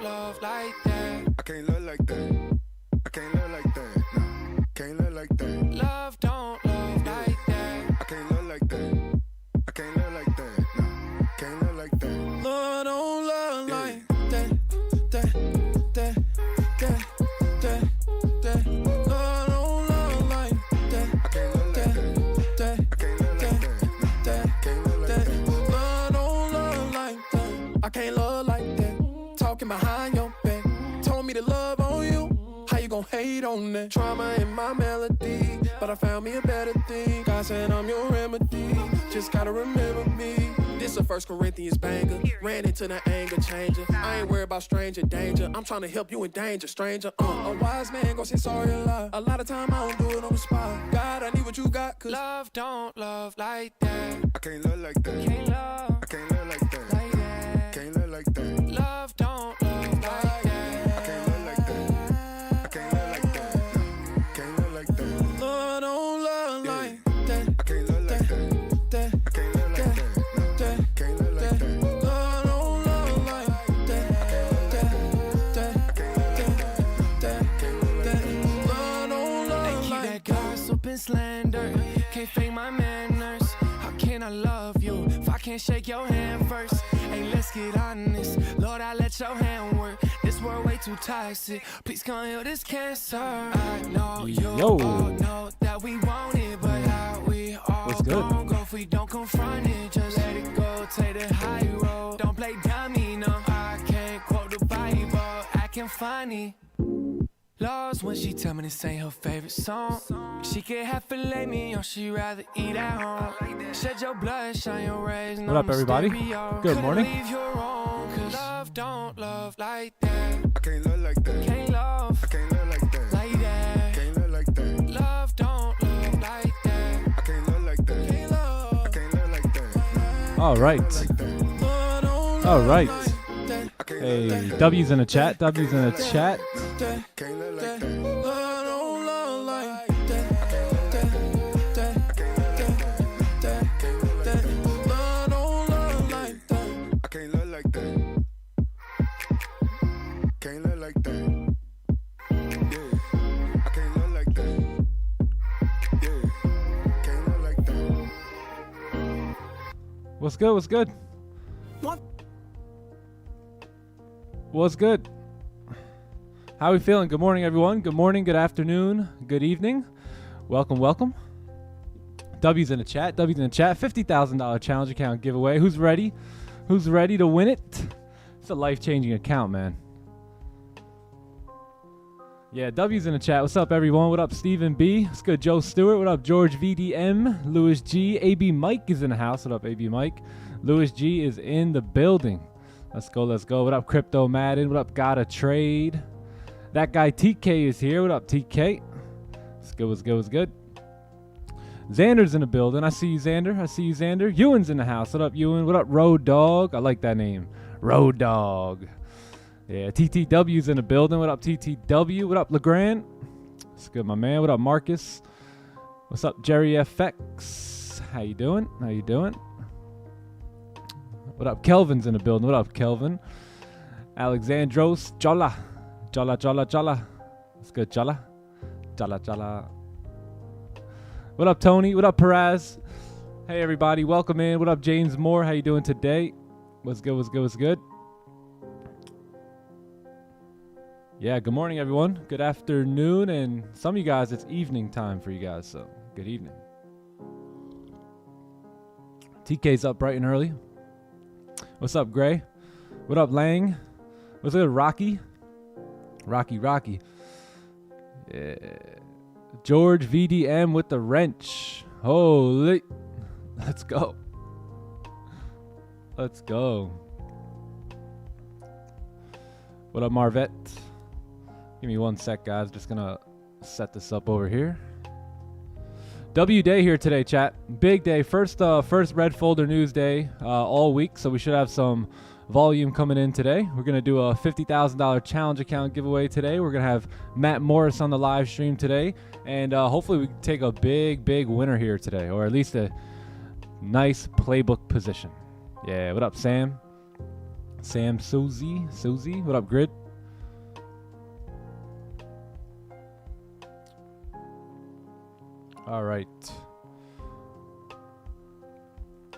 don't love like that. I can't love like that. I can't love like that. No, can't love like that. Love don't love like that. I can't love like that. I can't love like that. No, can't love like that. Love don't love like that. That. Love don't love like that. I can't love like that. I can't love like that. Can't love like that. Love don't love like that. I can't love like that. Talking behind your back. Told me to love on you. How you gon' hate on that? Trauma in my melody, but I found me a better thing. God said I'm your remedy. Just gotta remember me. This a 1 Corinthians banger. Ran into the anger changer. I ain't worried about stranger danger. I'm trying to help you in danger, stranger. A wise man gon' say sorry a lot. A lot of time I don't do it on the spot. God, I need what you got, cause love don't love like that. I can't love like that. Can't love I can't love like that. like that. Can't love like that. Love don't love like that. I can't love like that. I can't love like that. No, can't love like that. Love don't love like that. I can't love like that. I can't love like that. No, can't love like that. Love don't love like that. Love don't love like that. Gossip and slander. Can't fake my manners. How can I love you if I can't shake your hand first? Hey, let's get honest. Lord, I let your hand work. This world way too toxic. Please come heal this cancer. I know you all know that we want it, but how we all gon' go if we don't confront it? Just let it go, take the high road. Don't play dummy, no. I can't quote the Bible, acting funny. Lost when she tell me this ain't her favorite song. She can have filet mignon, she rather eat at home. Shed your blood, shine your rays. What up, everybody? Good morning. Love don't love like that. I can't love like that. Can't love I can't love like that. like that. Can't love like that. Love don't love like that. I can't love like that. Can't love I can't love like that. All right. Love don't All love right. like that. I can't love Hey, like that. W's in the chat. W's in the chat. Can't love like that. Love don't love like that. Love don't love like that. I can't love like that. Can't love like that. Yeah. I can't love like that. Yeah. Can't love like that. What's good? What's good? What's good? How we feeling? Good morning, everyone. Good morning, good afternoon, good evening. Welcome, welcome. W's in the chat. W's in the chat. $50,000 challenge account giveaway. Who's ready? Who's ready to win it? It's a life-changing account, man. Yeah, W's in the chat. What's up, everyone? What up, Stephen B? What's good, Joe Stewart? What up, George VDM? Louis G. AB Mike is in the house. What up, AB Mike? Louis G is in the building. Let's go, let's go. What up, Crypto Madden? What up, Gotta Trade? That guy TK is here. What up, TK? What's good, what's good, what's good? Xander's in the building. I see you, Xander. I see you, Xander. Ewan's in the house. What up, Ewan? What up, Road Dog? I like that name. Road Dog. Yeah, TTW's in the building. What up, TTW? What up, LeGrand? What's good, my man? What up, Marcus? What's up, Jerry FX? How you doing? How you doing? What up, Kelvin's in the building. What up, Kelvin? Alexandros Jolla. Jolla, Jolla, Jolla. What's good, Jolla? Jolla, Jolla. What up, Tony? What up, Perez? Hey, everybody. Welcome in. What up, James Moore? How you doing today? What's good, what's good, what's good? Yeah, good morning, everyone. Good afternoon. And some of you guys, it's evening time for you guys, so good evening. TK's up bright and early. What's up, Gray? What up, Lang? What's good, Rocky? Rocky. Yeah. George VDM with the wrench. Holy. Let's go. Let's go. What up, Marvette? Give me 1 sec, guys. Just gonna set this up over here. W day here today, chat. Big day. First red folder news day all week, so we should have some volume coming in today. We're gonna do a $50,000 challenge account giveaway today. We're gonna have Matt Morris on the live stream today, and hopefully we can take a big winner here today, or at least a nice playbook position. Yeah, what up, Sam? Sam Susie, what up, Grid? All right.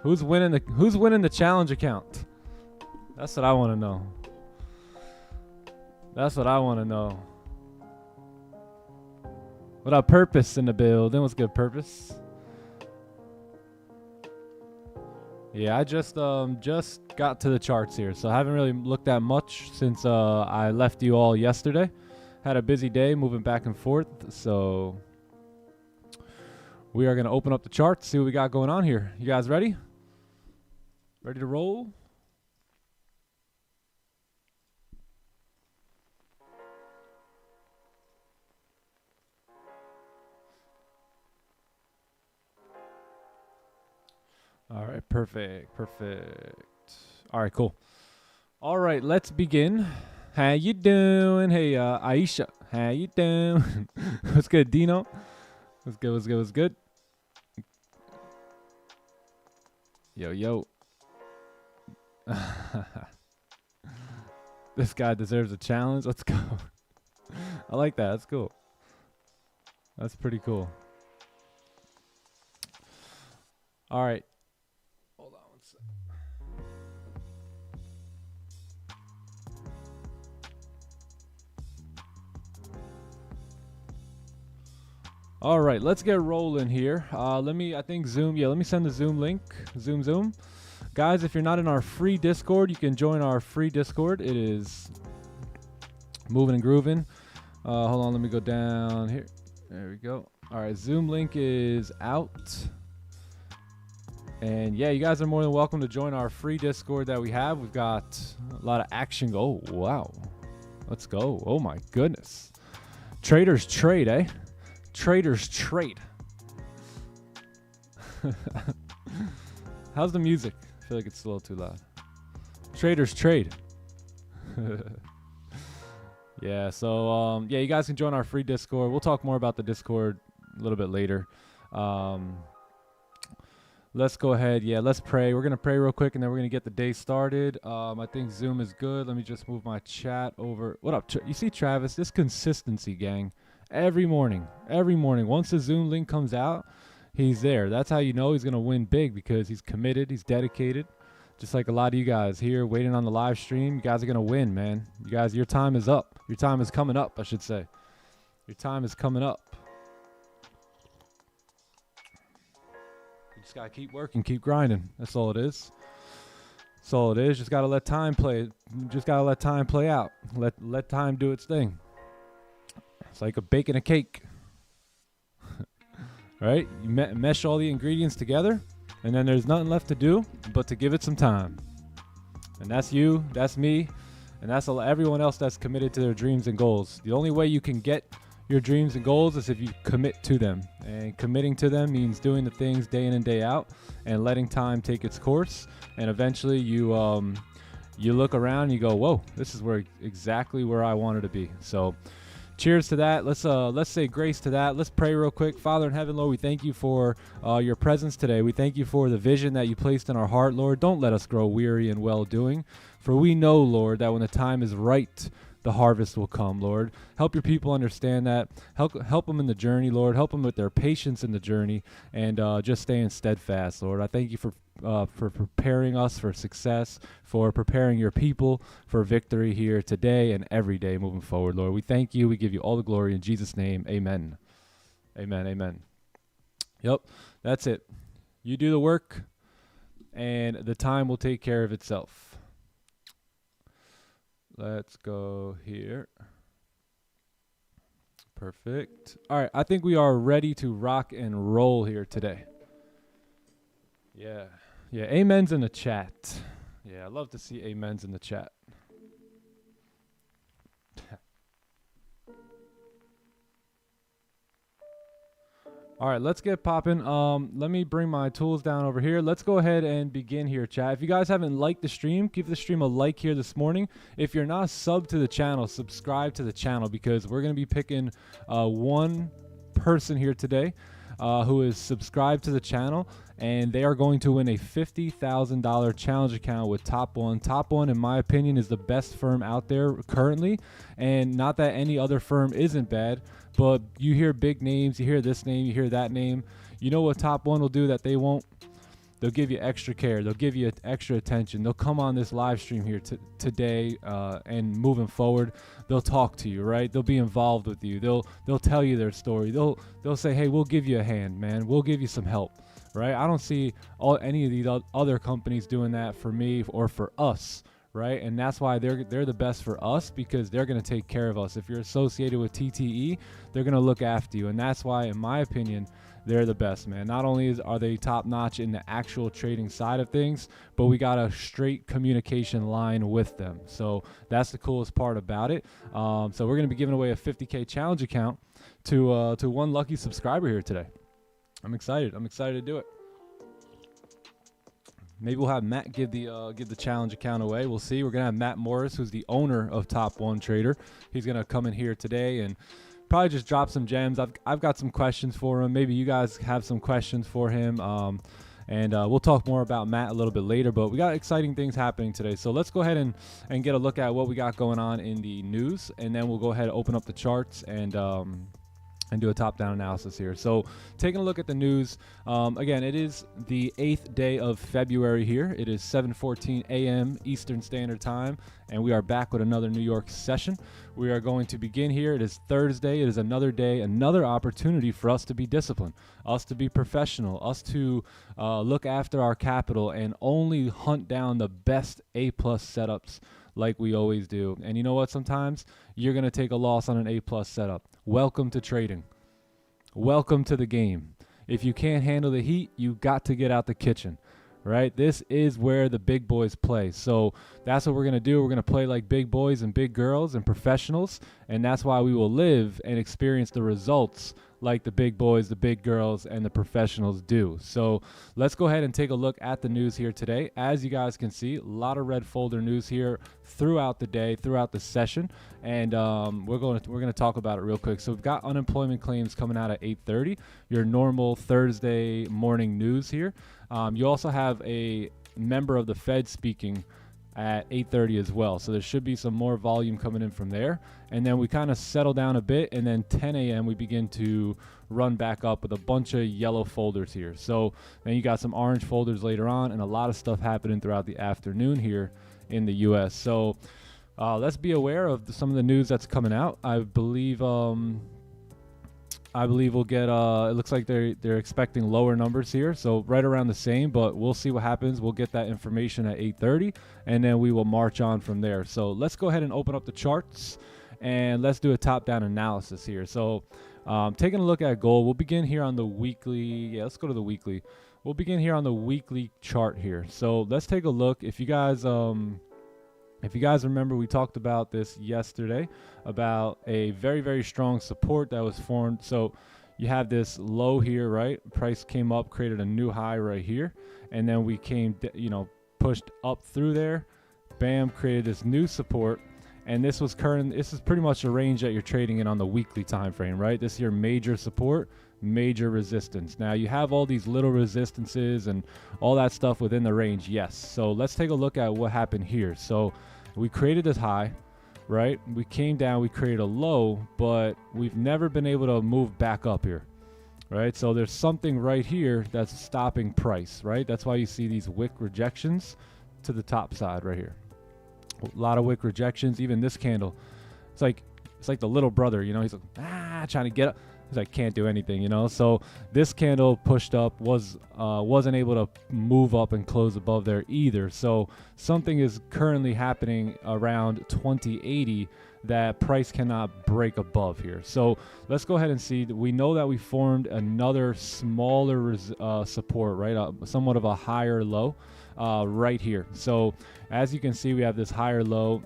Who's winning the challenge account? That's what I want to know. That's what I want to know. What up, Purpose in the building? What's good, Purpose? Yeah, I just got to the charts here, so I haven't really looked at much since I left you all yesterday. Had a busy day moving back and forth, so we are going to open up the charts, see what we got going on here. You guys ready? Ready to roll? All right, perfect. All right, cool. All right, let's begin. How you doing? Hey, Aisha, how you doing? What's good, Dino? What's good? Yo. This guy deserves a challenge. Let's go. I like that. That's cool. That's pretty cool. All right. Hold on one sec. All right, let's get rolling here. Let me send the Zoom link. Zoom. Guys, if you're not in our free Discord, you can join our free Discord. It is moving and grooving. Hold on, let me go down here. There we go. All right, Zoom link is out. And yeah, you guys are more than welcome to join our free Discord that we have. We've got a lot of action. Oh, wow. Let's go. Oh, my goodness. Traders trade, eh? Traders trade. How's the music? I feel like it's a little too loud. Traders trade. Yeah, so yeah, you guys can join our free Discord. We'll talk more about the Discord a little bit later. Let's go ahead. Yeah, let's pray. We're going to pray real quick, and then we're going to get the day started. I think Zoom is good. Let me just move my chat over. What up? You see, Travis, this consistency, gang. Every morning, once the Zoom link comes out, he's there. That's how you know he's going to win big, because he's committed, he's dedicated. Just like a lot of you guys here waiting on the live stream, you guys are going to win, man. You guys, your time is up. Your time is coming up, I should say. Your time is coming up. You just got to keep working, keep grinding. That's all it is. That's all it is. Just got to let time play. Just got to let time play out. Let time do its thing. It's like a baking a cake. Right? You mesh all the ingredients together, and then there's nothing left to do but to give it some time. And that's you, that's me, and that's everyone else that's committed to their dreams and goals. The only way you can get your dreams and goals is if you commit to them. And committing to them means doing the things day in and day out and letting time take its course. And eventually you look around and you go, whoa, this is exactly where I wanted to be. So cheers to that. Let's say grace to that. Let's pray real quick. Father in heaven, Lord, we thank you for your presence today. We thank you for the vision that you placed in our heart, Lord. Don't let us grow weary in well-doing, for we know, Lord, that when the time is right, the harvest will come, Lord. Help your people understand that. Help them in the journey, Lord. Help them with their patience in the journey, and just staying steadfast, Lord. I thank you for preparing us for success, for preparing your people for victory here today and every day moving forward, Lord. We thank you. We give you all the glory in Jesus' name. Amen. Amen. Amen. Yep, that's it. You do the work, and the time will take care of itself. Let's go here. Perfect. All right, I think we are ready to rock and roll here today. Yeah. Yeah, amens in the chat. Yeah, I love to see amens in the chat. All right, let's get popping. Let me bring my tools down over here. Let's go ahead and begin here, chat. If you guys haven't liked the stream, give the stream a like here this morning. If you're not subbed to the channel, subscribe to the channel, because we're going to be picking one person here today. who is subscribed to the channel, and they are going to win a $50,000 challenge account with Top One. Top One, in my opinion, is the best firm out there currently, and not that any other firm isn't bad, but you hear big names, you hear this name, you hear that name. You know what Top One will do that they won't? They'll give you extra care. They'll give you extra attention. They'll come on this live stream here today, and moving forward, they'll talk to you, right? They'll be involved with you. They'll tell you their story. They'll say, hey, we'll give you a hand, man. We'll give you some help, right? I don't see any of these other companies doing that for me or for us, right? And that's why they're the best for us, because they're going to take care of us. If you're associated with TTE, they're going to look after you, and that's why, in my opinion, they're the best, man. Not only are they top notch in the actual trading side of things, but we got a straight communication line with them. So that's the coolest part about it. So we're going to be giving away a 50K challenge account to one lucky subscriber here today. I'm excited. I'm excited to do it. Maybe we'll have Matt give the challenge account away. We'll see. We're going to have Matt Morris, who's the owner of Top One Trader. He's going to come in here today and probably just drop some gems. I've got some questions for him. Maybe you guys have some questions for him. And we'll talk more about Matt a little bit later, but we got exciting things happening today. So let's go ahead and get a look at what we got going on in the news, and then we'll go ahead and open up the charts and do a top-down analysis here. So taking a look at the news, again, it is the 8th day of February here. It is 7:14 a.m. Eastern Standard Time, and we are back with another New York session. We are going to begin here. It is Thursday. It is another day, another opportunity for us to be disciplined, us to be professional, us to look after our capital and only hunt down the best A-plus setups like we always do. And you know what? Sometimes you're going to take a loss on an A-plus setup. Welcome to trading. Welcome to the game. If you can't handle the heat, you got to get out the kitchen, right? This is where the big boys play. So that's what we're going to do. We're going to play like big boys and big girls and professionals, and that's why we will live and experience the results like the big boys, the big girls, and the professionals do. So let's go ahead and take a look at the news here today. As you guys can see, a lot of red folder news here throughout the day, throughout the session, and we're going to talk about it real quick. So we've got unemployment claims coming out at 8:30, your normal Thursday morning news here. You also have a member of the Fed speaking at 8:30 as well, so there should be some more volume coming in from there, and then we kind of settle down a bit, and then 10 a.m. we begin to run back up with a bunch of yellow folders here. So then you got some orange folders later on, and a lot of stuff happening throughout the afternoon here in the US. So let's be aware of some of the news that's coming out. I believe we'll get, it looks like they're expecting lower numbers here, so right around the same, but we'll see what happens. We'll get that information at 8:30, and then we will march on from there. So let's go ahead and open up the charts, and let's do a top-down analysis here. So taking a look at gold, we'll begin here on the weekly. Yeah, let's go to the weekly. We'll begin here on the weekly chart here. So let's take a look. If you guys remember, we talked about this yesterday, about a very, very strong support that was formed. So you have this low here, right? Price came up, created a new high right here, and then we came, pushed up through there, bam, created this new support. And this is pretty much the range that you're trading in on the weekly time frame, right? This is your major support, major resistance. Now you have all these little resistances and all that stuff within the range, yes. So let's take a look at what happened here. So we created this high, right? We came down, we created a low, but we've never been able to move back up here, right? So there's something right here that's stopping price, right? That's why you see these wick rejections to the top side right here. A lot of wick rejections. Even this candle, it's like the little brother, he's like trying to get up. He's like, can't do anything, So this candle pushed up, wasn't able to move up and close above there either. So something is currently happening around 2080 that price cannot break above here. So let's go ahead and see. We know that we formed another smaller support, right? Somewhat of a higher low right here. So as you can see, we have this higher low.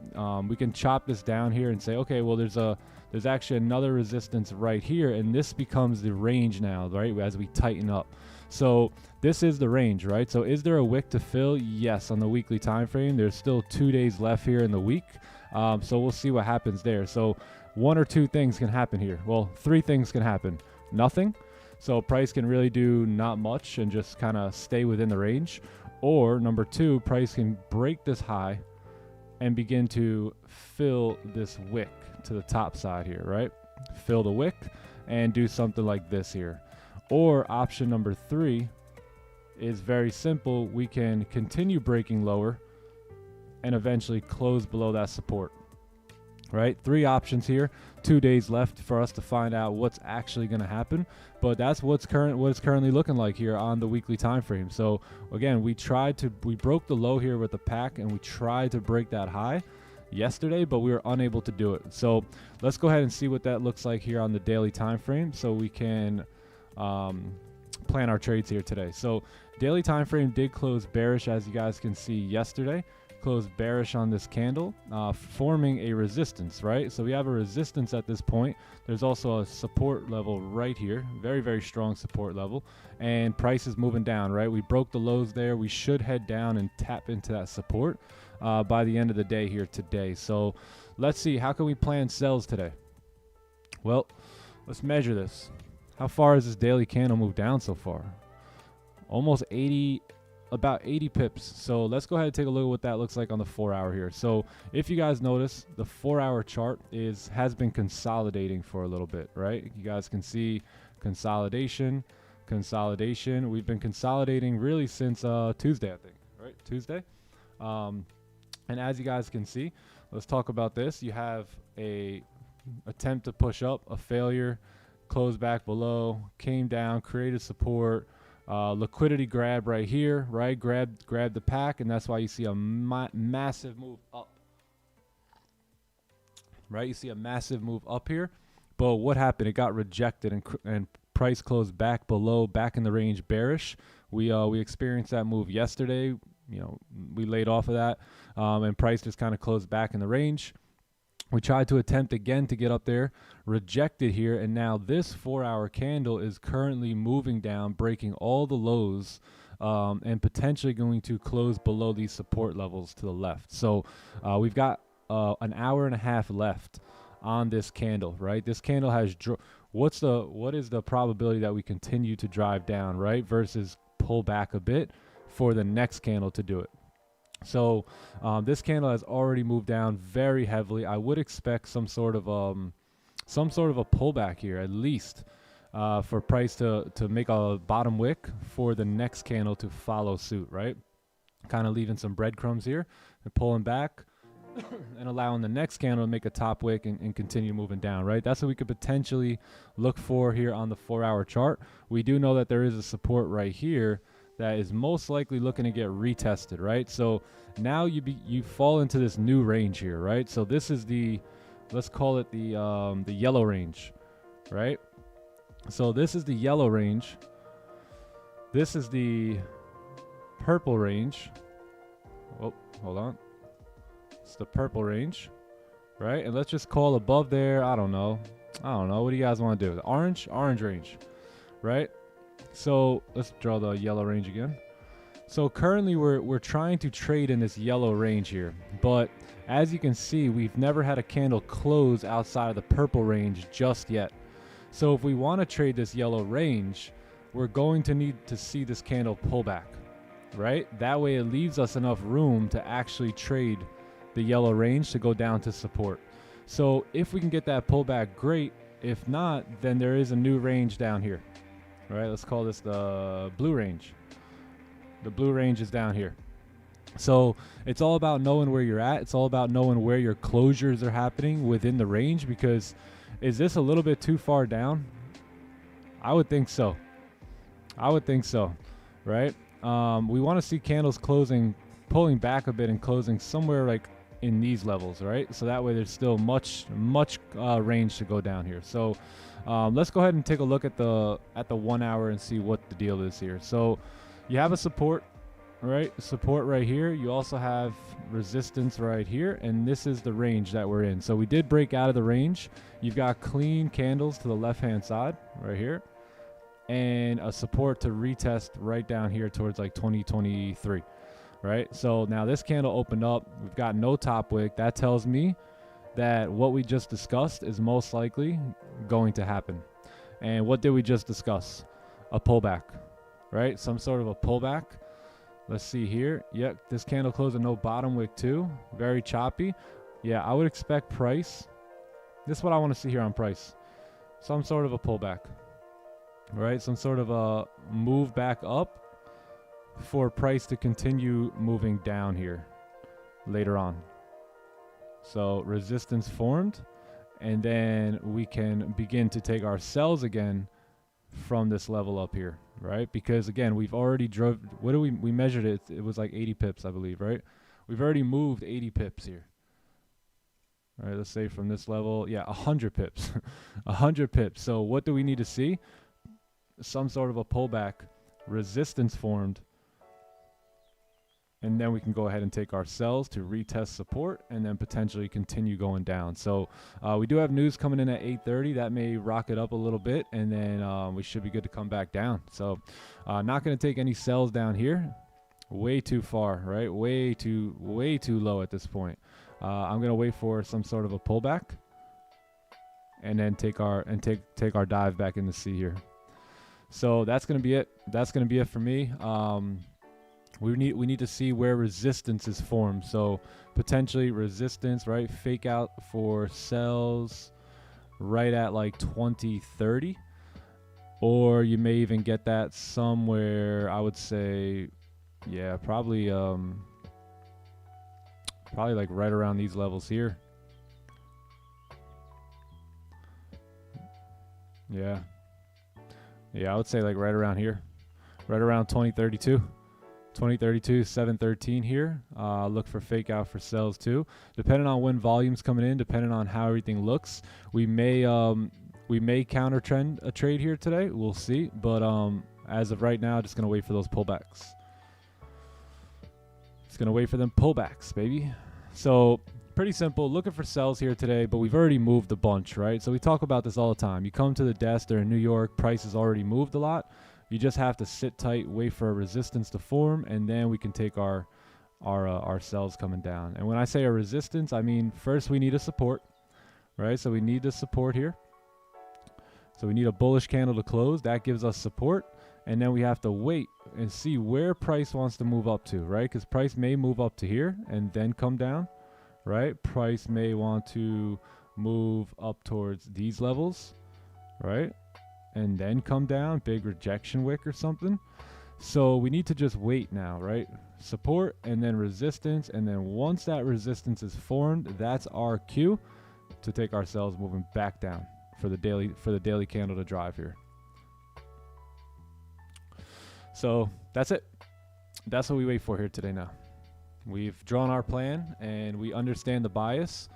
We can chop this down here and say, okay, well, there's actually another resistance right here, and this becomes the range now, right, as we tighten up. So this is the range, right? So is there a wick to fill? Yes, on the weekly time frame. There's still 2 days left here in the week. So we'll see what happens there. So one or two things can happen here. Well, three things can happen. Nothing, So price can really do not much and just kind of stay within the range. Or number two, price can break this high and begin to fill this wick to the top side here, right? Fill the wick and do something like this here. Or option number three is very simple. We can continue breaking lower and eventually close below that support, right? 3 options here, 2 days left for us to find out what's actually going to happen, but that's what it's currently looking like here on the weekly time frame. So again, we broke the low here with the pack, and we tried to break that high yesterday, but we were unable to do it. So let's go ahead and see what that looks like here on the daily time frame, so we can plan our trades here today. So daily time frame did close bearish, as you guys can see yesterday. Closed bearish on this candle, forming a resistance, right? So we have a resistance at this point. There's also a support level right here, very, very strong support level, and price is moving down, right? We broke the lows there. We should head down and tap into that support by the end of the day here today. So let's see, how can we plan sells today? Well, let's measure this. How far has this daily candle moved down so far? Almost 80, about 80 pips. So let's go ahead and take a look at what that looks like on the 4 hour here. So if you guys notice, the 4 hour chart has been consolidating for a little bit, right? You guys can see consolidation. We've been consolidating really since Tuesday, I think, right? Tuesday. And as you guys can see, let's talk about this. You have a attempt to push up, a failure, close back below, came down, created support, liquidity grab right here, right? Grab the pack, and that's why you see a massive move up, right? You see a massive move up here, but what happened? It got rejected, and price closed back below, back in the range, bearish. We experienced that move yesterday. You know, we laid off of that, and price just kind of closed back in the range. We tried to attempt again to get up there, rejected here, and now this 4 hour candle is currently moving down, breaking all the lows, and potentially going to close below these support levels to the left. So we've got an hour and a half left on this candle, right? This candle has what is the probability that we continue to drive down, right, versus pull back a bit for the next candle to do it. So this candle has already moved down very heavily. I would expect some sort of a pullback here, at least, for price to make a bottom wick for the next candle to follow suit, right? Kind of leaving some breadcrumbs here and pulling back and allowing the next candle to make a top wick and continue moving down, right? That's what we could potentially look for here on the 4 hour chart. We do know that there is a support right here that is most likely looking to get retested, right? So now you fall into this new range here, right? So this is let's call it the yellow range, right? So this is the yellow range. This is the purple range. Oh, hold on. It's the purple range, right? And let's just call above there, I don't know. What do you guys want to do? The orange range, right? So let's draw the yellow range again. So currently we're trying to trade in this yellow range here, but as you can see, we've never had a candle close outside of the purple range just yet. So if we want to trade this yellow range, we're going to need to see this candle pull back, right? That way it leaves us enough room to actually trade the yellow range to go down to support. So if we can get that pullback, great. If not, then there is a new range down here. All right, let's call this the blue range. The blue range is down here. So it's all about knowing where you're at. It's all about knowing where your closures are happening within the range, because is this a little bit too far down? I would think so. Right? We want to see candles pulling back a bit and closing somewhere like in these levels, right? So that way there's still much range to go down here. So let's go ahead and take a look at the 1 hour and see what the deal is here. So you have a support, right? Support right here. You also have resistance right here, and this is the range that we're in. So we did break out of the range. You've got clean candles to the left hand side right here, and a support to retest right down here towards like 2023, right? So now this candle opened up. We've got no top wick. That tells me that what we just discussed is most likely going to happen. And what did we just discuss? A pullback, right? Some sort of a pullback. Let's see here. Yep, this candle closed with no bottom wick too. Very choppy. Yeah, I would expect price. This is what I want to see here on price. Some sort of a pullback, right? Some sort of a move back up for price to continue moving down here later on. So resistance formed, and then we can begin to take our sells again from this level up here, right? Because again, we've already drove, what do we measured it, it was like 80 pips, I believe, right? We've already moved 80 pips here. All right, let's say from this level, yeah, 100 pips, 100 pips. So what do we need to see? Some sort of a pullback, resistance formed, and then we can go ahead and take our sells to retest support and then potentially continue going down. So we do have news coming in at 8:30 that may rock it up a little bit, and then we should be good to come back down. So not going to take any sells down here. Way too far, right? Way too low at this point. I'm going to wait for some sort of a pullback and then take our dive back in the sea here. So that's going to be it. That's going to be it for me. We need to see where resistance is formed. So potentially resistance, right? Fake out for sells right at like 2030, or you may even get that somewhere. I would say, yeah, probably like right around these levels here. Yeah, I would say like right around here, right around 2032. 2032, 713 here. Look for fake out for sells too. Depending on when volume's coming in, depending on how everything looks, we may counter trend a trade here today. We'll see. But as of right now, just gonna wait for those pullbacks. Just gonna wait for them pullbacks, baby. So pretty simple. Looking for sells here today, but we've already moved a bunch, right? So we talk about this all the time. You come to the desk, they're in New York, price has already moved a lot. You just have to sit tight, wait for a resistance to form, and then we can take our sells coming down. And when I say a resistance, I mean first we need a support, right? So we need the support here. So we need a bullish candle to close. That gives us support. And then we have to wait and see where price wants to move up to, right? Because price may move up to here and then come down, right? Price may want to move up towards these levels, right? And then come down, big rejection wick or something. So we need to just wait now, right? Support and then resistance, and then once that resistance is formed, that's our cue to take our sells moving back down for the daily candle to drive here. So that's it. That's what we wait for here today now. We've drawn our plan and we understand the bias.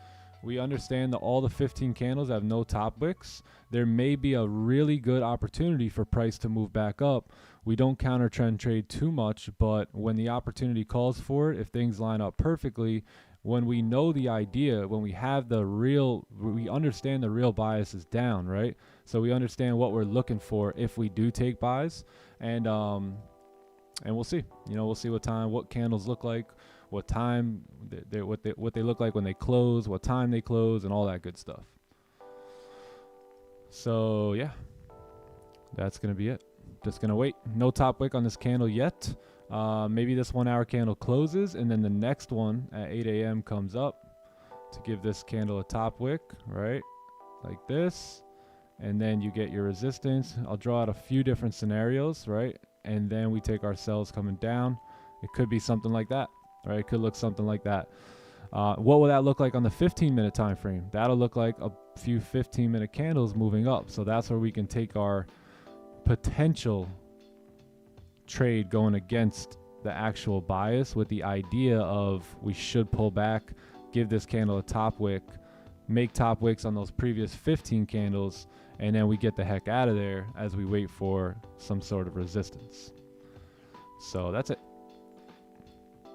We understand that all the 15 candles have no top wicks. There may be a really good opportunity for price to move back up. We don't counter trend trade too much, but when the opportunity calls for it, if things line up perfectly, when we know the idea, when we have we understand the real bias is down, right? So we understand what we're looking for if we do take buys, and we'll see. We'll see what candles look like, what time, what they look like when they close, what time they close, and all that good stuff. So yeah, that's gonna be it. Just gonna wait. No top wick on this candle yet. Maybe this 1 hour candle closes, and then the next one at 8 a.m. comes up to give this candle a top wick, right? Like this. And then you get your resistance. I'll draw out a few different scenarios, right? And then we take our sells coming down. It could be something like that, right? It could look something like that. What will that look like on the 15-minute time frame? That'll look like a few 15-minute candles moving up. So that's where we can take our potential trade going against the actual bias with the idea of we should pull back, give this candle a top wick, make top wicks on those previous 15 candles, and then we get the heck out of there as we wait for some sort of resistance. So that's it.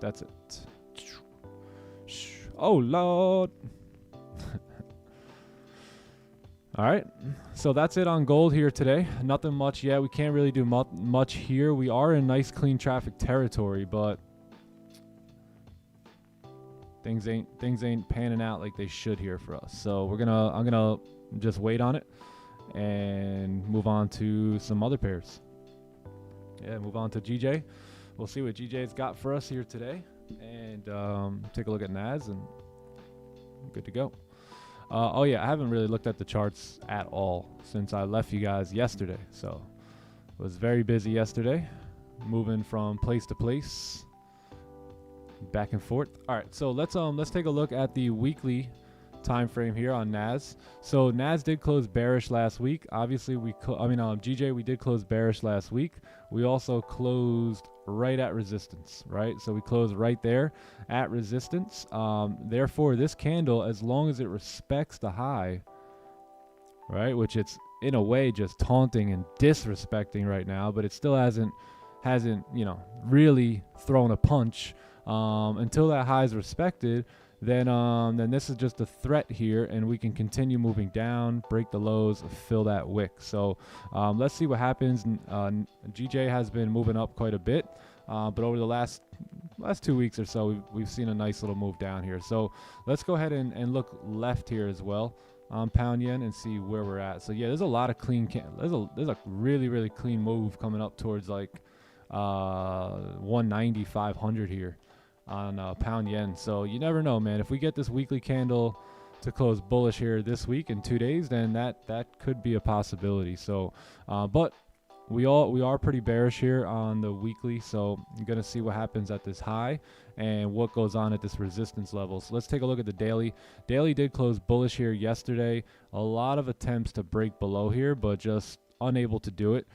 That's it. Oh, Lord. All right. So that's it on gold here today. Nothing much yet. We can't really do much here. We are in nice clean traffic territory, but things ain't panning out like they should here for us. So I'm gonna just wait on it, and move on to some other pairs. Yeah, move on to GJ. We'll see what GJ's got for us here today, and take a look at Nas, and good to go. Oh yeah, I haven't really looked at the charts at all since I left you guys yesterday, so was very busy yesterday, moving from place to place, back and forth. All right, so let's take a look at the weekly time frame here on Nas. So Nas did close bearish last week. Obviously, GJ, we did close bearish last week. We also closed right at resistance, right? So we closed right there at resistance. Therefore, this candle, as long as it respects the high, right, which it's in a way just taunting and disrespecting right now, but it still hasn't really thrown a punch until that high is respected. Then this is just a threat here, and we can continue moving down, break the lows, fill that wick. So let's see what happens. GJ has been moving up quite a bit, but over the last 2 weeks or so, we've seen a nice little move down here. So let's go ahead and look left here as well on pound yen and see where we're at. So yeah, there's a lot of clean. There's a really clean move coming up towards like 190, 500 here on pound yen. So you never know, man. If we get this weekly candle to close bullish here this week in 2 days, then that could be a possibility. So but we are pretty bearish here on the weekly, so I'm gonna see what happens at this high and what goes on at this resistance level. So let's take a look at the daily. Daily did close bullish here yesterday. A lot of attempts to break below here, but just unable to do it.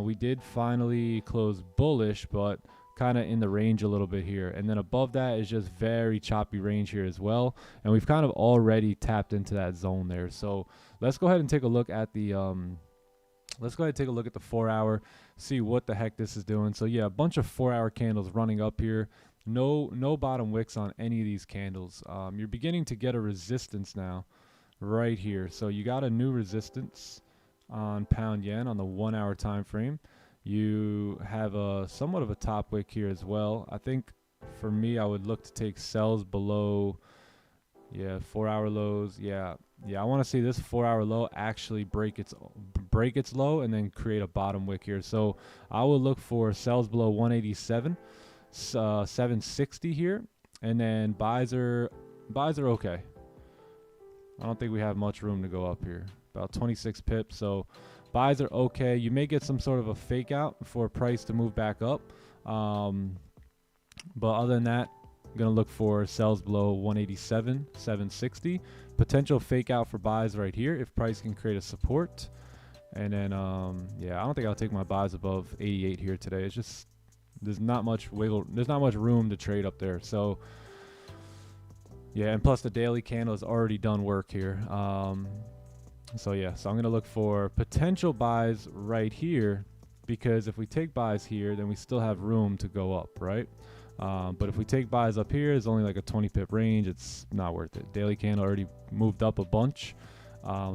We did finally close bullish, but kind of in the range a little bit here, and then above that is just very choppy range here as well, and we've kind of already tapped into that zone there. So let's go ahead and take a look at the 4 hour, see what the heck this is doing. So yeah, a bunch of 4 hour candles running up here. No bottom wicks on any of these candles. You're beginning to get a resistance now right here. So you got a new resistance on pound yen on the 1 hour time frame. You have a somewhat of a top wick here as well. I think for me, I would look to take sells below, 4 hour lows. Yeah, I want to see this 4 hour low actually break its low and then create a bottom wick here. So I will look for sells below 187, 760 here, and then buys are okay. I don't think we have much room to go up here. About 26 pips. So buys are okay. You may get some sort of a fake out for price to move back up. But other than that, I'm going to look for sells below 187, 760. Potential fake out for buys right here if price can create a support. And then, I don't think I'll take my buys above 88 here today. It's just, there's not much room to trade up there. So, yeah, and plus the daily candle has already done work here. So I'm going to look for potential buys right here, because if we take buys here, then we still have room to go up, right? But if we take buys up here, it's only like a 20 pip range. It's not worth it. Daily candle already moved up a bunch.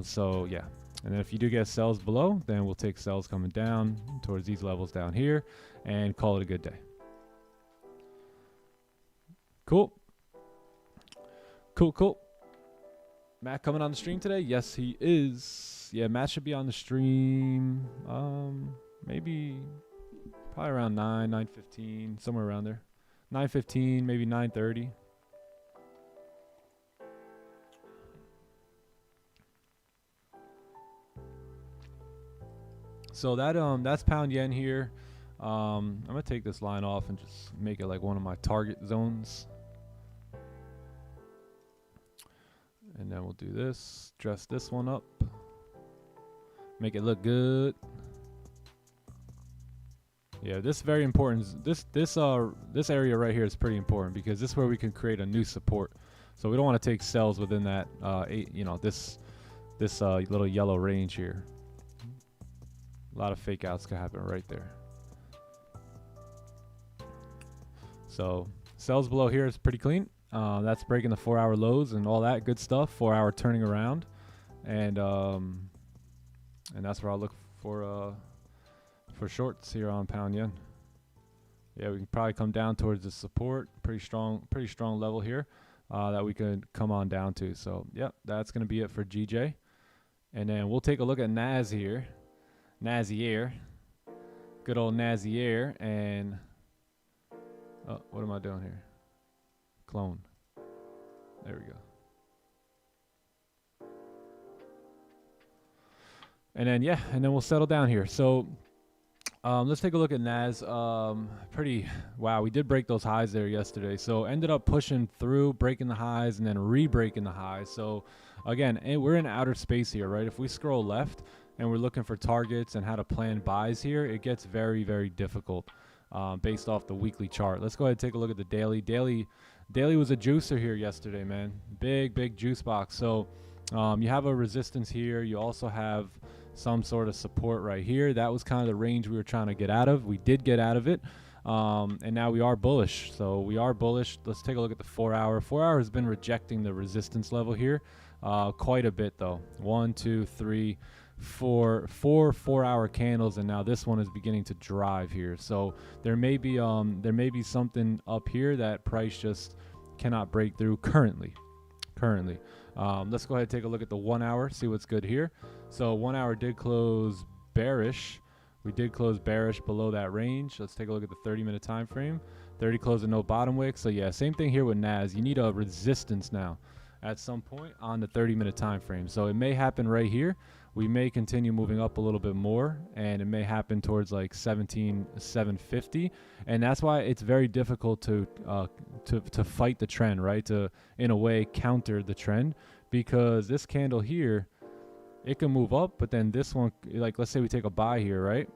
So yeah. And then if you do get sells below, then we'll take sells coming down towards these levels down here and call it a good day. Cool. Matt coming on the stream today? Yes, he is. Yeah, Matt should be on the stream. Maybe probably around 9:15, somewhere around there. 9:15, maybe 9:30. So that's pound yen here. I'm gonna take this line off and just make it like one of my target zones. And then we'll do this, dress this one up, make it look good. Yeah, this is very important. This area right here is pretty important, because this is where we can create a new support. So we don't want to take sells within that this little yellow range here. A lot of fake outs can happen right there. So sells below here is pretty clean. That's breaking the 4 hour lows and all that good stuff. 4 hour turning around, and that's where I'll look for shorts here on pound yen. Yeah, we can probably come down towards the support. Pretty strong level here that we could come on down to. So yeah, that's gonna be it for GJ. And then we'll take a look at Nas here. Nazier. Good old Nazier. And oh, what am I doing here? Clone. There we go. And then, yeah, and then we'll settle down here. So let's take a look at Nas. Wow, we did break those highs there yesterday. So ended up pushing through, breaking the highs, and then re-breaking the highs. So again, we're in outer space here, right? If we scroll left and we're looking for targets and how to plan buys here, it gets very, very difficult based off the weekly chart. Let's go ahead and take a look at the daily. Daily was a juicer here yesterday, man. Big juice box. So you have a resistance here. You also have some sort of support right here. That was kind of the range we were trying to get out of. We did get out of it. And now we are bullish. So we are bullish. Let's take a look at the 4 hour. 4 hour has been rejecting the resistance level here quite a bit though. 1, 2, 3, 4 4-hour candles, and now this one is beginning to drive here. So there may be something up here that price just cannot break through currently. Let's go ahead and take a look at the 1 hour, see what's good here. So 1 hour did close bearish. We did close bearish below that range. Let's take a look at the 30-minute time frame. 30 closed at no bottom wick. So yeah, same thing here with Nas. You need a resistance now at some point on the 30-minute time frame. So it may happen right here. We may continue moving up a little bit more, and it may happen towards like 17,750, and that's why it's very difficult to fight the trend, right? To, in a way, counter the trend, because this candle here, it can move up, but then this one, like let's say we take a buy here, right?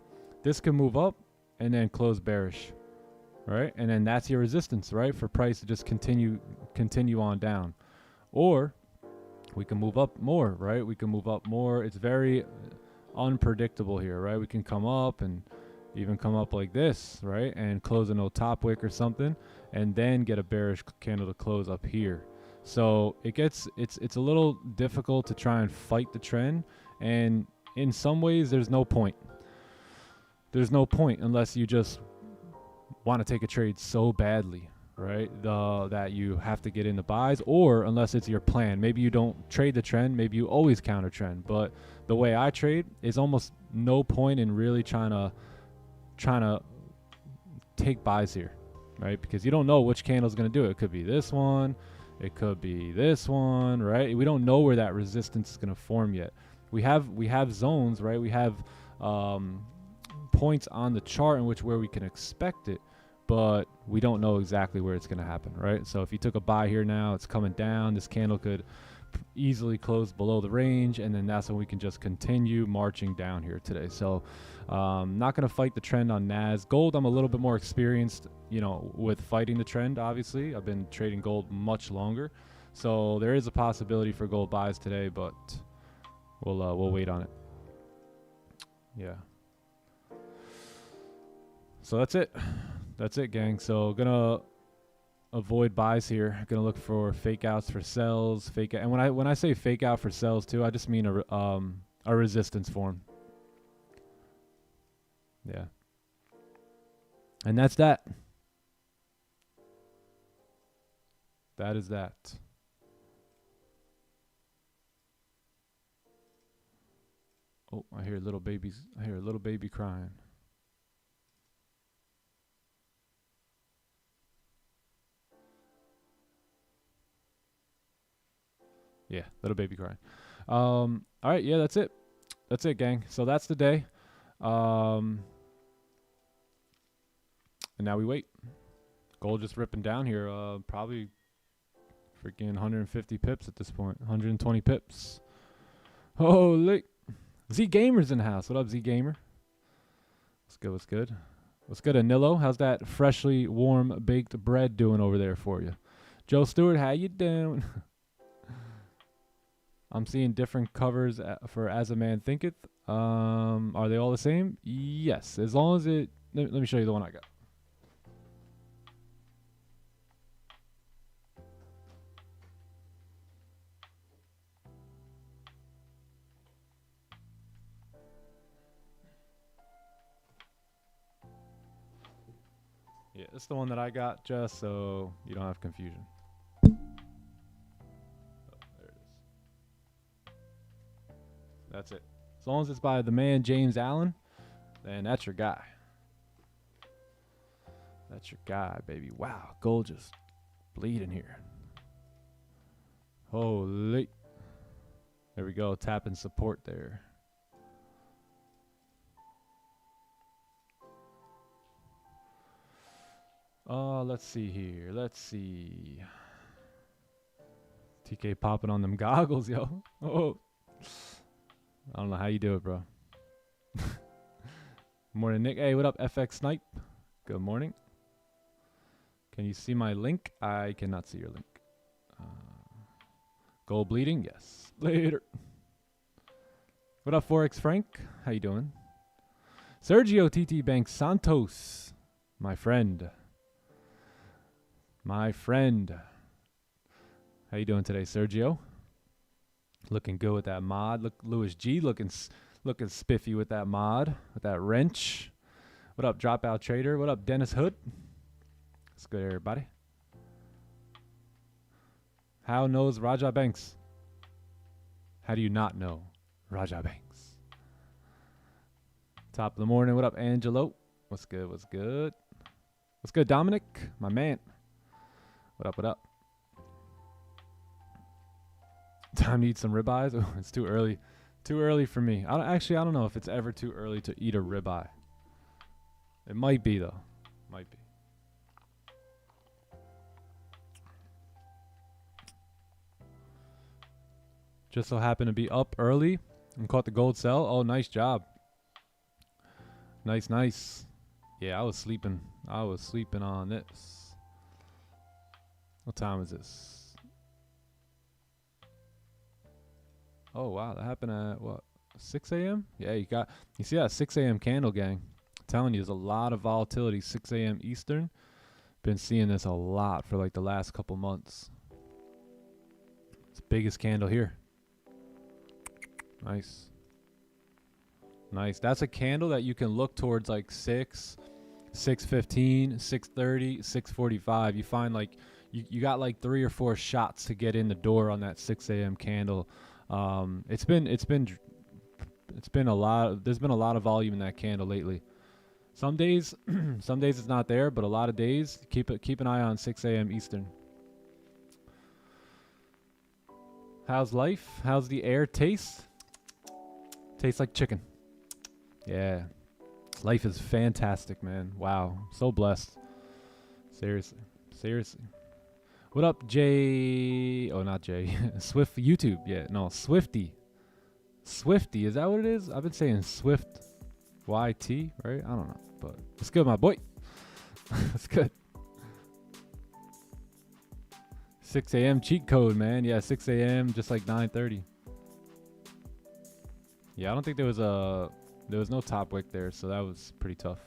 This can move up and then close bearish, right? And then that's your resistance, right? For price to just continue on down, or we can move up more, right? We can move up more. It's very unpredictable here, right? We can come up and even come up like this, right? And close a no top wick or something, and then get a bearish candle to close up here. So it's a little difficult to try and fight the trend. And in some ways, there's no point. There's no point unless you just want to take a trade so badly, right? That you have to get into buys, or unless it's your plan. Maybe you don't trade the trend, maybe you always counter trend. But the way I trade is almost no point in really trying to take buys here, right? Because you don't know which candle is going to do it. It could be this one, it could be this one, right? We don't know where that resistance is going to form yet. We have zones, right? We have points on the chart in which where we can expect it, but we don't know exactly where it's going to happen, right? So if you took a buy here now, it's coming down. This candle could easily close below the range, and then that's when we can just continue marching down here today. So not going to fight the trend on Nas. Gold, I'm a little bit more experienced, you know, with fighting the trend. Obviously, I've been trading gold much longer, so there is a possibility for gold buys today, but we'll wait on it. Yeah. So that's it. That's it, gang. So gonna avoid buys here. Gonna look for fake outs for sells. And when I say fake out for sells too, I just mean a resistance form. Yeah. And that's that. That is that. Oh, I hear little babies. I hear a little baby crying. Yeah, little baby crying. All right, yeah, that's it. That's it, gang. So that's the day. And now we wait. Gold just ripping down here. Probably freaking 150 pips at this point. 120 pips. Holy. Z Gamer's in the house. What up, Z Gamer? What's good? What's good? What's good, Anillo? How's that freshly warm baked bread doing over there for you? Joe Stewart, how you doing? I'm seeing different covers for As a Man Thinketh. Are they all the same? Yes. As long as it... Let me show you the one I got. Yeah, this is the one that I got, just so you don't have confusion. That's it. As long as it's by the man James Allen, then that's your guy. That's your guy, baby. Wow, gold just bleeding here. Holy. There we go, tapping support there. Let's see here. Let's see. TK popping on them goggles, yo. Oh. I don't know how you do it, bro. Morning, Nick. Hey, what up, FX Snipe? Good morning. Can you see my link? I cannot see your link. Gold bleeding? Yes. Later. What up, Forex Frank? How you doing? Sergio TT Banks Santos. My friend. My friend. How you doing today, Sergio? Looking good with that mod. Look, Louis G looking spiffy with that mod, with that wrench. What up, Dropout Trader? What up, Dennis Hood? What's good, everybody? How knows Raja Banks? How do you not know Raja Banks? Top of the morning. What up, Angelo? What's good? What's good? What's good, Dominic? My man. What up? What up? Time to eat some ribeyes. Oh, it's too early. Too early for me. I don't know if it's ever too early to eat a ribeye. It might be though. Might be. Just so happened to be up early and caught the gold sell. Oh, nice job. Nice, nice. Yeah, I was sleeping. I was sleeping on this. What time is this? Oh, wow. That happened at, what, 6 a.m.? Yeah, you see that 6 a.m. candle, gang. I'm telling you, there's a lot of volatility, 6 a.m. Eastern. Been seeing this a lot for like the last couple months. It's the biggest candle here. Nice. Nice. That's a candle that you can look towards like 6, 6:15, 6:30, 6:45. You find like, you got like 3 or 4 shots to get in the door on that 6 a.m. candle. It's been a lot. There's been a lot of volume in that candle lately. Some days it's not there, but a lot of days keep an eye on 6 a.m. Eastern. How's life? How's the air taste? Tastes like chicken. Yeah, life is fantastic, man. Wow, so blessed. Seriously. What up, Jay? Oh, not Jay. Swift YouTube. Yeah, no, Swifty. Swifty, is that what it is? I've been saying Swift YT, right? I don't know, but it's good, my boy. It's good. 6 a.m. cheat code, man. Yeah, 6 a.m. just like 9:30. Yeah, I don't think there was no top wick there, so that was pretty tough.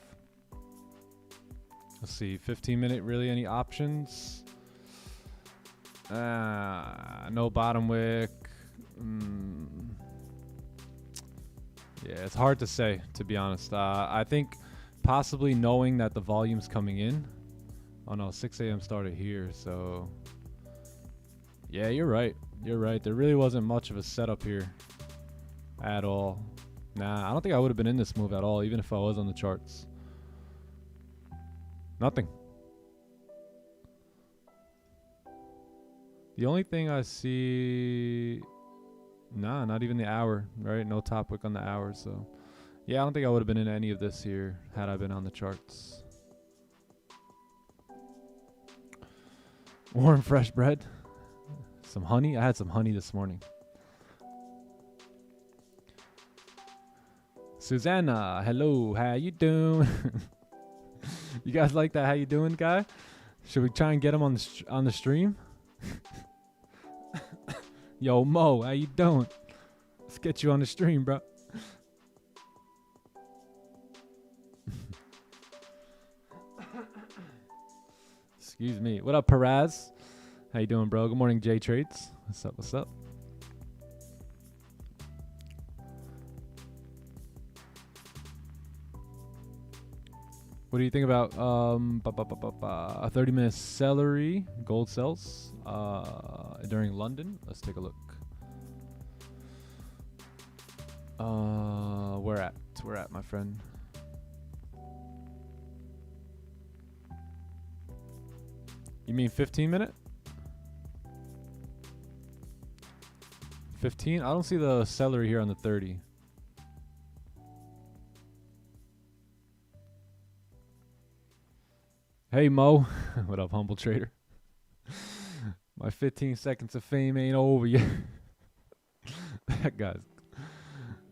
Let's see, 15-minute, really any options? No bottom wick. Yeah, it's hard to say, to be honest. I think possibly knowing that the volume's coming in. Oh no, 6 a.m. started here, so yeah, you're right. You're right. There really wasn't much of a setup here at all. Nah, I don't think I would have been in this move at all, even if I was on the charts. Nothing. The only thing I see, nah, not even the hour, right? No top wick on the hour, so yeah, I don't think I would have been in any of this here had I been on the charts. Warm fresh bread. Some honey. I had some honey this morning. Susanna, hello, how you doing? You guys like that how you doing guy? Should we try and get him on the stream? Yo, Mo, how you doing? Let's get you on the stream, bro. Excuse me. What up, Perez? How you doing, bro? Good morning, J Trades. What's up? What's up? What do you think about a 30-minute celery gold sells during London? Let's take a look. Where at, my friend? You mean 15 minute? 15? I don't see the celery here on the 30. Hey Mo, what up, humble trader? My 15 seconds of fame ain't over yet. That guy's.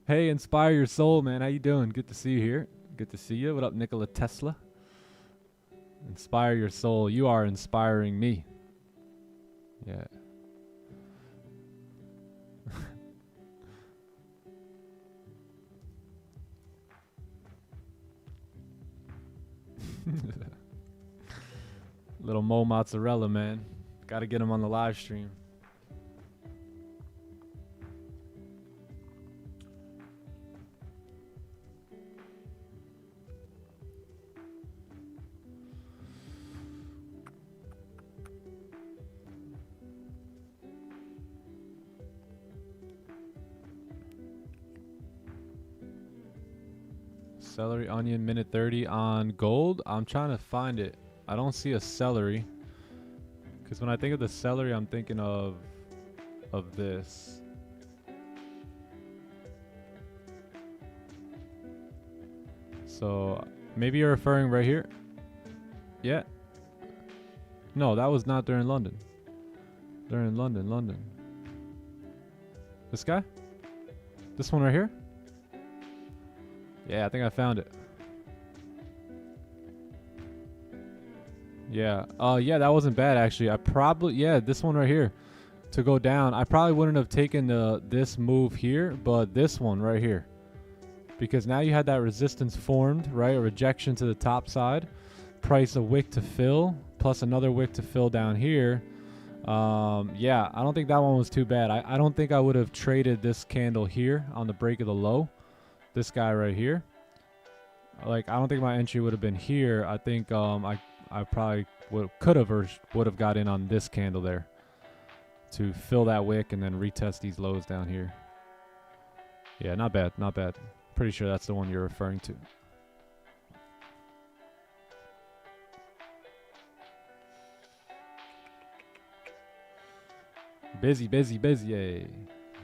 Hey, inspire your soul, man. How you doing? Good to see you here. Good to see you. What up, Nikola Tesla? Inspire your soul. You are inspiring me. Yeah. Little Mo Mozzarella, man. Got to get him on the live stream. Celery, onion, minute 30 on gold. I'm trying to find it. I don't see a celery. Because when I think of the celery, I'm thinking of this. So maybe you're referring right here. Yeah. No, that was not during London. During London. This guy? This one right here? Yeah, I think I found it. Yeah. Yeah, that wasn't bad actually. This one right here to go down. I probably wouldn't have taken this move here, but this one right here. Because now you had that resistance formed, right? A rejection to the top side. Price a wick to fill, plus another wick to fill down here. Yeah, I don't think that one was too bad. I don't think I would have traded this candle here on the break of the low. This guy right here. Like, I don't think my entry would have been here. I think I probably could have got in on this candle there to fill that wick and then retest these lows down here. Yeah, not bad, not bad. Pretty sure that's the one you're referring to. Busy. Yay.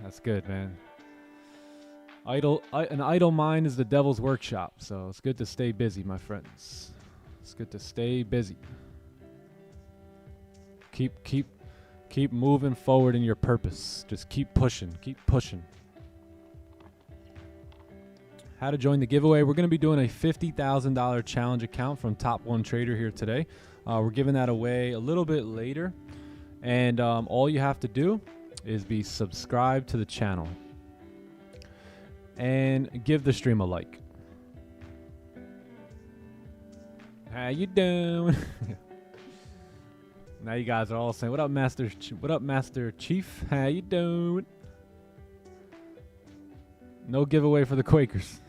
That's good, man. An idle mind is the devil's workshop, so it's good to stay busy, my friends. It's good to stay busy. Keep moving forward in your purpose. Just keep pushing. How to join the giveaway? We're going to be doing a $50,000 challenge account from Top 1 Trader here today. We're giving that away a little bit later, and all you have to do is be subscribed to the channel and give the stream a like. How you doing? Now you guys are all saying, "What up, Master? What up, Master Chief? How you doing?" No giveaway for the Quakers.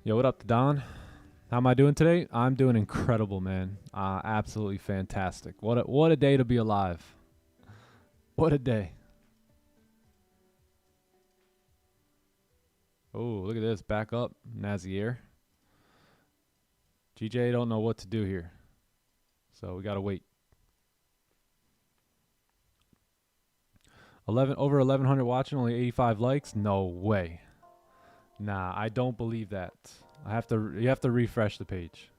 Yo, what up, Don? How am I doing today? I'm doing incredible, man. Absolutely fantastic. What a day to be alive. What a day. Oh, look at this. Back up. Nazier. GJ don't know what to do here. So we got to wait. Over 1,100 watching, only 85 likes? No way. Nah, I don't believe that. You have to refresh the page.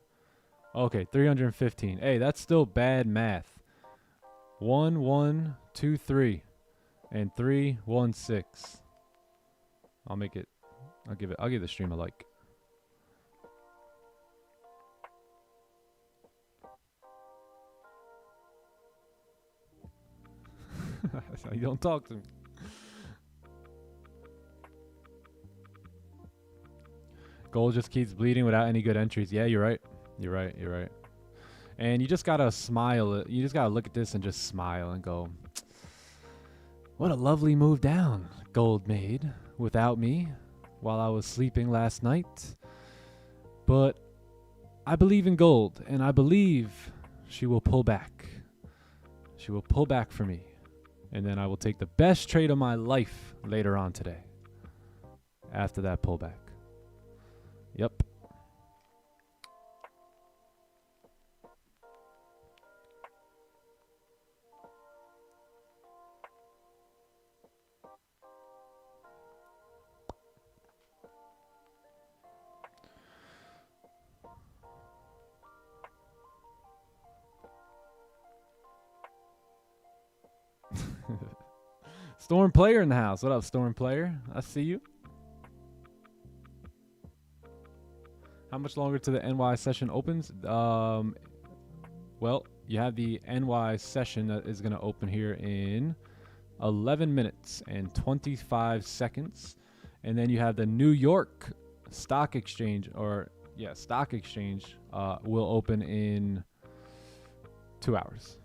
Okay, 315. Hey, that's still bad math. 1, 1, 2, 3, and 3, 1, 6. I'll give the stream a like. You don't talk to me. Gold just keeps bleeding without any good entries. Yeah, you're right. You're right. And you just gotta smile. You just gotta look at this and just smile and go, what a lovely move down gold made without me. while I was sleeping last night. But I believe in gold, and I believe she will pull back. She will pull back for me, and then I will take the best trade of my life later on today after that pullback. Yep. Storm Player in the house. What up, Storm Player? I see you. How much longer to the NY session opens? Well, you have the NY session that is going to open here in 11 minutes and 25 seconds. And then you have the New York Stock Exchange, Stock Exchange will open in 2 hours.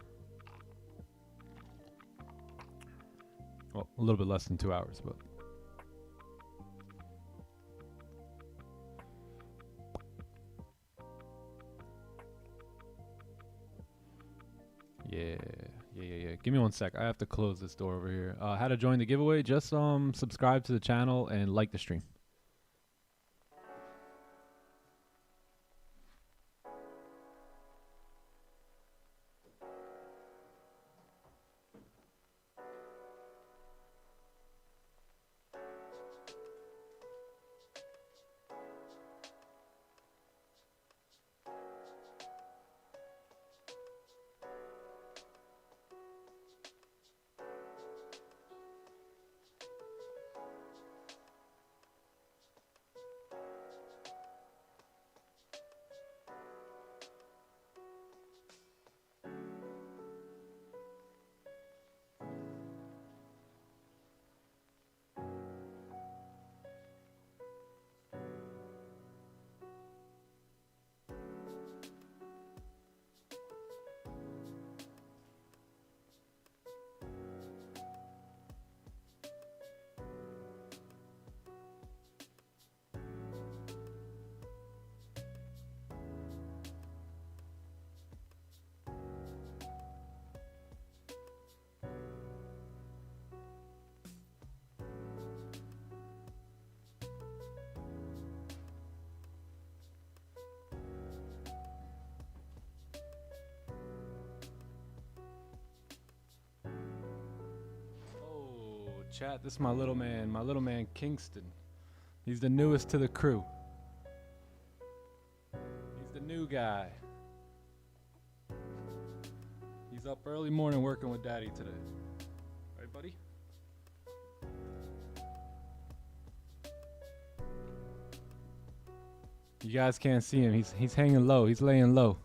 Well, a little bit less than 2 hours, but. Yeah. Give me 1 sec. I have to close this door over here. How to join the giveaway? Just subscribe to the channel and like the stream. Chat, this is my little man Kingston. He's the newest to the crew. He's the new guy. He's up early morning working with daddy today. Right, buddy? You guys can't see him. He's hanging low. He's laying low.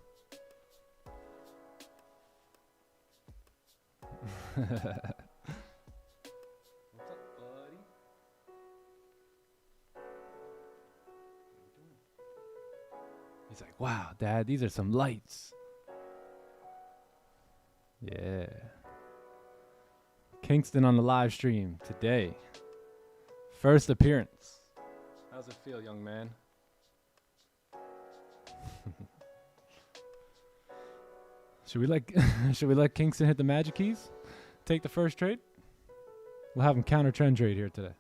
He's like, wow, Dad, these are some lights. Yeah. Kingston on the live stream today. First appearance. How's it feel, young man? Should we let Kingston hit the magic keys? Take the first trade? We'll have him counter trend trade here today.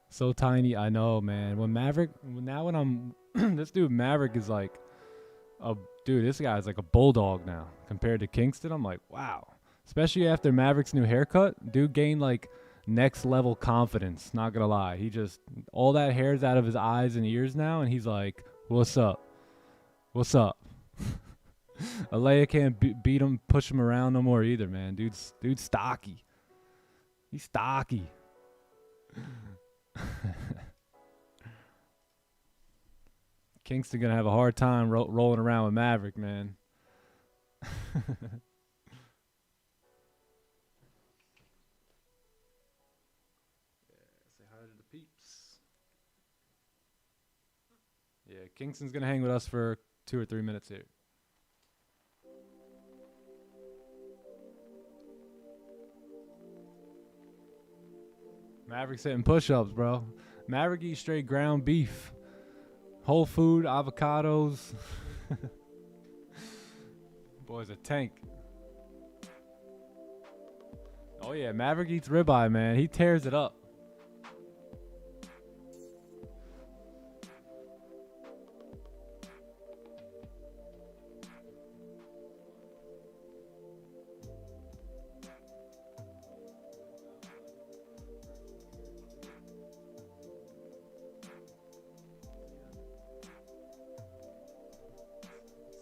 So tiny, I know, man. When I'm this dude Maverick is like this guy's like a bulldog now compared to Kingston. I'm like, wow. Especially after Maverick's new haircut, dude gained like next level confidence, not gonna lie. He just, all that hair's out of his eyes and ears now, and he's like, what's up? What's up? Alea can't beat him, push him around no more either, man. Dude's stocky. He's stocky. Kingston gonna have a hard time rolling around with Maverick, man. Yeah, say hi to the peeps. Yeah, Kingston's gonna hang with us for 2 or 3 minutes here. Maverick's hitting push-ups, bro. Maverick eats straight ground beef. Whole food, avocados. Boy's a tank. Oh yeah, Maverick eats ribeye, man. He tears it up.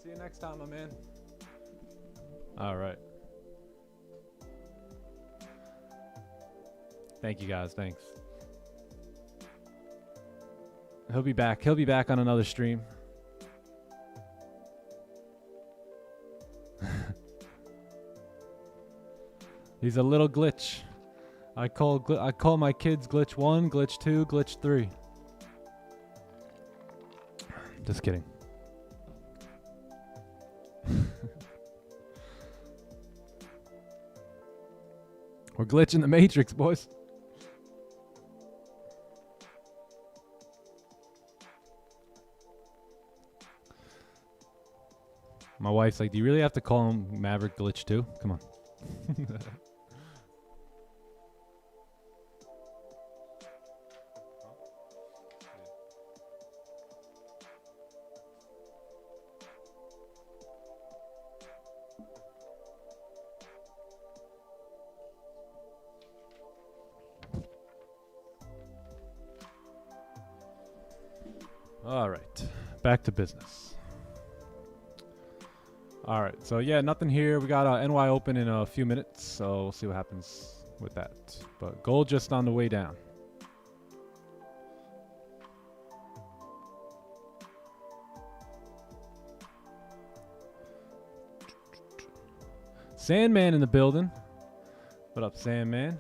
See you next time, my man. All right. Thank you guys. Thanks. He'll be back. He'll be back on another stream. He's a little glitch. I call my kids glitch 1, glitch 2, glitch 3. Just kidding. We're glitching the matrix, boys. My wife's like, do you really have to call him Maverick Glitch 2? Come on. All right, back to business. All right, so yeah, nothing here. We got NY open in a few minutes, so we'll see what happens with that. But gold just on the way down. Sandman in the building. What up, Sandman?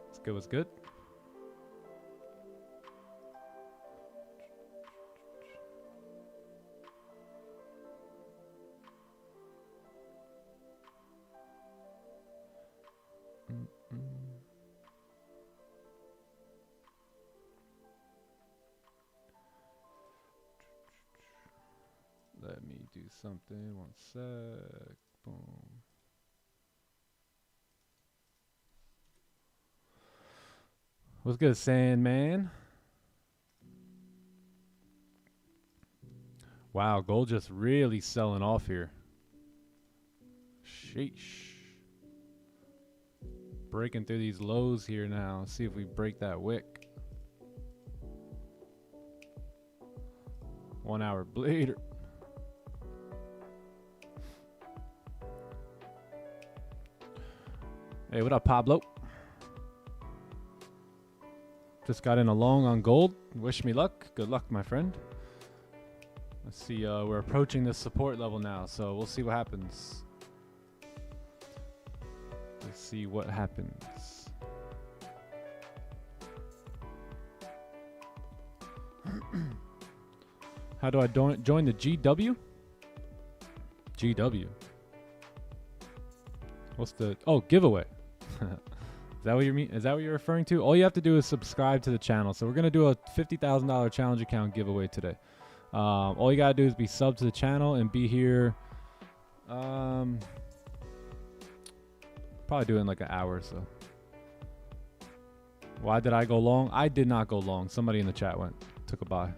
What's good? What's good? Let me do something. 1 sec. Boom. What's good, Sandman? Wow, gold just really selling off here. Sheesh. Breaking through these lows here now. Let's see if we break that wick. 1 hour bleeder. Hey, what up, Pablo? Just got in a long on gold. Wish me luck. Good luck, my friend. Let's see. We're approaching this support level now, so we'll see what happens. Let's see what happens. How do I join the GW? GW. What's the... Oh, giveaway. Is that what you mean? Is that what you're referring to? All you have to do is subscribe to the channel. So we're going to do a $50,000 challenge account giveaway today. All you got to do is be sub to the channel and be here. Probably do it in like an hour or so. Why did I go long? I did not go long. Somebody in the chat took a buy.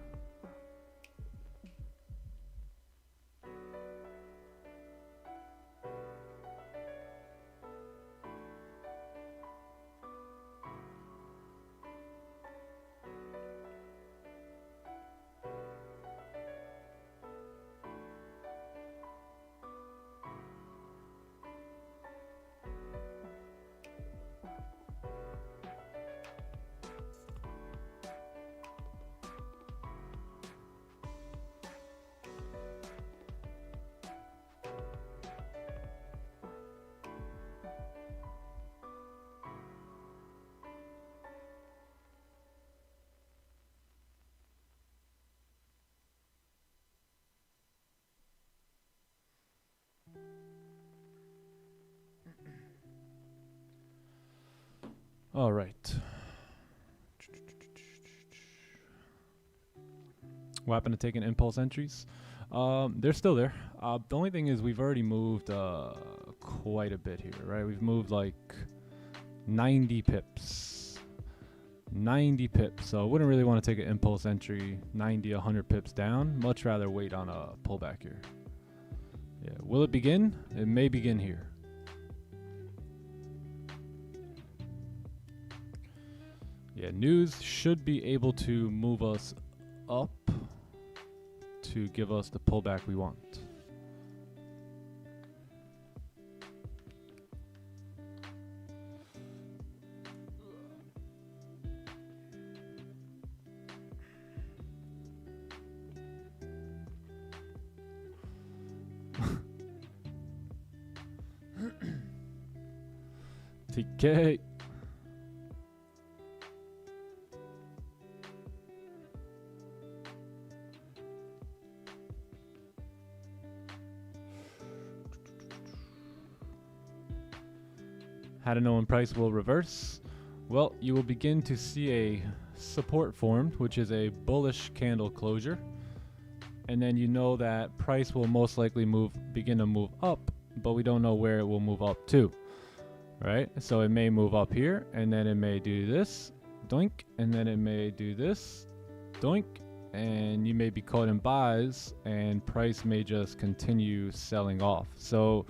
All right. What happened to taking impulse entries? They're still there. The only thing is we've already moved quite a bit here, right? We've moved like 90 pips. 90 pips. So I wouldn't really want to take an impulse entry 90, 100 pips down. Much rather wait on a pullback here. Yeah. Will it begin? It may begin here. Yeah, news should be able to move us up to give us the pullback we want. TK. How to know when price will reverse? Well, you will begin to see a support formed, which is a bullish candle closure. And then you know that price will most likely begin to move up, but we don't know where it will move up to. Right? So it may move up here, and then it may do this, doink, and then it may do this, doink, and you may be caught in buys, and price may just continue selling off. So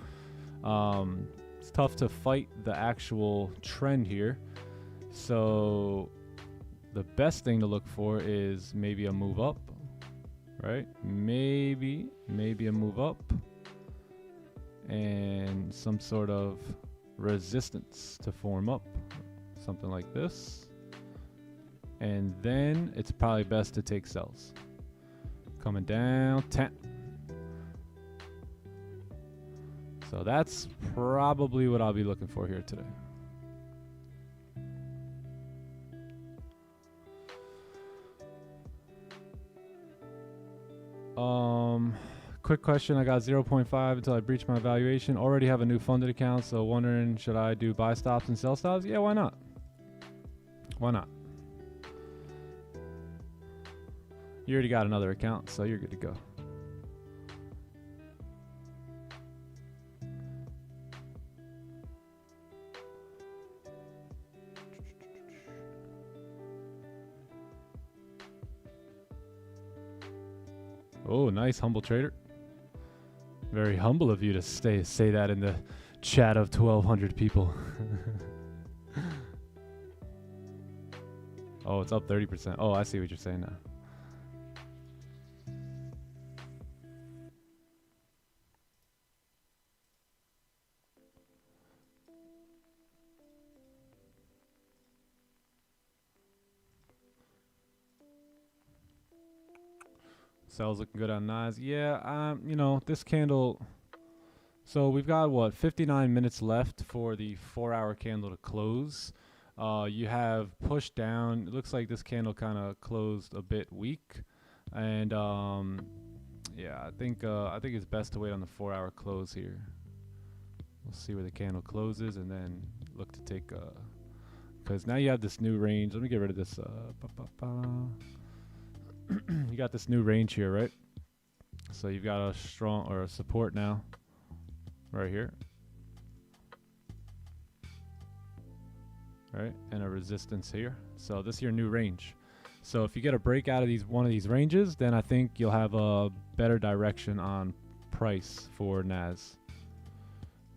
it's tough to fight the actual trend here. So the best thing to look for is maybe a move up, right? Maybe a move up and some sort of resistance to form up, something like this. And then it's probably best to take sells. Coming down 10. So that's probably what I'll be looking for here today. Quick question. I got 0.5 until I breach my valuation. Already have a new funded account, so wondering, should I do buy stops and sell stops? Yeah, why not? Why not? You already got another account, so you're good to go. Oh, nice, humble trader. Very humble of you to say that in the chat of 1,200 people. Oh, it's up 30%. Oh, I see what you're saying now. Sales looking good on Nas. Yeah, you know, this candle. So we've got what, 59 minutes left for the 4-hour candle to close. You have pushed down. It looks like this candle kind of closed a bit weak, and yeah, I think it's best to wait on the 4-hour close here. We'll see where the candle closes, and then look to take. Because now you have this new range. Let me get rid of this. You got this new range here, right? So you've got a strong or a support now right here, right, and a resistance here. So this is your new range. So if you get a break out of one of these ranges, then I think you'll have a better direction on price for Nas.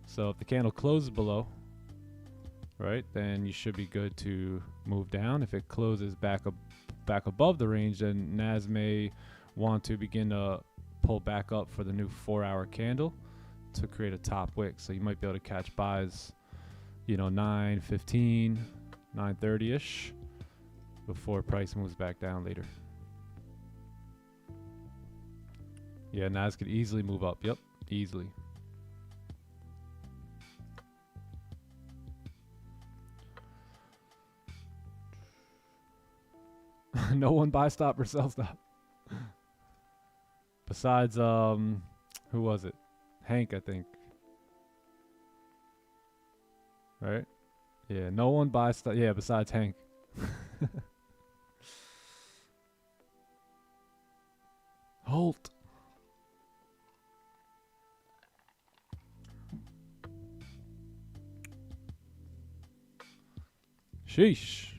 So if the candle closes below, right, then you should be good to move down. If it closes back above the range, then Nas may want to begin to pull back up for the new 4-hour candle to create a top wick. So you might be able to catch buys, you know, 9:15, 9:30ish before price moves back down later. Yeah, Nas could easily move up. Yep, easily. No one buy stop or sell stop. Besides, who was it? Hank, I think. Right? Yeah, no one buys stuff. Yeah, besides Hank. Halt. Sheesh.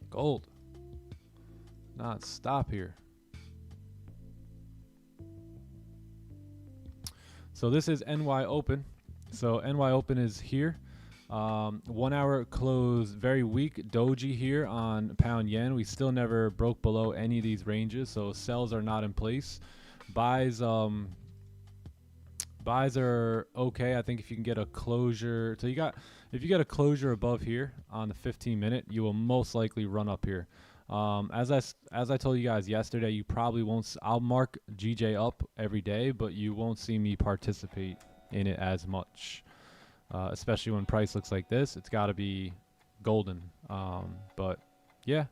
Gold. Not stop here. So this is NY Open. So NY Open is here. 1 hour close very weak doji here on pound yen. We still never broke below any of these ranges, so sells are not in place. Buys are okay. I think if you can get a closure, so if you get a closure above here on the 15-minute, you will most likely run up here. As I told you guys yesterday, you probably won't. I'll mark GJ up every day, but you won't see me participate in it as much. Especially when price looks like this, it's got to be golden. But yeah,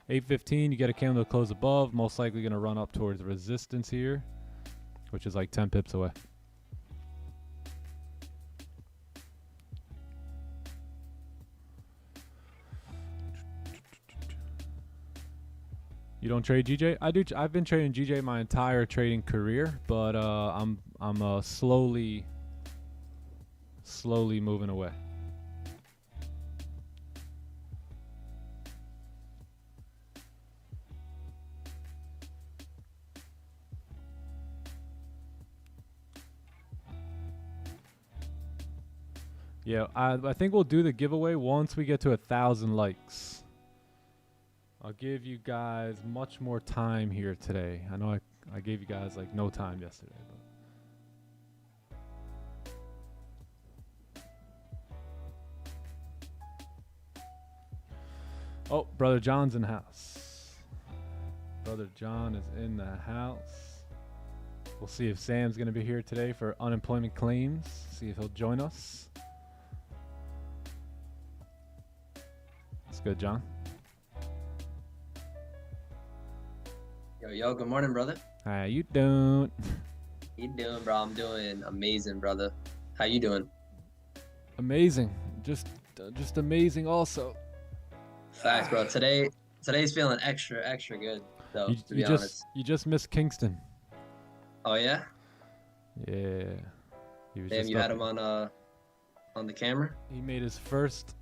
8:15, you get a candle to close above, most likely going to run up towards resistance here, which is like 10 pips away. You don't trade GJ? I do. I've been trading GJ my entire trading career, but I'm slowly moving away. Yeah, I think we'll do the giveaway once we get to 1,000 likes. I'll give you guys much more time here today. I know I gave you guys like no time yesterday, but oh, Brother John's in the house. Brother John is in the house. We'll see if Sam's going to be here today for unemployment claims. See if he'll join us. That's good, John. Yo, good morning, brother. How you doing? You doing, bro? I'm doing amazing, brother. How you doing? Amazing. Just amazing also. Facts, bro. Today's feeling extra good, though, to be honest. You just missed Kingston. Oh, yeah? Yeah. He was Damn, you had him on the camera? He made his first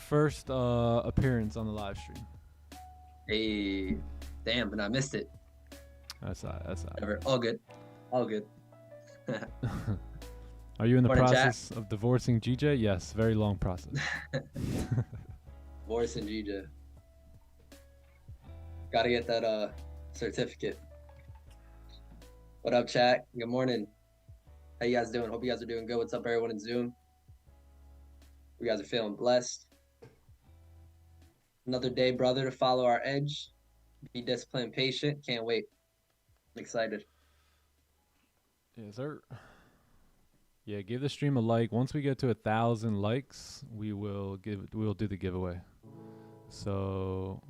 appearance on the live stream. Hey, damn, but I missed it. That's all right. Whatever. All good. Are you in the Morning, process of divorcing GJ? Yes, very long process. Divorcing GJ. Gotta get that certificate. What up, chat? Good morning. How you guys doing? Hope you guys are doing good. What's up, everyone in Zoom? You guys are feeling blessed. Another day, brother, to follow our edge. Be disciplined, patient. Can't wait. I'm excited. Yes, sir. Yeah, give the stream a like. Once we get to 1,000 likes, we'll do the giveaway. So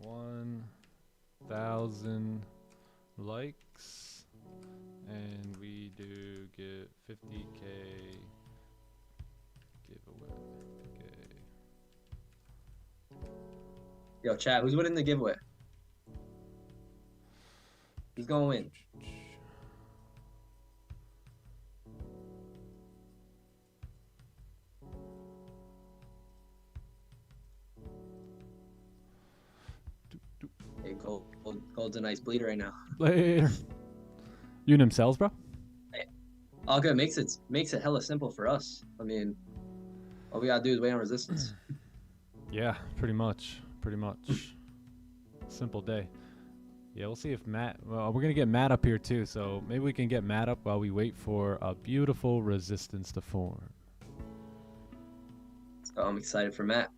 1,000 likes, and we do get 50K giveaway. 50K. Yo, chat, who's winning the giveaway? Who's gonna win? Hey, Gold's a nice bleeder right now. Later. You and sells, bro? Hey, all good. Makes it hella simple for us. I mean, all we gotta do is wait on resistance. Yeah, pretty much. Simple day. Yeah, we'll see if Matt. Well, we're gonna get Matt up here too, so maybe we can get Matt up while we wait for a beautiful resistance to form. So I'm excited for Matt.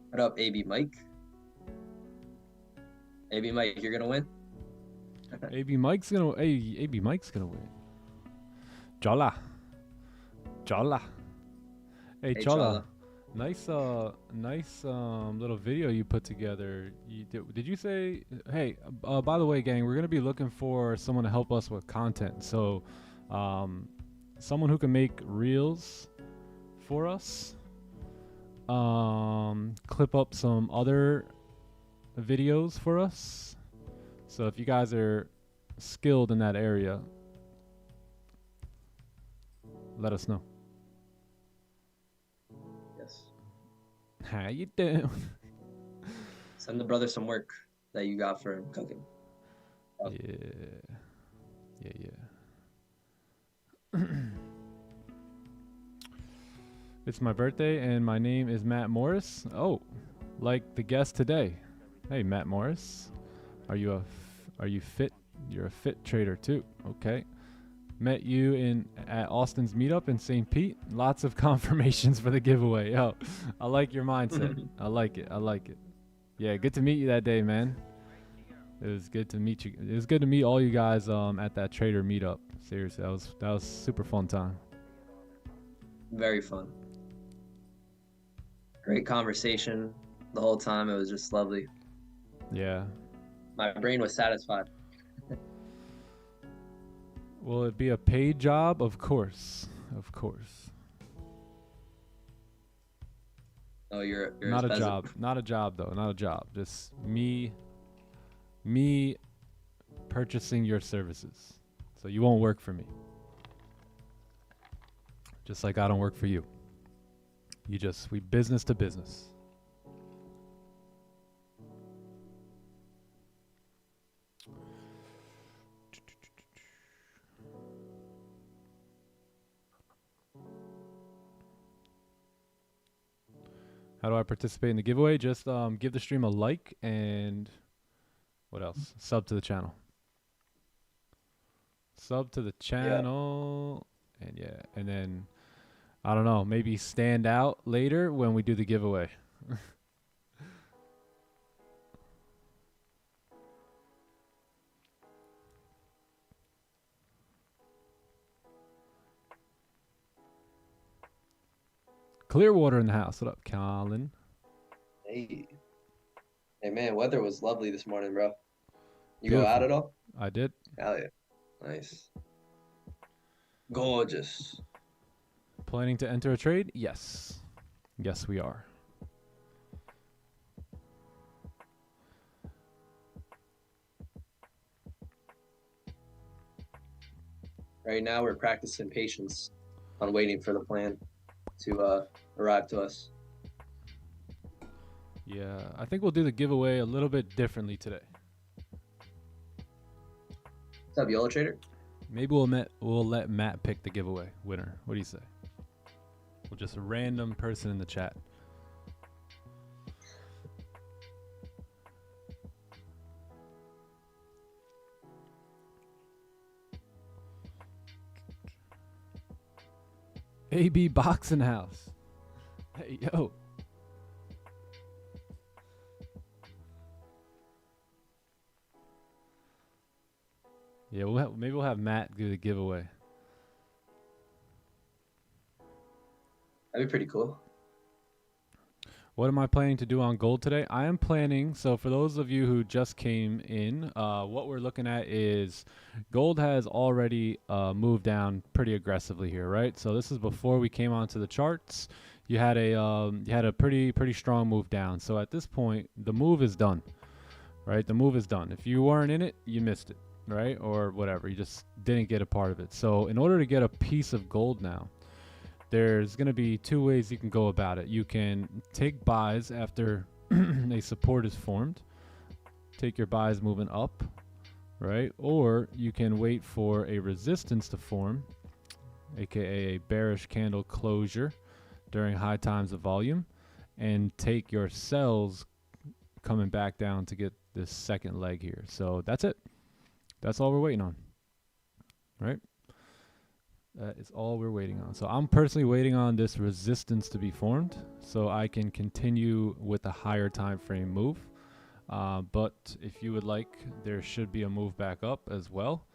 What up, AB Mike? AB Mike, you're gonna win. AB Mike's gonna win. Jala. Hey, Hey, Chola. Chola. Nice little video you put together. Did you say, hey, by the way, gang, we're gonna be looking for someone to help us with content. So, someone who can make reels for us, clip up some other videos for us. So if you guys are skilled in that area, let us know. Yes. How you doing? Send the brother some work that you got for him cooking. Oh. Yeah. It's my birthday and my name is Matt Morris. Oh, like the guest today. Hey, Matt Morris. Are you fit? You're a fit trader too. Okay. Met you at Austin's meetup in St. Pete. Lots of confirmations for the giveaway. Yo, I like your mindset. I like it. Yeah, good to meet you that day, man. It was good to meet you. It was good to meet all you guys at that trader meetup. Seriously, that was super fun time. Very fun. Great conversation the whole time. It was just lovely. Yeah. My brain was satisfied. Will it be a paid job? Of course. Oh, you're Not his a peasant. job. Not a job though. Not a job. Just me purchasing your services. So you won't work for me. Just like I don't work for you. We business to business. How do I participate in the giveaway? Just give the stream a like and what else? Sub to the channel. And yeah, and then I don't know, maybe stand out later when we do the giveaway. Clearwater in the house. What up, Colin? Hey man, weather was lovely this morning, bro. You Beautiful. go out at all? I did. Hell yeah. Nice. Gorgeous. Planning to enter a trade? Yes. Yes, we are. Right now we're practicing patience on waiting for the plan to arrive to us. Yeah, I think we'll do the giveaway a little bit differently today. What's up, YOLO Trader? Maybe we'll let Matt pick the giveaway winner. What do you say? We'll just a random person in the chat. AB Boxing House. Hey, yo. Yeah, maybe we'll have Matt do the giveaway. That'd be pretty cool. What am I planning to do on gold today? I am planning, so for those of you who just came in, what we're looking at is gold has already moved down pretty aggressively here, right? So this is before we came onto the charts. You had a pretty strong move down. So at this point, the move is done, right? The move is done. If you weren't in it, you missed it, right? Or whatever, you just didn't get a part of it. So in order to get a piece of gold now, there's going to be two ways you can go about it. You can take buys after a support is formed. Take your buys moving up, right? Or you can wait for a resistance to form, aka a bearish candle closure during high times of volume, and take your sells coming back down to get this second leg here. So that's it. That's all we're waiting on, right? That is all we're waiting on. So I'm personally waiting on this resistance to be formed so I can continue with a higher time frame move. But if you would like, there should be a move back up as well,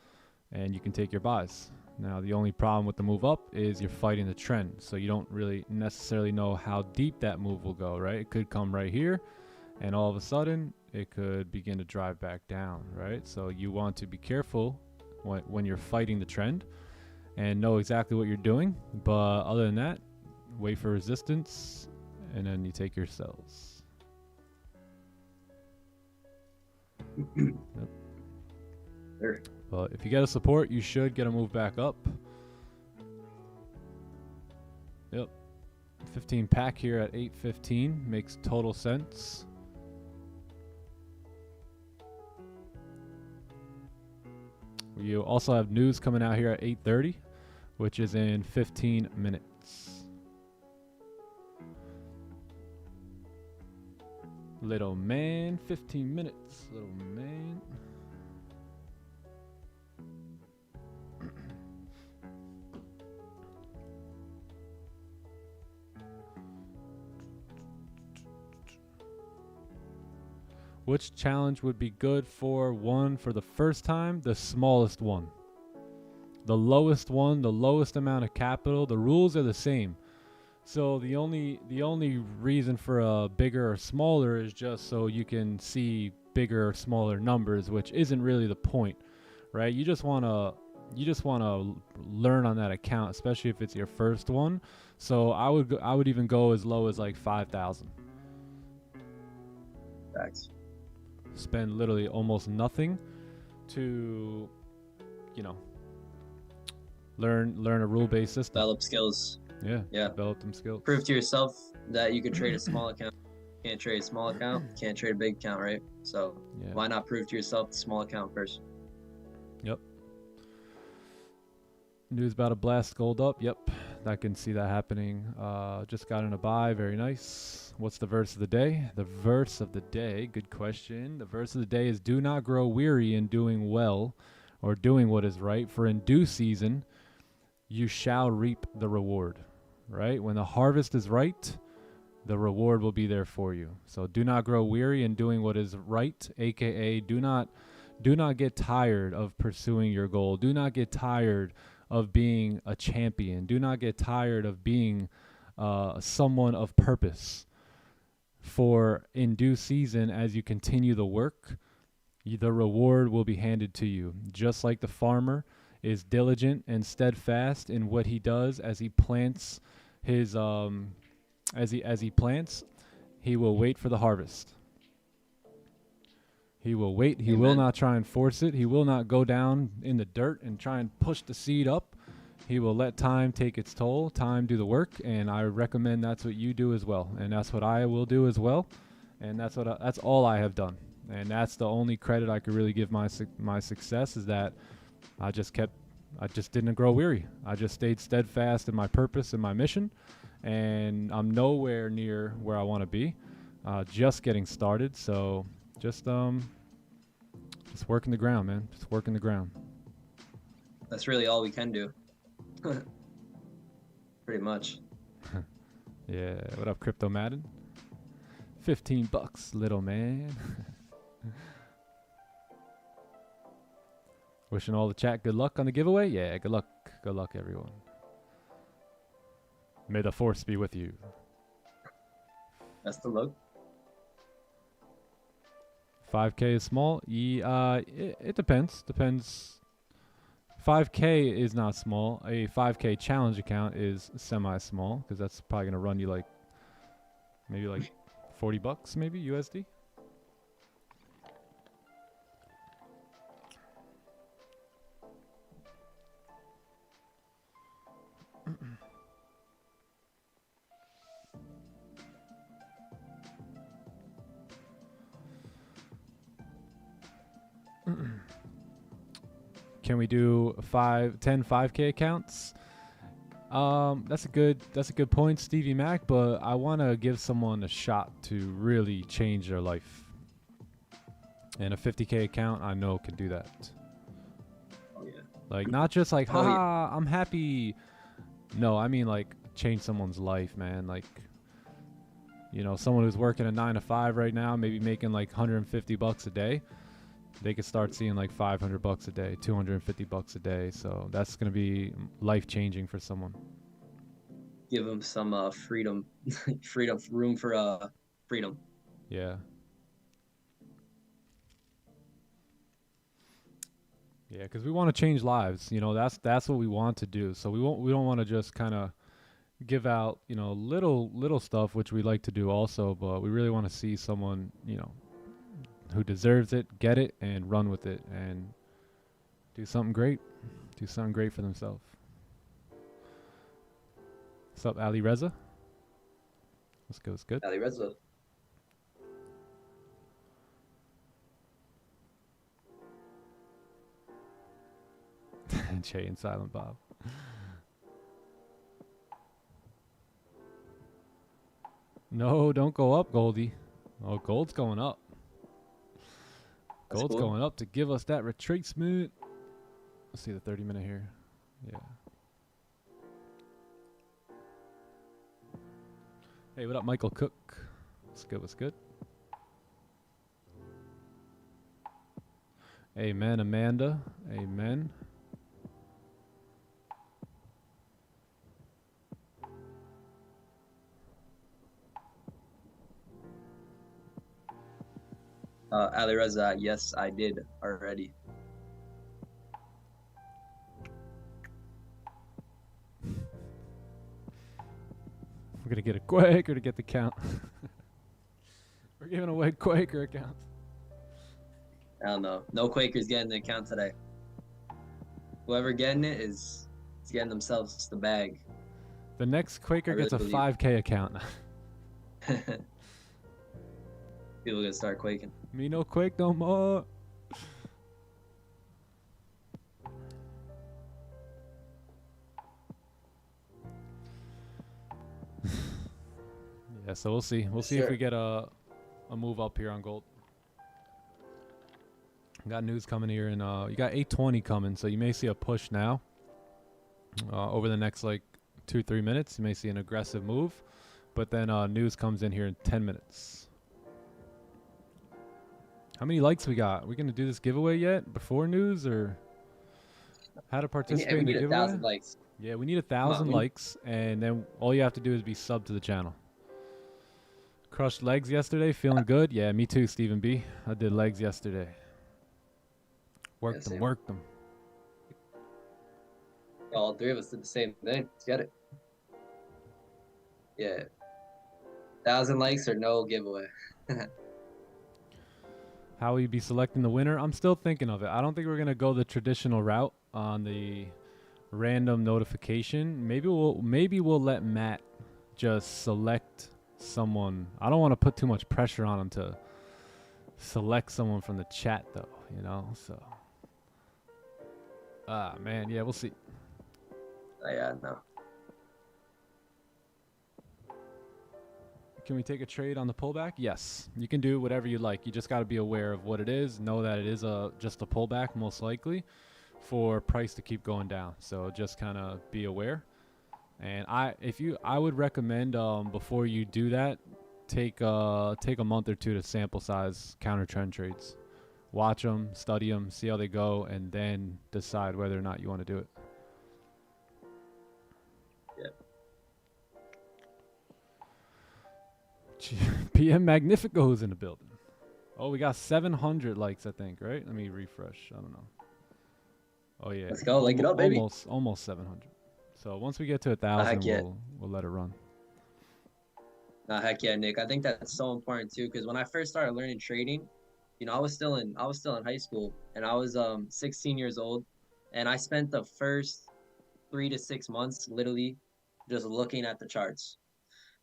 and you can take your buys. Now, the only problem with the move up is you're fighting the trend. So you don't really necessarily know how deep that move will go, right? It could come right here, and all of a sudden, it could begin to drive back down, right? So you want to be careful when you're fighting the trend and know exactly what you're doing. But other than that, wait for resistance, and then you take your sells. Yep. Sure. But if you get a support, you should get a move back up. Yep. 15 pack here at 8.15 makes total sense. You also have news coming out here at 8:30, which is in 15 minutes. Little man, 15 minutes. Little man. Which challenge would be good for one for the first time? The smallest one. The lowest one, the lowest amount of capital. The rules are the same. So the only reason for a bigger or smaller is just so you can see bigger or smaller numbers, which isn't really the point, right? You just want to learn on that account, especially if it's your first one. So I would even go as low as like 5,000. Thanks. Spend literally almost nothing to, learn a rule-based system. Develop skills. Yeah. Yeah. Develop them skills. Prove to yourself that you can trade a small account. Can't trade a small account. Can't trade a big account, right? So Yeah. why not prove to yourself the small account first? Yep. News about a blast gold up. Yep. I can see that happening. Just got in a buy. Very nice. What's the verse of the day? The verse of the day. Good question. The verse of the day is, do not grow weary in doing well or doing what is right, for in due season you shall reap the reward. Right? When the harvest is right, the reward will be there for you. So do not grow weary in doing what is right, aka do not get tired of pursuing your goal. Do not get tired of being a champion. Do not get tired of being someone of purpose. For in due season, as you continue the work, the reward will be handed to you. Just like the farmer is diligent and steadfast in what he does as he plants his as he plants, he will wait for the harvest. He will wait. He will not try and force it. He will not go down in the dirt and try and push the seed up. He will let time take its toll, time do the work, and I recommend that's what you do as well. And that's what I will do as well. And that's all I have done. And that's the only credit I could really give my success, is that I just didn't grow weary. I just stayed steadfast in my purpose and my mission, and I'm nowhere near where I want to be. Just getting started, so just working the ground, man. Just working the ground. That's really all we can do. Pretty much. Yeah. What up, Crypto Madden? $15, little man. Wishing all the chat good luck on the giveaway. Yeah, good luck. Good luck, everyone. May the force be with you. That's the look. 5K is small. It depends. Depends. 5K is not small. A 5K challenge account is semi-small, because that's probably going to run you maybe $40 maybe USD. Can we do 10 5K accounts? That's a good point, Stevie Mac, but I want to give someone a shot to really change their life. And a 50K account, I know, can do that. Oh yeah. Like, not just like, haha, I'm happy. No, I mean like change someone's life, man. Like, someone who's working a 9 to 5 right now, maybe making like $150 a day. they could start seeing like 500 bucks a day, 250 bucks a day. So that's going to be life changing for someone. Give them some freedom, room for freedom. Yeah. Yeah, because we want to change lives. You know, that's what we want to do. So we don't want to just kind of give out, you know, little stuff, which we like to do also, but we really want to see someone, you know, who deserves it, get it, and run with it, and do something great for themselves. What's up, Ali Reza? Let's go. It's good. Ali Reza. Jay and Silent Bob. No, don't go up, Goldie. Oh, gold's going up. Gold's going up to give us that retracement. Let's see the 30-minute here. Yeah. Hey, what up, Michael Cook? What's good? What's good? Amen, Amanda. Amen. Ali Reza, yes, I did already. We're going to get a Quaker to get the count. We're giving away Quaker accounts. I don't know. No Quakers getting the account today. Whoever getting it is getting themselves the bag. The next Quaker gets a 5K account. People are gonna start quaking. Me no quake no more. Yeah, so we'll see. We'll see if we get a move up here on gold. Got news coming here, and you got 820 coming, so you may see a push now. Over the next like 2-3 minutes, you may see an aggressive move, but then news comes in here in 10 minutes. How many likes we got? Are we gonna do this giveaway yet before news, or how to participate in the giveaway? 1,000 likes. Yeah, we need 1,000 likes, and then all you have to do is be subbed to the channel. Crushed legs yesterday, feeling good. Yeah, me too, Stephen B. I did legs yesterday. Worked them. All three of us did the same thing. Let's get it. Yeah. 1,000 likes or no giveaway. How will you be selecting the winner? I'm still thinking of it. I don't think we're gonna go the traditional route on the random notification. Maybe we'll let Matt just select someone. I don't want to put too much pressure on him to select someone from the chat, though. You know, so. Man, yeah, we'll see. Yeah, no. Can we take a trade on the pullback? Yes, you can do whatever you like. You just got to be aware of what it is. Know that it is just a pullback, most likely, for price to keep going down. So just kind of be aware. And I would recommend before you do that, take a month or two to sample size counter trend trades. Watch them, study them, see how they go, and then decide whether or not you want to do it. PM Magnifico's in the building. Oh, we got 700 likes, I think, right? Let me refresh. I don't know. Oh, yeah. Let's go. Like it up, baby. Almost 700. So once we get to 1,000, we'll let it run. Heck yeah, Nick. I think that's so important, too, because when I first started learning trading, you know, I was still in high school, and I was 16 years old, and I spent the first 3 to 6 months literally just looking at the charts.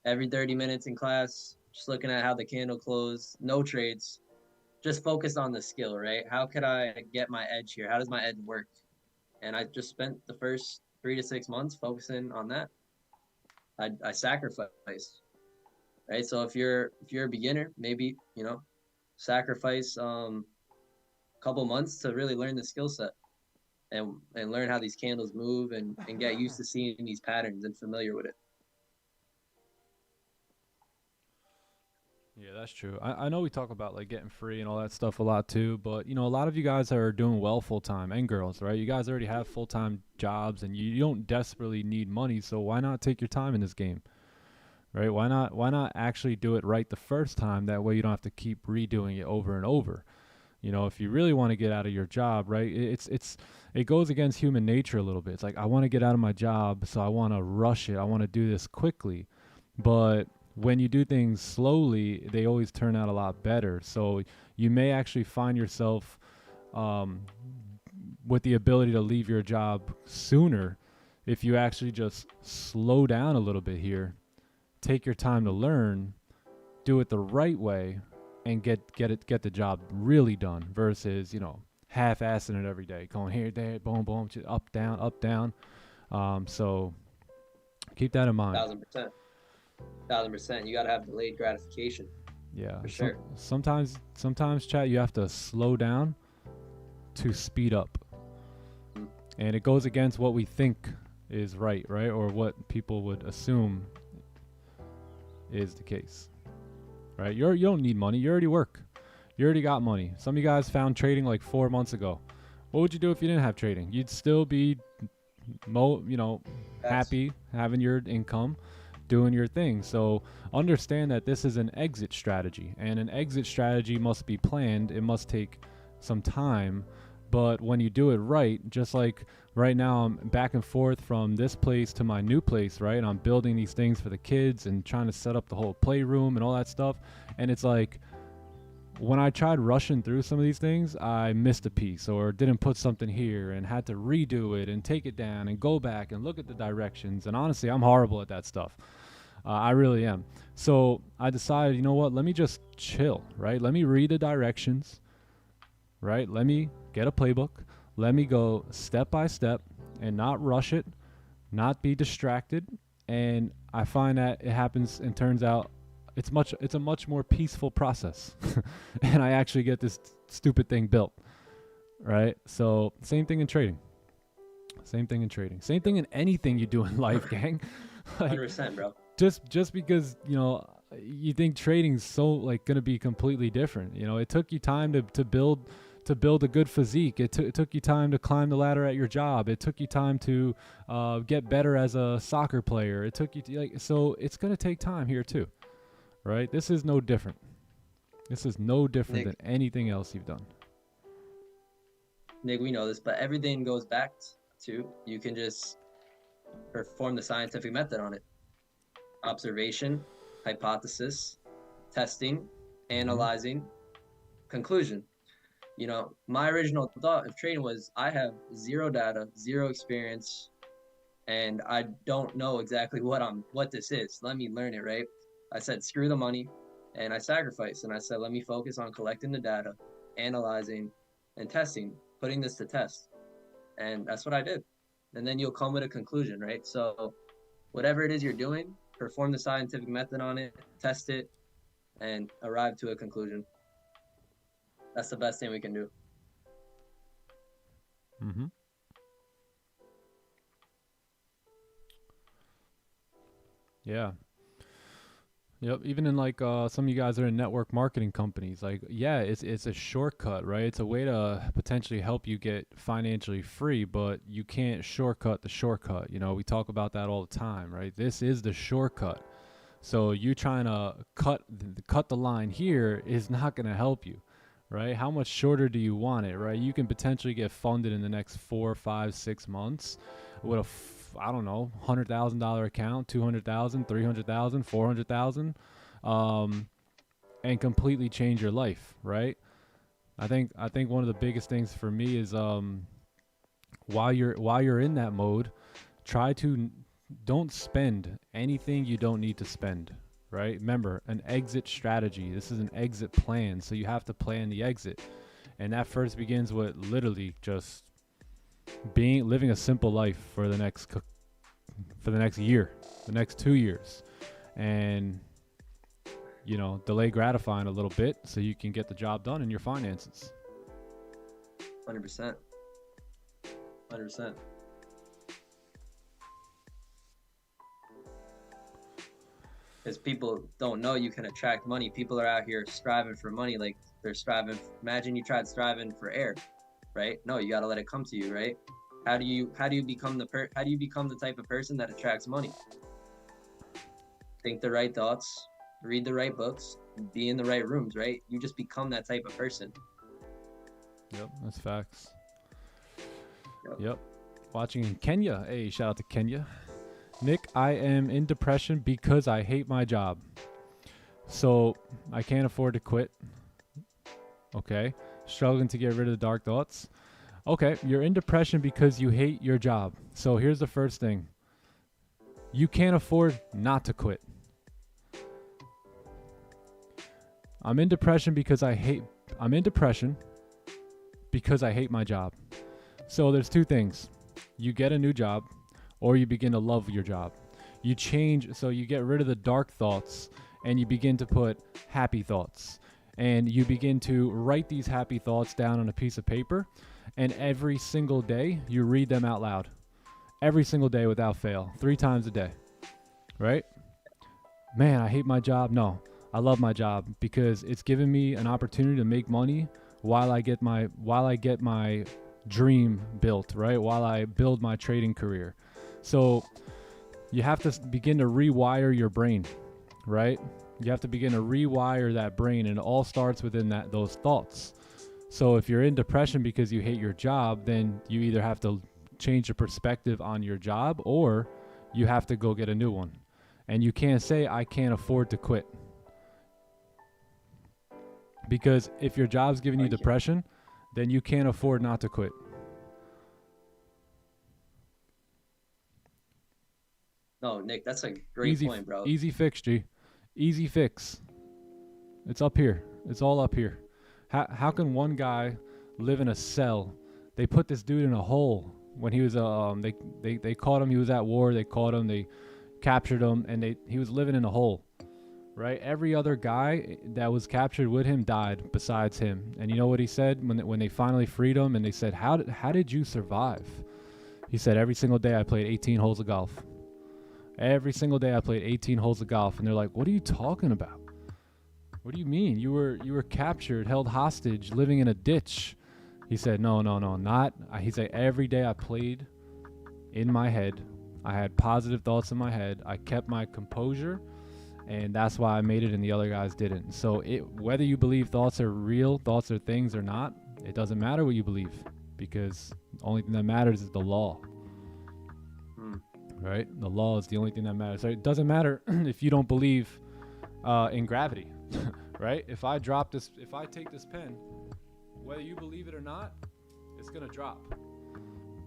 Every 30 minutes in class, just looking at how the candle closed, no trades, just focused on the skill, right? How could I get my edge here? How does my edge work? And I just spent the first 3 to 6 months focusing on that. I sacrificed, right? So if you're a beginner, maybe, you know, sacrifice a couple months to really learn the skill set and learn how these candles move and get used to seeing these patterns and familiar with it. Yeah, that's true. I know we talk about like getting free and all that stuff a lot too, but you know, a lot of you guys are doing well full time, and girls, right? You guys already have full time jobs and you don't desperately need money, so why not take your time in this game? Right? Why not actually do it right the first time? That way you don't have to keep redoing it over and over. You know, if you really want to get out of your job, right? It goes against human nature a little bit. It's like, I want to get out of my job, so I want to rush it. I want to do this quickly. But when you do things slowly, they always turn out a lot better. So you may actually find yourself with the ability to leave your job sooner if you actually just slow down a little bit here, take your time to learn, do it the right way, and get the job really done, versus, you know, half-assing it every day, going here, there, boom, boom, up, down. So keep that in mind. 1000%. You got to have delayed gratification. Yeah, for sure. Sometimes, chat, you have to slow down to speed up, and it goes against what we think is right, or what people would assume is the case. Right? You don't need money. You already work. You already got money. Some of you guys found trading like 4 months ago. What would you do if you didn't have trading? You'd still be, happy having your income, doing your thing. So understand that this is an exit strategy, and an exit strategy must be planned. It must take some time. But when you do it right, just like right now, I'm back and forth from this place to my new place, right? And I'm building these things for the kids and trying to set up the whole playroom and all that stuff. And it's like, when I tried rushing through some of these things, I missed a piece or didn't put something here and had to redo it and take it down and go back and look at the directions. And honestly, I'm horrible at that stuff. I really am. So I decided, you know what? Let me just chill, right? Let me read the directions, right? Let me get a playbook. Let me go step by step and not rush it, not be distracted. And I find that it happens and turns out it's a much more peaceful process. And I actually get this stupid thing built, right? So same thing in trading. Same thing in anything you do in life, gang. Like, 100%, bro. Just because, you think trading's so like going to be completely different. It took you time to build a good physique. It took you time to climb the ladder at your job. It took you time to get better as a soccer player. It took you so it's going to take time here too, right? This is no different. Nick, than anything else you've done. Nick, we know this, but everything goes back to, you can just perform the scientific method on it. Observation, hypothesis, testing, analyzing, conclusion. My original thought of trading was, I have zero data, zero experience, and I don't know exactly what this is. Let me learn it, right? I said, screw the money, and I sacrificed. And I said, let me focus on collecting the data, analyzing, and testing, putting this to test. And that's what I did. And then you'll come with a conclusion, right? So whatever it is you're doing, perform the scientific method on it, test it, and arrive to a conclusion. That's the best thing we can do. Mm-hmm. Yeah. Yep. Even in like some of you guys are in network marketing companies, like, yeah, it's a shortcut, right? It's a way to potentially help you get financially free, but you can't shortcut the shortcut. We talk about that all the time, right? This is the shortcut. So you trying to cut the line here is not going to help you, right? How much shorter do you want it, right? You can potentially get funded in the next 4, 5, 6 months with I don't know, $100,000 account, $200,000, $300,000, $400,000, and completely change your life, right? I think one of the biggest things for me is while you're in that mode, try to don't spend anything you don't need to spend, right? Remember, an exit strategy. This is an exit plan, so you have to plan the exit, and that first begins with literally just living a simple life for the next year, the next 2 years, and delay gratifying a little bit so you can get the job done in your finances. 100%. because people don't know you can attract money. People are out here striving for money, like they're striving. Imagine you tried striving for air, right? No, you got to let it come to you, right? How do you become the type of person that attracts money? Think the right thoughts, read the right books, be in the right rooms, right? You just become that type of person. Yep, that's facts. Yep. Watching in Kenya. Hey, shout out to Kenya. Nick, I am in depression because I hate my job. So I can't afford to quit. Okay. Struggling to get rid of the dark thoughts. Okay. You're in depression because you hate your job. So here's the first thing. You can't afford not to quit. I'm in depression because I hate my job. So there's two things. You get a new job or you begin to love your job. You change, so you get rid of the dark thoughts and you begin to put happy thoughts. And you begin to write these happy thoughts down on a piece of paper, and every single day you read them out loud. Every single day without fail, 3 times a day. Right? Man, I hate my job. No, I love my job because it's given me an opportunity to make money while I get my dream built, right? While I build my trading career. So you have to begin to rewire your brain, right? You have to begin to rewire that brain, and it all starts within those thoughts. So if you're in depression because you hate your job, then you either have to change your perspective on your job or you have to go get a new one. And you can't say, I can't afford to quit. Because if your job's giving you depression, then you can't afford not to quit. No, Nick, that's a great point, bro. Easy fix, G. Easy fix. It's up here. It's all up here. How can one guy live in a cell? They put this dude in a hole when he was they caught him. He was at war. They caught him. They captured him, and he was living in a hole. Right? Every other guy that was captured with him died besides him. And you know what he said when they finally freed him and they said, how did you survive? He said, every single day I played 18 holes of golf. Every single day I played 18 holes of golf. And they're like, what are you talking about? What do you mean? You were captured, held hostage, living in a ditch. He said, no, not. He said, every day I played in my head. I had positive thoughts in my head. I kept my composure. And that's why I made it and the other guys didn't. So whether you believe thoughts are real, thoughts are things or not, it doesn't matter what you believe, because the only thing that matters is the law. Right? The law is the only thing that matters. So it doesn't matter if you don't believe in gravity, right? If I take this pen, whether you believe it or not, it's going to drop.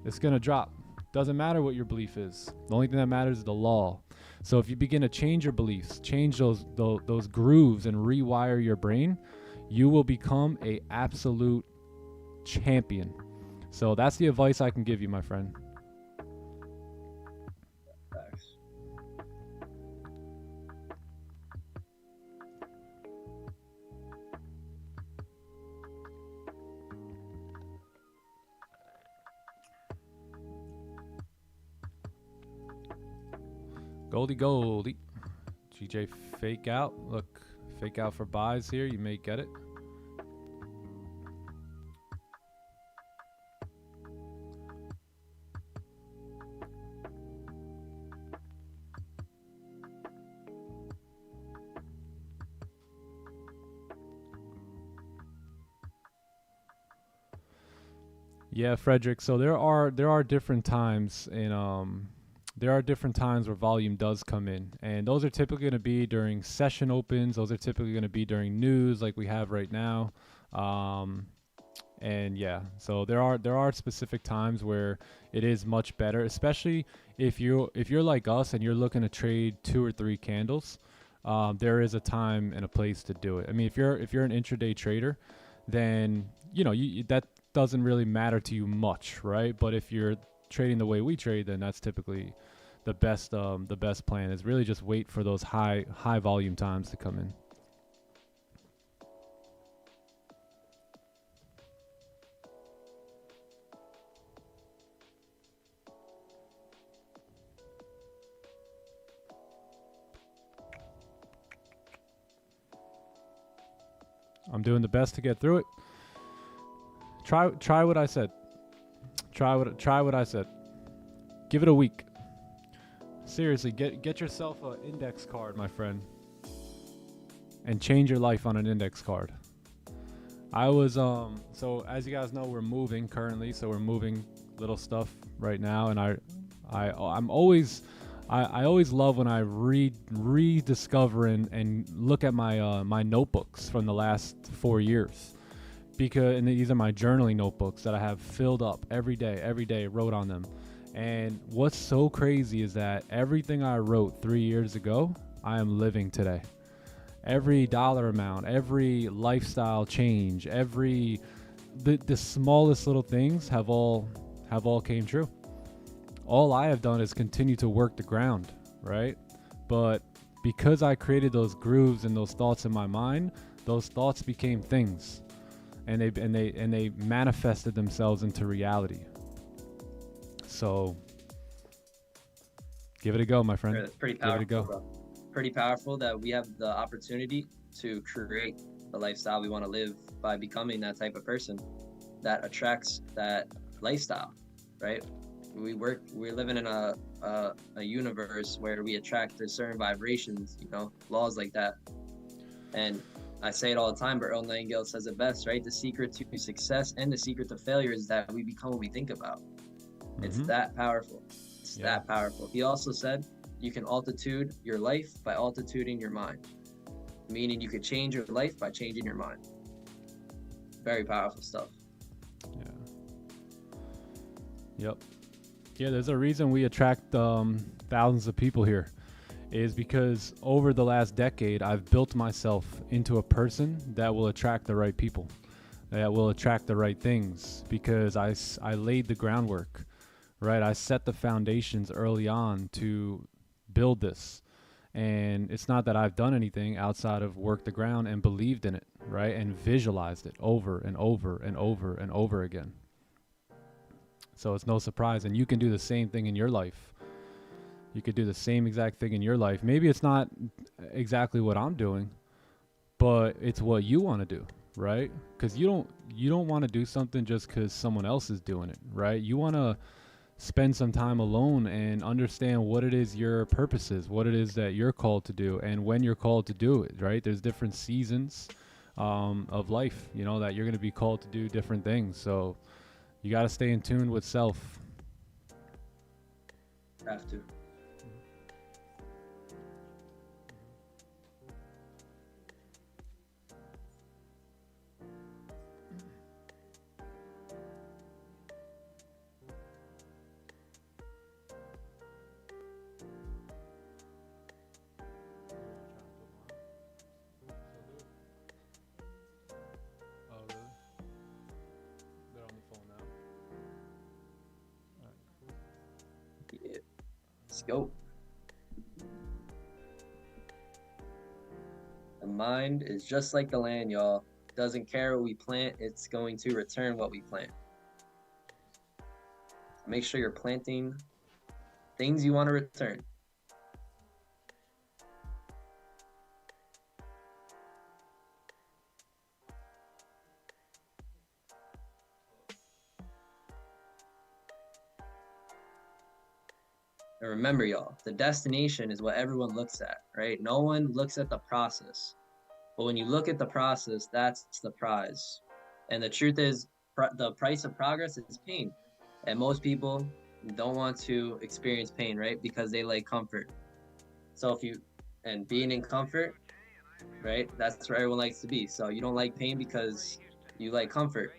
It's going to drop. Doesn't matter what your belief is. The only thing that matters is the law. So if you begin to change your beliefs, change those grooves and rewire your brain, you will become a absolute champion. So that's the advice I can give you, my friend. Thanks. Goldie. GJ fake out. Look, fake out for buys here. You may get it. Yeah, Frederick. So there are different times where volume does come in, and those are typically going to be during session opens. Those are typically going to be during news like we have right now. And yeah, so there are specific times where it is much better, especially if you're like us and you're looking to trade 2 or 3 candles. There is a time and a place to do it. I mean, if you're an intraday trader, then that doesn't really matter to you much, right? But if you're trading the way we trade, then that's typically the best plan is really just wait for those high volume times to come in. I'm doing the best to get through it. Try what I said. Try what I said. Give it a week. Seriously, get yourself an index card, my friend, and change your life on an index card. I was so as you guys know, we're moving currently, so we're moving little stuff right now, and I always love when I rediscover and look at my my notebooks from the last 4 years, and these are my journaling notebooks that I have filled up every day, wrote on them. And what's so crazy is that everything I wrote 3 years ago, I am living today. Every dollar amount, every lifestyle change, the smallest little things have all came true. All I have done is continue to work the ground, right? But because I created those grooves and those thoughts in my mind, those thoughts became things, and they manifested themselves into reality. So give it a go, my friend. It's pretty powerful, give it a go. bro. Pretty powerful that we have the opportunity to create the lifestyle we want to live by becoming that type of person that attracts that lifestyle, right? We're living in a universe where we attract to certain vibrations, you know, laws like that. And I say it all the time, but Earl Nightingale says it best, right? The secret to success and the secret to failure is that we become what we think about. It's that powerful. It's that powerful. He also said you can altitude your life by altituding your mind, meaning you could change your life by changing your mind. Very powerful stuff. Yeah. Yep. Yeah, there's a reason we attract thousands of people here, is because over the last decade, I've built myself into a person that will attract the right people, that will attract the right things, because I laid the groundwork, right? I set the foundations early on to build this. And it's not that I've done anything outside of work the ground and believed in it, right? And visualized it over and over and over and over again. So it's no surprise. And you can do the same thing in your life. You could do the same exact thing in your life. Maybe it's not exactly what I'm doing, but it's what you want to do, right? Because you don't want to do something just because someone else is doing it, right? You want to spend some time alone and understand what it is your purpose is, what it is that you're called to do, and when you're called to do it, right? There's different seasons of life, you know, that you're going to be called to do different things. So you got to stay in tune with self. Have to. Let's go. The mind is just like the land, y'all. Doesn't care what we plant, it's going to return what we plant. Make sure you're planting things you want to return. And remember, y'all, the destination is what everyone looks at, right? No one looks at the process. But when you look at the process, that's the prize. And the truth is, the price of progress is pain. And most people don't want to experience pain, right? Because they like comfort. So and being in comfort, right? That's where everyone likes to be. So you don't like pain because you like comfort.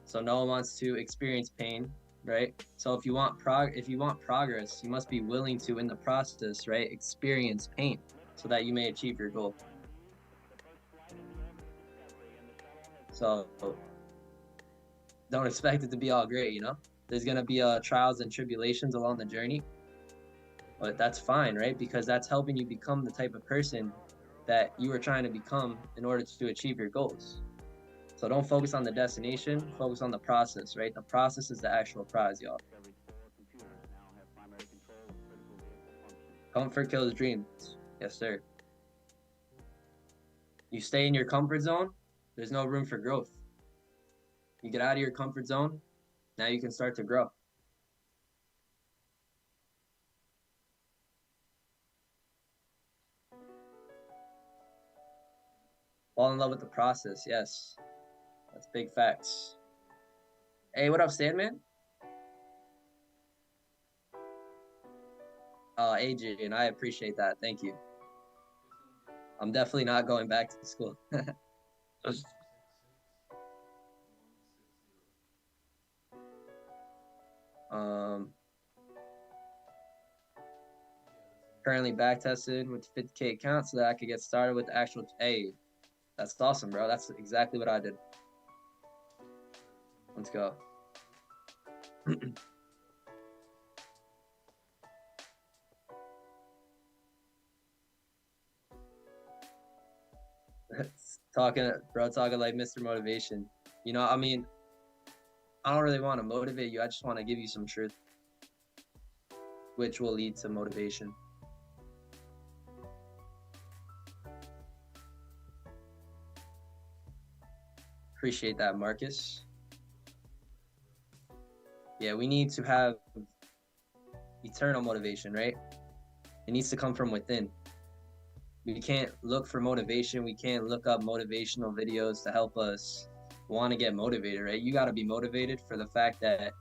So no one wants to experience pain, right? So if you want progress, you must be willing to, in the process, right, experience pain so that you may achieve your goal. So don't expect it to be all great, you know? There's going to be trials and tribulations along the journey, but that's fine, right? Because that's helping you become the type of person that you are trying to become in order to achieve your goals. So don't focus on the destination, focus on the process, right? The process is the actual prize, y'all. Comfort kills dreams. Yes, sir. You stay in your comfort zone, There's no room for growth. You get out of your comfort zone, now you can start to grow. Fall in love with the process, yes. That's big facts. Hey, what up, Sandman? Adrian, I appreciate that. Thank you. I'm definitely not going back to school. Currently back tested with 50K account so that I could get started with the actual. Hey, that's awesome, bro. That's exactly what I did. Let's go. talking like Mr. Motivation. You know, I mean, I don't really want to motivate you. I just want to give you some truth, which will lead to motivation. Appreciate that, Marcus. Yeah, we need to have eternal motivation, right? It needs to come from within. We can't look for motivation. We can't look up motivational videos to help us want to get motivated, right? You got to be motivated for the fact that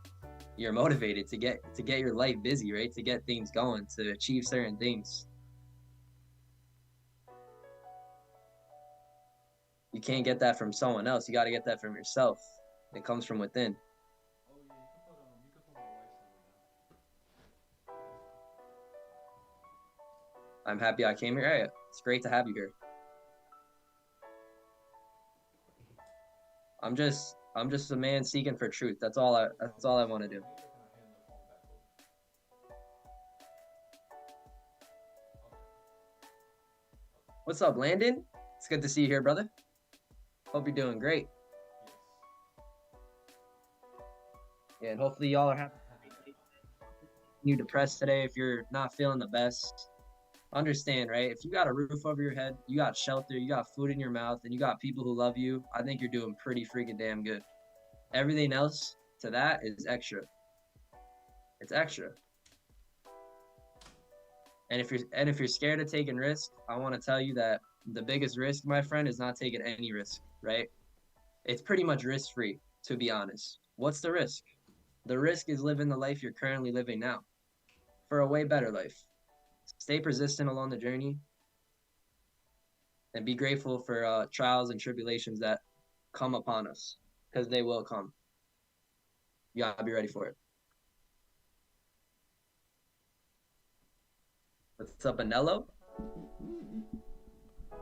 you're motivated to get your life busy, right? To get things going, to achieve certain things. You can't get that from someone else. You got to get that from yourself. It comes from within. I'm happy I came here. Hey, it's great to have you here. I'm just a man seeking for truth. That's all I want to do. What's up, Landon? It's good to see you here, brother. Hope you're doing great. Yeah, and hopefully y'all are happy. You're depressed today if you're not feeling the best. Understand, right? If you got a roof over your head, you got shelter, you got food in your mouth, and you got people who love you, I think you're doing pretty freaking damn good. Everything else to that is extra. It's extra. And if you're scared of taking risk, I want to tell you that the biggest risk, my friend, is not taking any risk, right? It's pretty much risk-free, to be honest. What's the risk? The risk is living the life you're currently living now for a way better life. Stay persistent along the journey and be grateful for trials and tribulations that come upon us, because they will come. You gotta be ready for it. What's up, Anello?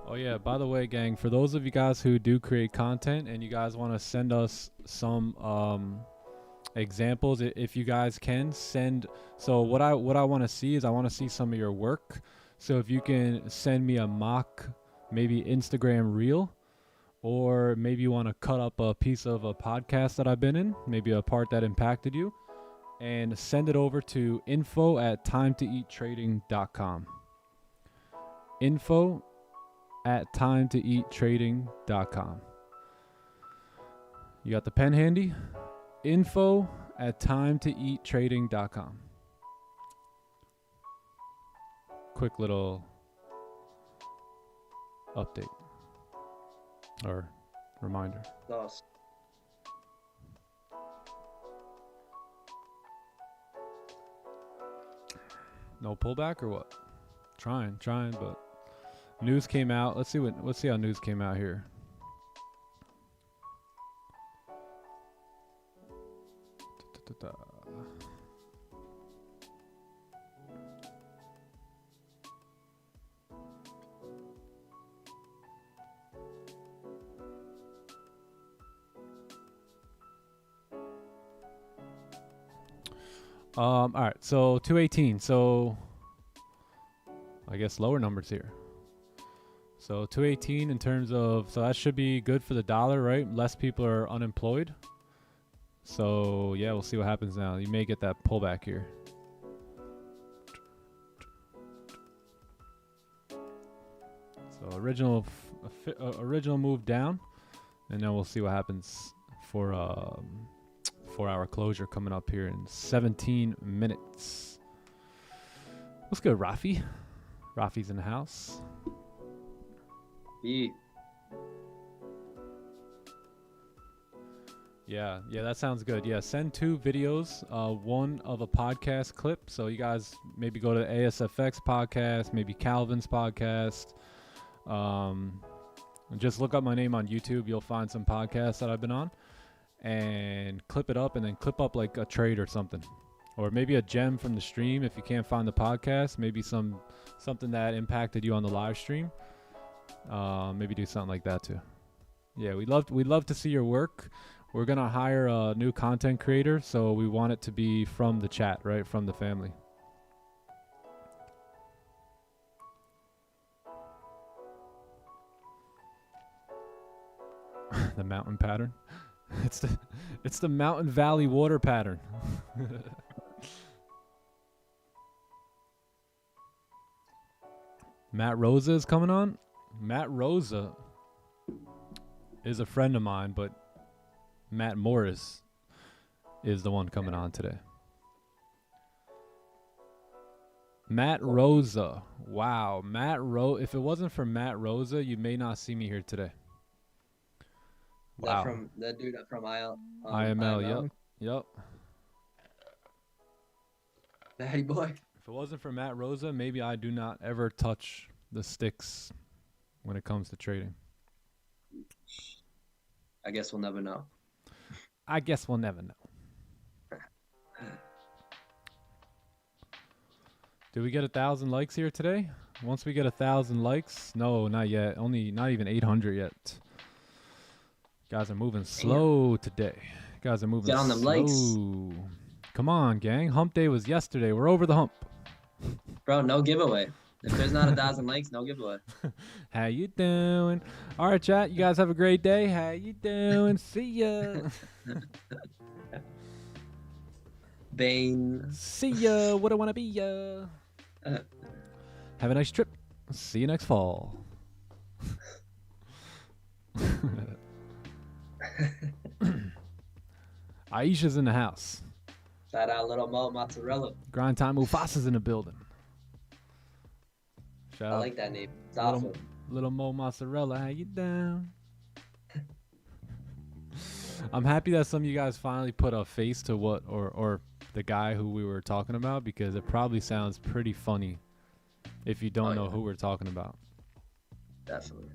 Oh yeah, by the way, gang, for those of you guys who do create content and you guys want to send us some examples, if you guys can send. So what I want to see is I want to see some of your work. So if you can send me a mock, maybe Instagram reel, or maybe you want to cut up a piece of a podcast that I've been in, maybe a part that impacted you, and send it over to info@timetoeattrading.com. info@timetoeattrading.com. You got the pen handy? info@timetoeattrading.com. Quick little update or reminder. Lost. No pullback or what? Trying, but news came out. Let's see how news came out here. All right, so 218. So I guess lower numbers here. So 218 in terms of, so that should be good for the dollar, right? Less people are unemployed. So yeah, we'll see what happens now. You may get that pullback here. So original move down. and then we'll see what happens for 4-hour closure coming up here in 17 minutes. What's good, Rafi? Rafi's in the house. Yeah, that sounds good. Yeah, send 2 videos, one of a podcast clip. So you guys maybe go to ASFX podcast, maybe Calvin's podcast. Just look up my name on YouTube. You'll find some podcasts that I've been on, and clip it up, and then clip up like a trade or something, or maybe a gem from the stream if you can't find the podcast. Maybe something that impacted you on the live stream. Maybe do something like that too. Yeah, we'd love to see your work. We're going to hire a new content creator, so we want it to be from the chat, right? From the family. The mountain pattern. It's the mountain valley water pattern. Matt Rosa is coming on. Matt Rosa is a friend of mine, but Matt Morris is the one coming on today. Matt Rosa. Wow. If it wasn't for Matt Rosa, you may not see me here today. Wow. That dude from IML. Yep. Natty boy. If it wasn't for Matt Rosa, maybe I do not ever touch the sticks when it comes to trading. I guess we'll never know. Did we get 1,000 likes here today? Once we get 1,000 likes, no, not yet. Not even 800 yet. Guys are moving slow today. Guys are moving Get on them likes. Come on, gang. Hump day was yesterday. We're over the hump. Bro, no giveaway. If there's not 1,000 likes, no giveaway. How you doing? All right, chat. You guys have a great day. How you doing? See ya. Bane. See ya. What I want to be ya. Have a nice trip. See you next fall. Aisha's in the house. Shout out Little Mo Mozzarella. Grind Time Mufasa's in the building. Shout I out like that name. It's awesome. Little Mo Mozzarella, how you down? I'm happy that some of you guys finally put a face to what or the guy who we were talking about, because it probably sounds pretty funny if you don't know who we're talking about. Definitely.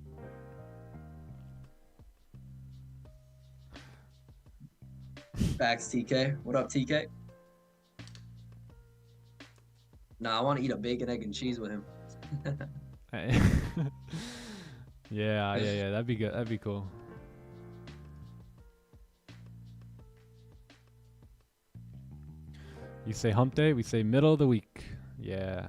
Facts, TK. What up, TK? Nah, I want to eat a bacon, egg, and cheese with him. Yeah, that'd be good. That'd be cool. You say hump day, we say middle of the week. Yeah.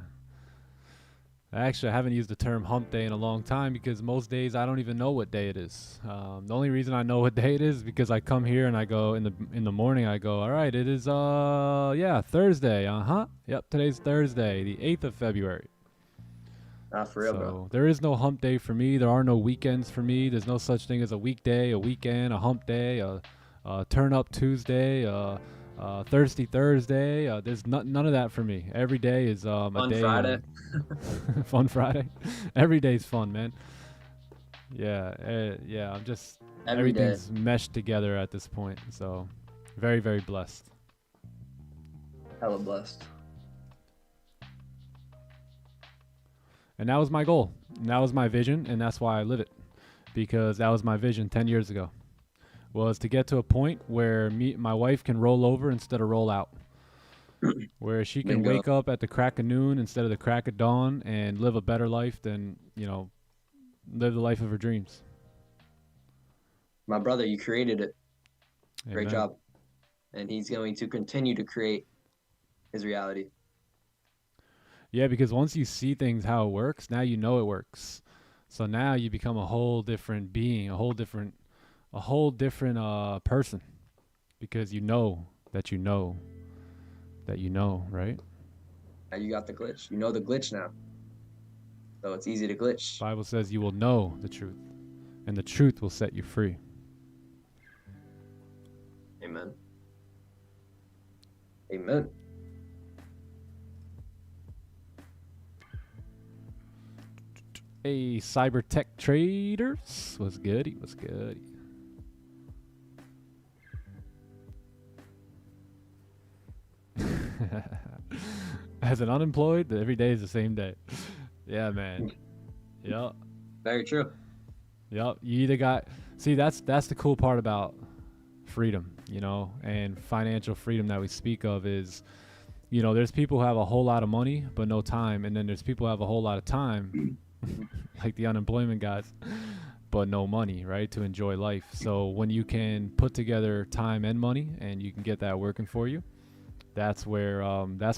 Actually, I haven't used the term hump day in a long time because most days I don't even know what day it is. The only reason I know what day it is because I come here and I go in the morning. I go, all right, it is Thursday. Yep, today's Thursday, the 8th of February. Not for real, bro. There is no hump day for me. There are no weekends for me. There's no such thing as a weekday, a weekend, a hump day, a turn up Tuesday, Thirsty Thursday. There's none of that for me. Every day is a day. Friday. Fun Friday. Every day's fun, man. Yeah. I'm just everything's meshed together at this point. So, very, very blessed. Hella blessed. And that was my goal. And that was my vision, and that's why I live it. Because that was my vision 10 years ago. Was to get to a point where my wife can roll over instead of roll out. Where she can wake up at the crack of noon instead of the crack of dawn and live a better life than, live the life of her dreams. My brother, you created it. Amen. Great job. And he's going to continue to create his reality. Yeah, because once you see things how it works, now you know it works. So now you become a whole different being, a whole different person, because you know that you know that you know, right? Now you got the glitch. You know the glitch now. So it's easy to glitch. Bible says you will know the truth, and the truth will set you free. Amen. Amen. Hey, Cyber Tech Traders was good. He was good. As an unemployed, every day is the same day. Yeah, man. Yep. Very true. Yep. You either got, see, that's the cool part about freedom, you know, and financial freedom that we speak of is, you know, there's people who have a whole lot of money but no time, and then there's people who have a whole lot of time, like the unemployment guys, but no money, right, to enjoy life. So when you can put together time and money and you can get that working for you, that's where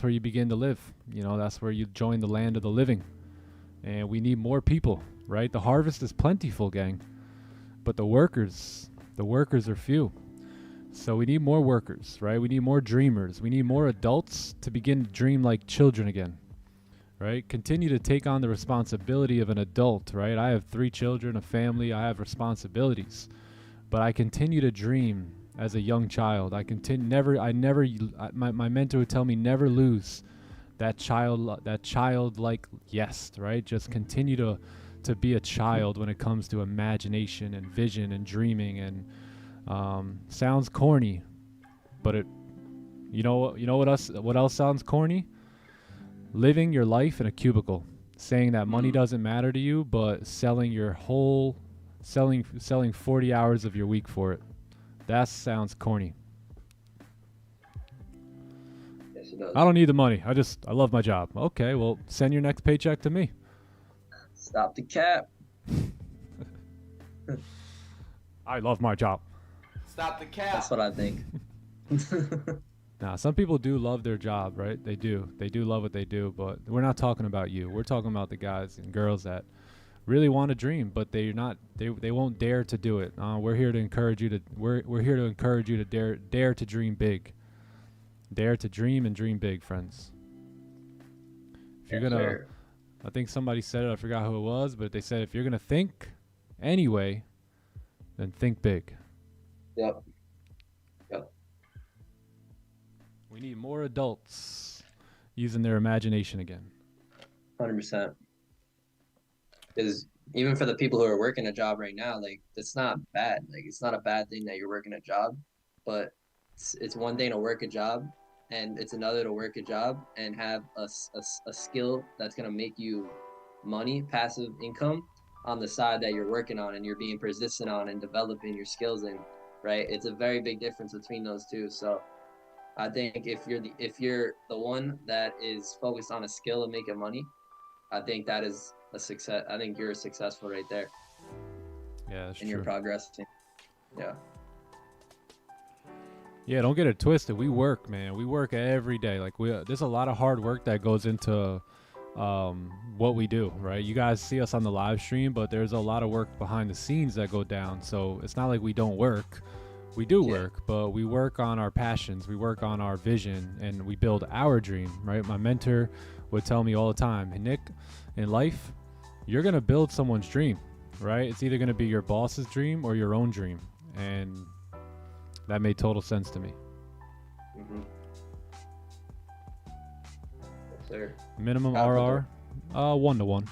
you begin to live. You know, that's where you join the land of the living. And we need more people, right? The harvest is plentiful, gang, but the workers are few. So we need more workers, right? We need more dreamers. We need more adults to begin to dream like children again, right? Continue to take on the responsibility of an adult, right? I have 3 children, a family, I have responsibilities, but I continue to dream as a young child. My mentor would tell me, never lose that childlike yes, right? Just continue to be a child when it comes to imagination and vision and dreaming. And sounds corny, but you know what else sounds corny? Living your life in a cubicle, saying that money doesn't matter to you, but selling 40 hours of your week for it. That sounds corny. Yes, it does. I don't need the money. I love my job. Okay, well, send your next paycheck to me. Stop the cap. I love my job. Stop the cap. That's what I think. Now, some people do love their job, right? They do love what they do, but we're not talking about you. We're talking about the guys and girls that really want to dream, but they won't dare to do it. We're here to encourage you to dare to dream big. Dare to dream and dream big, friends. If you're gonna, I think somebody said it, I forgot who it was, but they said if you're gonna think anyway, then think big. Yep. We need more adults using their imagination again. 100%. Because even for the people who are working a job right now, like, it's not bad. Like, it's not a bad thing that you're working a job, but it's one thing to work a job, and it's another to work a job and have a skill that's going to make you money, passive income on the side that you're working on and you're being persistent on and developing your skills in, right? It's a very big difference between those two. So I think if you're the one that is focused on a skill and making money, I think that is a success. I think you're successful right there. Yeah, that's and true. you're progressing. Yeah. Yeah, don't get it twisted. We work, man. We work every day. Like there's a lot of hard work that goes into what we do, right? You guys see us on the live stream, but there's a lot of work behind the scenes that go down. So it's not like we don't work. We do work, but we work on our passions. We work on our vision, and we build our dream, right? My mentor would tell me all the time, hey, Nick, in life, you're going to build someone's dream, right? It's either going to be your boss's dream or your own dream. And that made total sense to me. Mm-hmm. Yes, sir. Minimum RR, 1-to-1.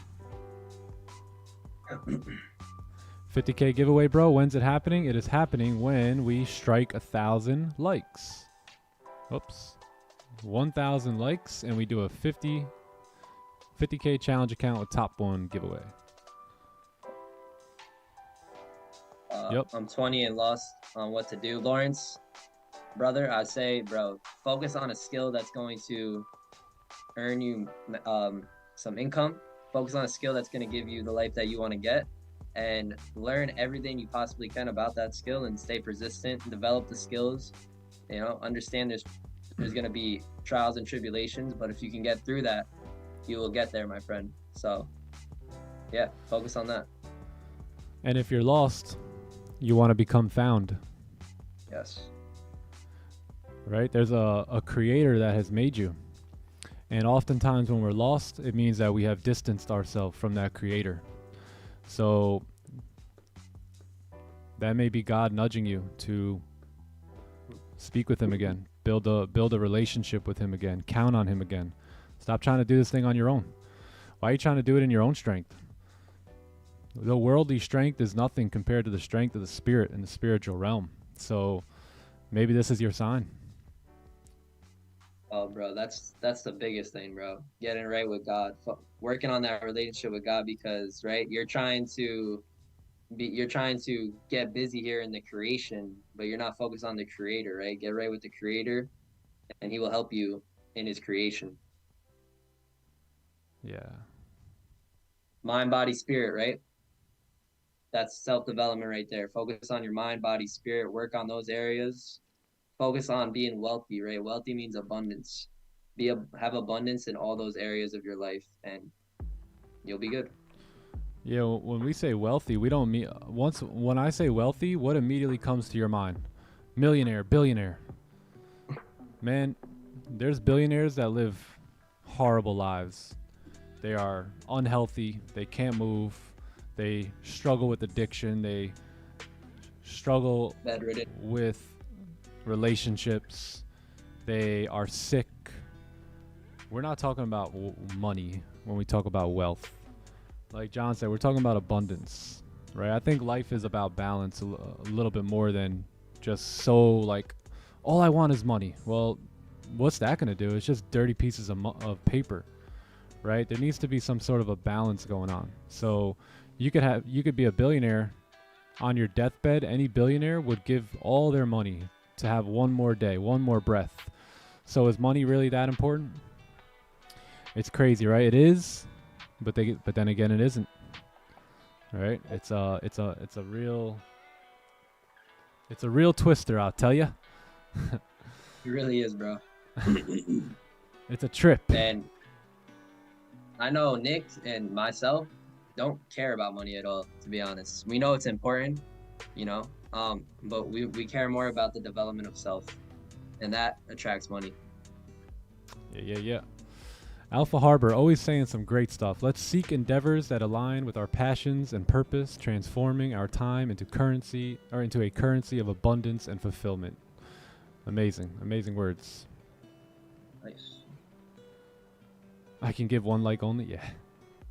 50K giveaway, bro. When's it happening? It is happening when we strike 1,000 likes. Oops. 1,000 likes, and we do a 50K challenge account with top 1 giveaway. Yep. I'm 20 and lost on what to do. Lawrence, brother, I say, bro, focus on a skill that's going to earn you some income. Focus on a skill that's going to give you the life that you want to get, and learn everything you possibly can about that skill and stay persistent, develop the skills, you know, understand there's going to be trials and tribulations, but if you can get through that, you will get there, my friend. So yeah, focus on that. And if you're lost, you want to become found. Yes. Right? There's a creator that has made you. And oftentimes when we're lost, it means that we have distanced ourselves from that creator. So that may be God nudging you to Speak with him again. Build a relationship with him again. Count on him again. Stop trying to do this thing on your own. Why are you trying to do it in your own strength? The worldly strength is nothing compared to the strength of the spirit and the spiritual realm. So maybe this is your sign. Oh, bro, that's the biggest thing, bro. Getting right with God, working on that relationship with God, because right, you're trying to get busy here in the creation, but you're not focused on the creator, right? Get right with the creator, and he will help you in his creation. Yeah. Mind, body, spirit, right? That's self-development right there. Focus on your mind, body, spirit, work on those areas. Focus on being wealthy, right? Wealthy means abundance. Have abundance in all those areas of your life, and you'll be good. Yeah, when we say wealthy, we don't mean when I say wealthy, what immediately comes to your mind? Millionaire, billionaire. Man, there's billionaires that live horrible lives. They are unhealthy, they can't move, they struggle with addiction, they struggle Bedridden. with relationships, they are sick. We're not talking about money when we talk about wealth. Like John said, we're talking about abundance, right? I think life is about balance a little bit more than just so like, all I want is money. Well, what's that going to do? It's just dirty pieces of paper, right? There needs to be some sort of a balance going on. So you could be a billionaire on your deathbed. Any billionaire would give all their money to have one more day, one more breath. So is money really that important? It's crazy, right? It is, but then again, it isn't. Right? It's a real twister, I'll tell you. It really is, bro. It's a trip. And I know Nick and myself don't care about money at all, to be honest. We know it's important, but we care more about the development of self, and that attracts money. Yeah. Alpha Harbor, always saying some great stuff. Let's seek endeavors that align with our passions and purpose, transforming our time into a currency of abundance and fulfillment. Amazing words. Nice. I can give one like only. Yeah,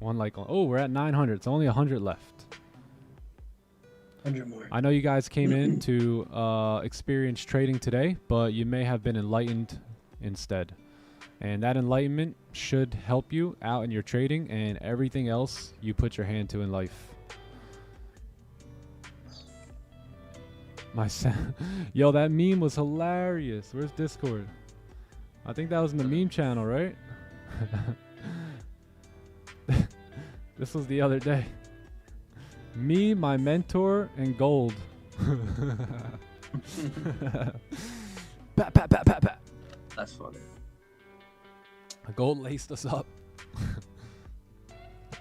one like only. Oh, we're at 900. It's only 100 left. 100 more. I know you guys came in to experience trading today, but you may have been enlightened instead. And that enlightenment should help you out in your trading and everything else you put your hand to in life. Yo, that meme was hilarious. Where's Discord? I think that was in the meme channel, right? This was the other day. Me, my mentor, and gold. Pat. That's funny. Gold laced us up.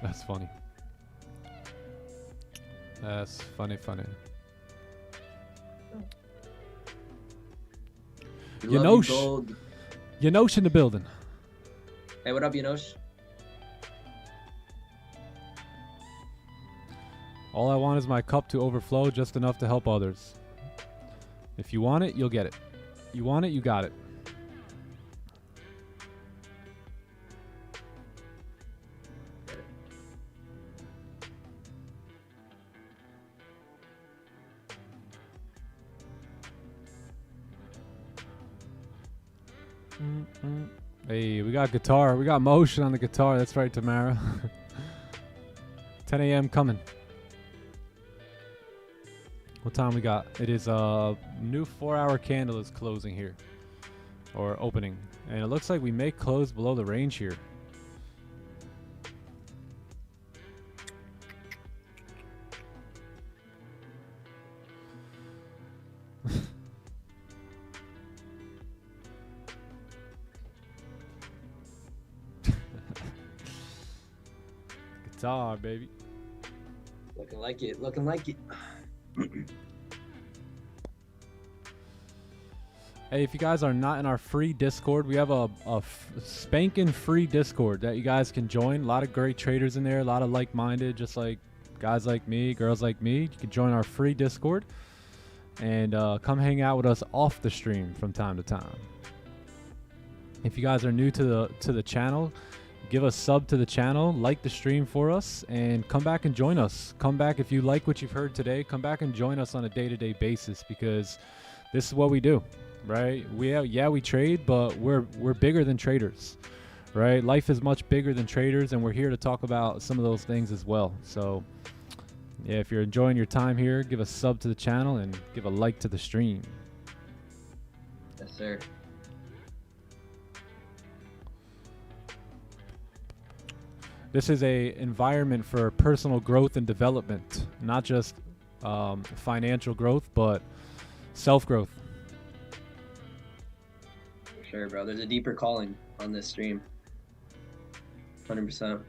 That's funny. That's funny. Yanosh in the building. Hey, what up, Yanosh? All I want is my cup to overflow just enough to help others. If you want it, you'll get it. You want it, you got it. Hey, we got guitar. We got motion on the guitar. That's right, Tamara. 10 a.m. coming. What time we got? It is new 4-hour candle is closing here. Or opening. And it looks like we may close below the range here. Guitar, baby. Looking like it. Hey, if you guys are not in our free Discord, we have a spanking free Discord that you guys can join. A lot of great traders in there, a lot of like-minded, just like guys like me, girls like me. You can join our free Discord. and come hang out with us off the stream from time to time. If you guys are new to the channel, give a sub to the channel, like the stream for us, and come back and join us. Come back if you like what you've heard today. Come back and join us on a day-to-day basis, because this is what we do, right? We trade, but we're bigger than traders, right? Life is much bigger than traders, and we're here to talk about some of those things as well. So yeah, if you're enjoying your time here, give a sub to the channel and give a like to the stream. Yes, sir. This is a environment for personal growth and development, not just financial growth, but self-growth. For sure, bro. There's a deeper calling on this stream. 100%.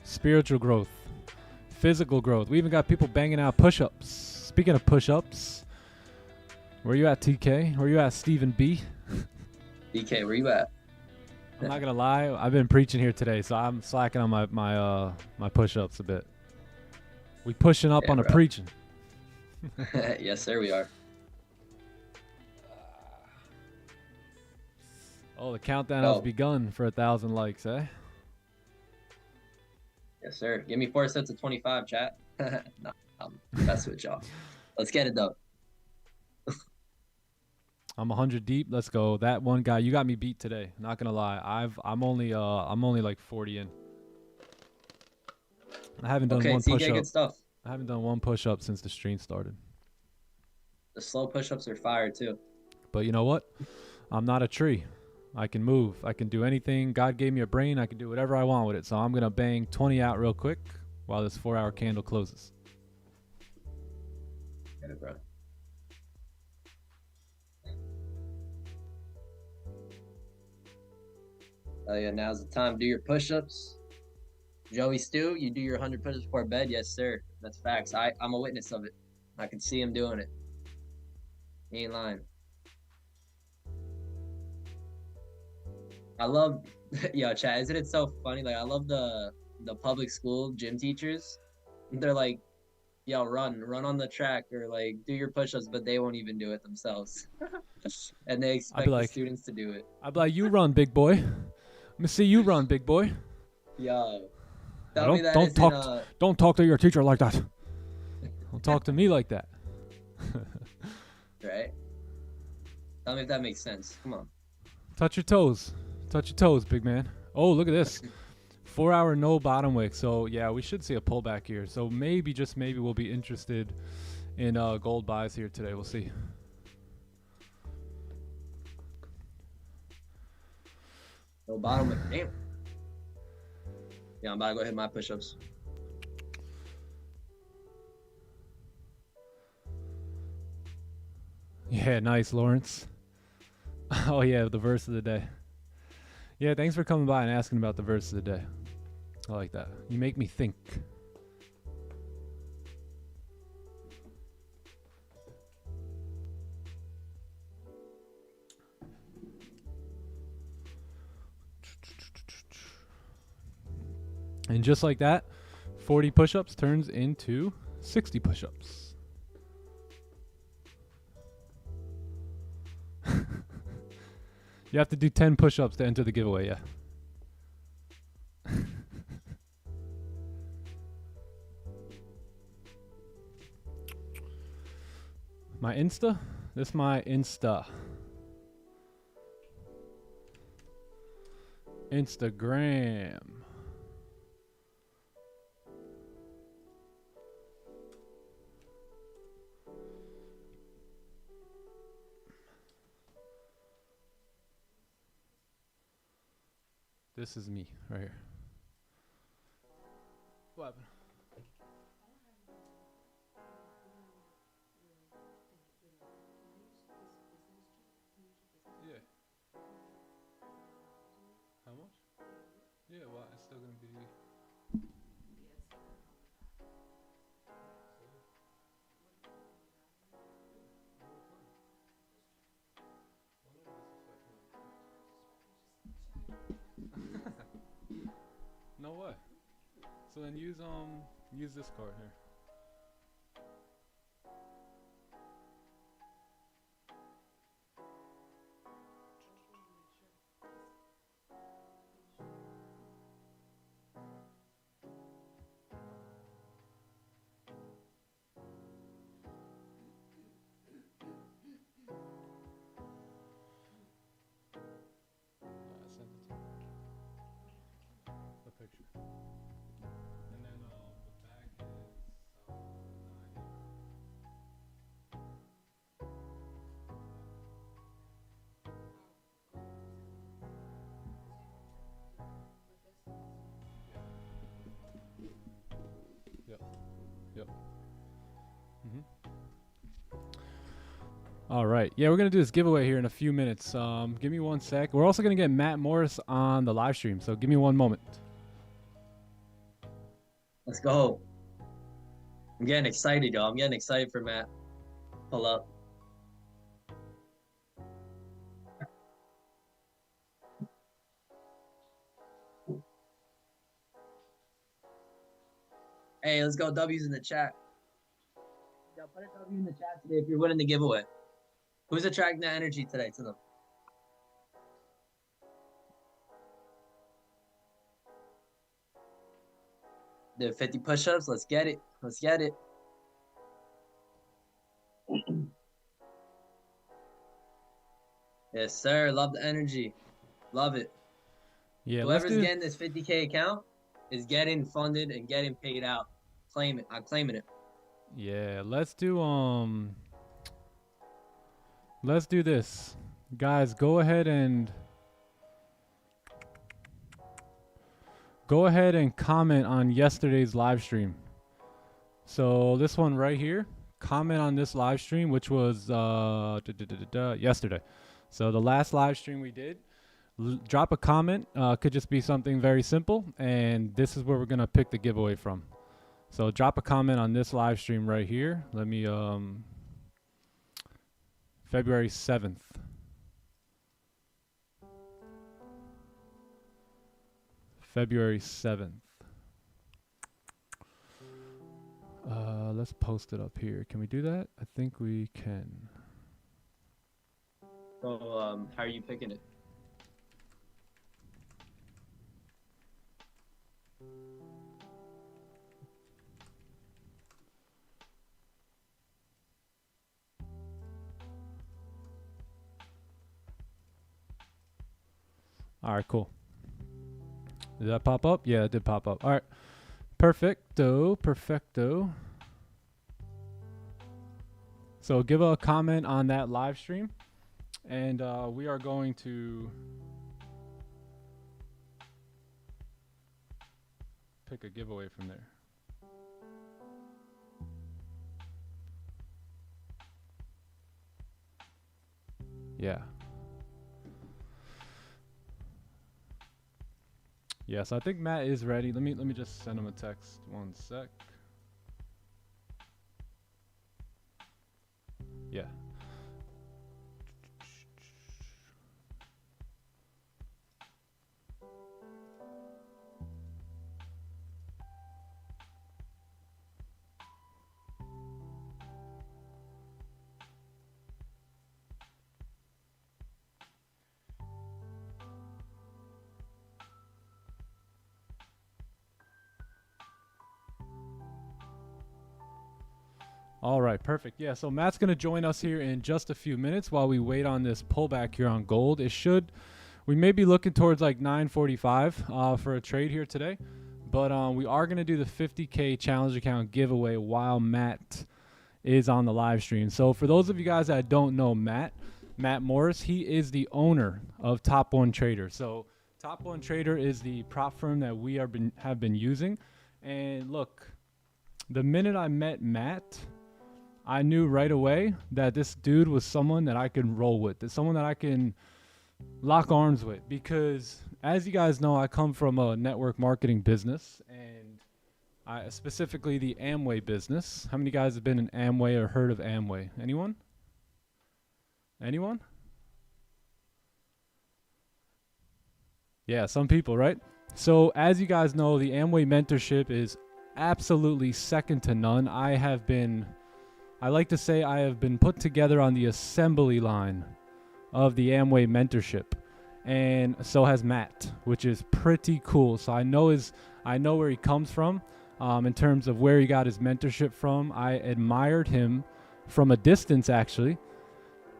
Spiritual growth, physical growth. We even got people banging out push-ups. Speaking of push-ups, where you at, TK? Where you at, Stephen B? DK, where you at? I'm not gonna lie, I've been preaching here today, so I'm slacking on my push-ups a bit. We pushing up on the preaching. Yes, sir, we are. Oh, the countdown has begun for 1,000 likes, eh? Yes, sir. Give me 4 sets of 25, chat. No, I'm messing with y'all. Let's get it though. I'm 100 deep. Let's go. That one guy, you got me beat today. Not gonna lie. I'm only like 40 in. I haven't done one push-up. Good stuff. I haven't done one push-up since the stream started. The slow push-ups are fire too. But you know what? I'm not a tree. I can move. I can do anything. God gave me a brain. I can do whatever I want with it. So I'm gonna bang 20 out real quick while this 4-hour candle closes. Get it, bro. Oh yeah, now's the time. Do your push-ups. Joey Stu, you do your 100 push-ups before bed? Yes, sir. That's facts. I'm a witness of it. I can see him doing it. He ain't lying. I love, yo, chat, isn't it so funny? Like, I love the public school gym teachers. They're like, yo, run on the track, or like do your push-ups, but they won't even do it themselves. And they expect the students to do it. I'd be like, you run, big boy. Let me see you run, big boy. Yo, don't talk to your teacher like that. Don't talk to me like that. Right? Tell me if that makes sense. Come on. Touch your toes. Touch your toes, big man. Oh, look at this. 4-hour no bottom wick. So yeah, we should see a pullback here. So maybe, just maybe, we'll be interested in gold buys here today. We'll see. No bottom wick. Damn. Yeah, I'm about to go hit my push-ups. Yeah, nice, Lawrence. Oh yeah, the verse of the day. Yeah, thanks for coming by and asking about the verse of the day. I like that. You make me think. And just like that, 40 push-ups turns into 60 push-ups. You have to do 10 push-ups to enter the giveaway, yeah. My Insta? This is my Insta. Instagram. This is me right here. What happened? Yeah. How much? Yeah, well, it's still gonna be. No way. So then use this card here. All right. Yeah, we're going to do this giveaway here in a few minutes. Give me 1 sec. We're also going to get Matt Morris on the live stream. So give me 1 moment. Let's go. I'm getting excited, y'all. I'm getting excited for Matt. Pull up. Hey, let's go. W's in the chat. Yo, put a W in the chat today if you're winning the giveaway. Who's attracting that energy today to them? Do 50 push-ups. Let's get it. Let's get it. Yes, sir. Love the energy. Love it. Yeah, Whoever's getting this 50K account is getting funded and getting paid out. Claim it. I'm claiming it. Yeah, let's do this. Guys, go ahead and comment on yesterday's live stream. So this one right here, comment on this live stream, which was yesterday. So the last live stream we did, drop a comment. Could just be something very simple, and this is where we're gonna pick the giveaway from. So drop a comment on this live stream right here. Let me February 7th. February 7th. Let's post it up here. Can we do that? I think we can. So, how are you picking it? All right, cool. Did that pop up? Yeah, it did pop up. All right. Perfecto. Perfecto. So give a comment on that live stream, and we are going to pick a giveaway from there. Yeah. Yes, I think Matt is ready. Let me just send him a text. 1 sec. Yeah. All right, perfect. Yeah, so Matt's going to join us here in just a few minutes while we wait on this pullback here on gold. We may be looking towards like 9:45 for a trade here today, but we are going to do the 50K challenge account giveaway while Matt is on the live stream. So for those of you guys that don't know Matt Morris, he is the owner of Top One Trader. So Top One Trader is the prop firm that we have been using. And look, the minute I met Matt, I knew right away that this dude was someone that I can roll with. That someone that I can lock arms with, because as you guys know, I come from a network marketing business, and specifically the Amway business. How many guys have been in Amway or heard of Amway? Anyone? Anyone? Yeah, some people, right? So as you guys know, the Amway mentorship is absolutely second to none. I like to say I have been put together on the assembly line of the Amway mentorship, and so has Matt, which is pretty cool. So I know where he comes from in terms of where he got his mentorship from. I admired him from a distance, actually,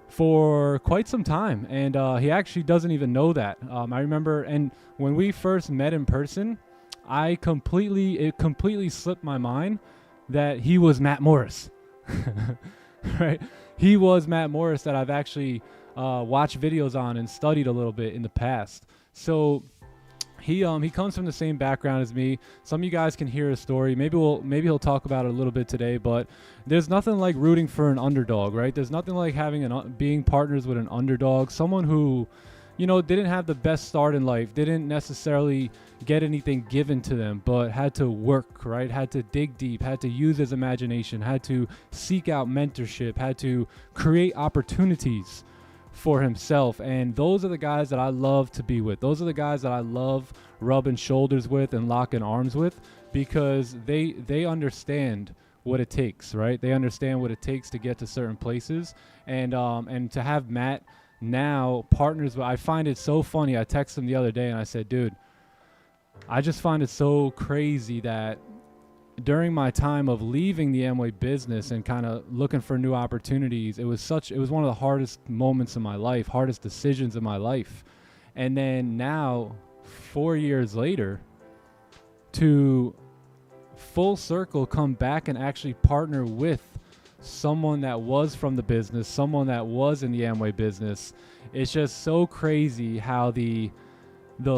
for quite some time, and he actually doesn't even know that. I remember, and when we first met in person, it completely slipped my mind that he was Matt Morris. Right? He was Matt Morris that I've actually watched videos on and studied a little bit in the past. So he comes from the same background as me. Some of you guys can hear his story. Maybe he'll talk about it a little bit today, but there's nothing like rooting for an underdog, right? There's nothing like being partners with an underdog, someone who, you know, didn't have the best start in life, didn't necessarily get anything given to them, but had to work, right? Had to dig deep, had to use his imagination, had to seek out mentorship, had to create opportunities for himself. And those are the guys that I love to be with. Those are the guys that I love rubbing shoulders with and locking arms with, because they understand what it takes, right? They understand what it takes to get to certain places. And to have Matt now partners with, I find it so funny. I texted him the other day and I said, dude, I just find it so crazy that during my time of leaving the Amway business and kind of looking for new opportunities, it was one of the hardest moments in my life, hardest decisions in my life. And then now, 4 years later, to full circle come back and actually partner with someone that was from the business, someone that was in the Amway business. It's just so crazy how the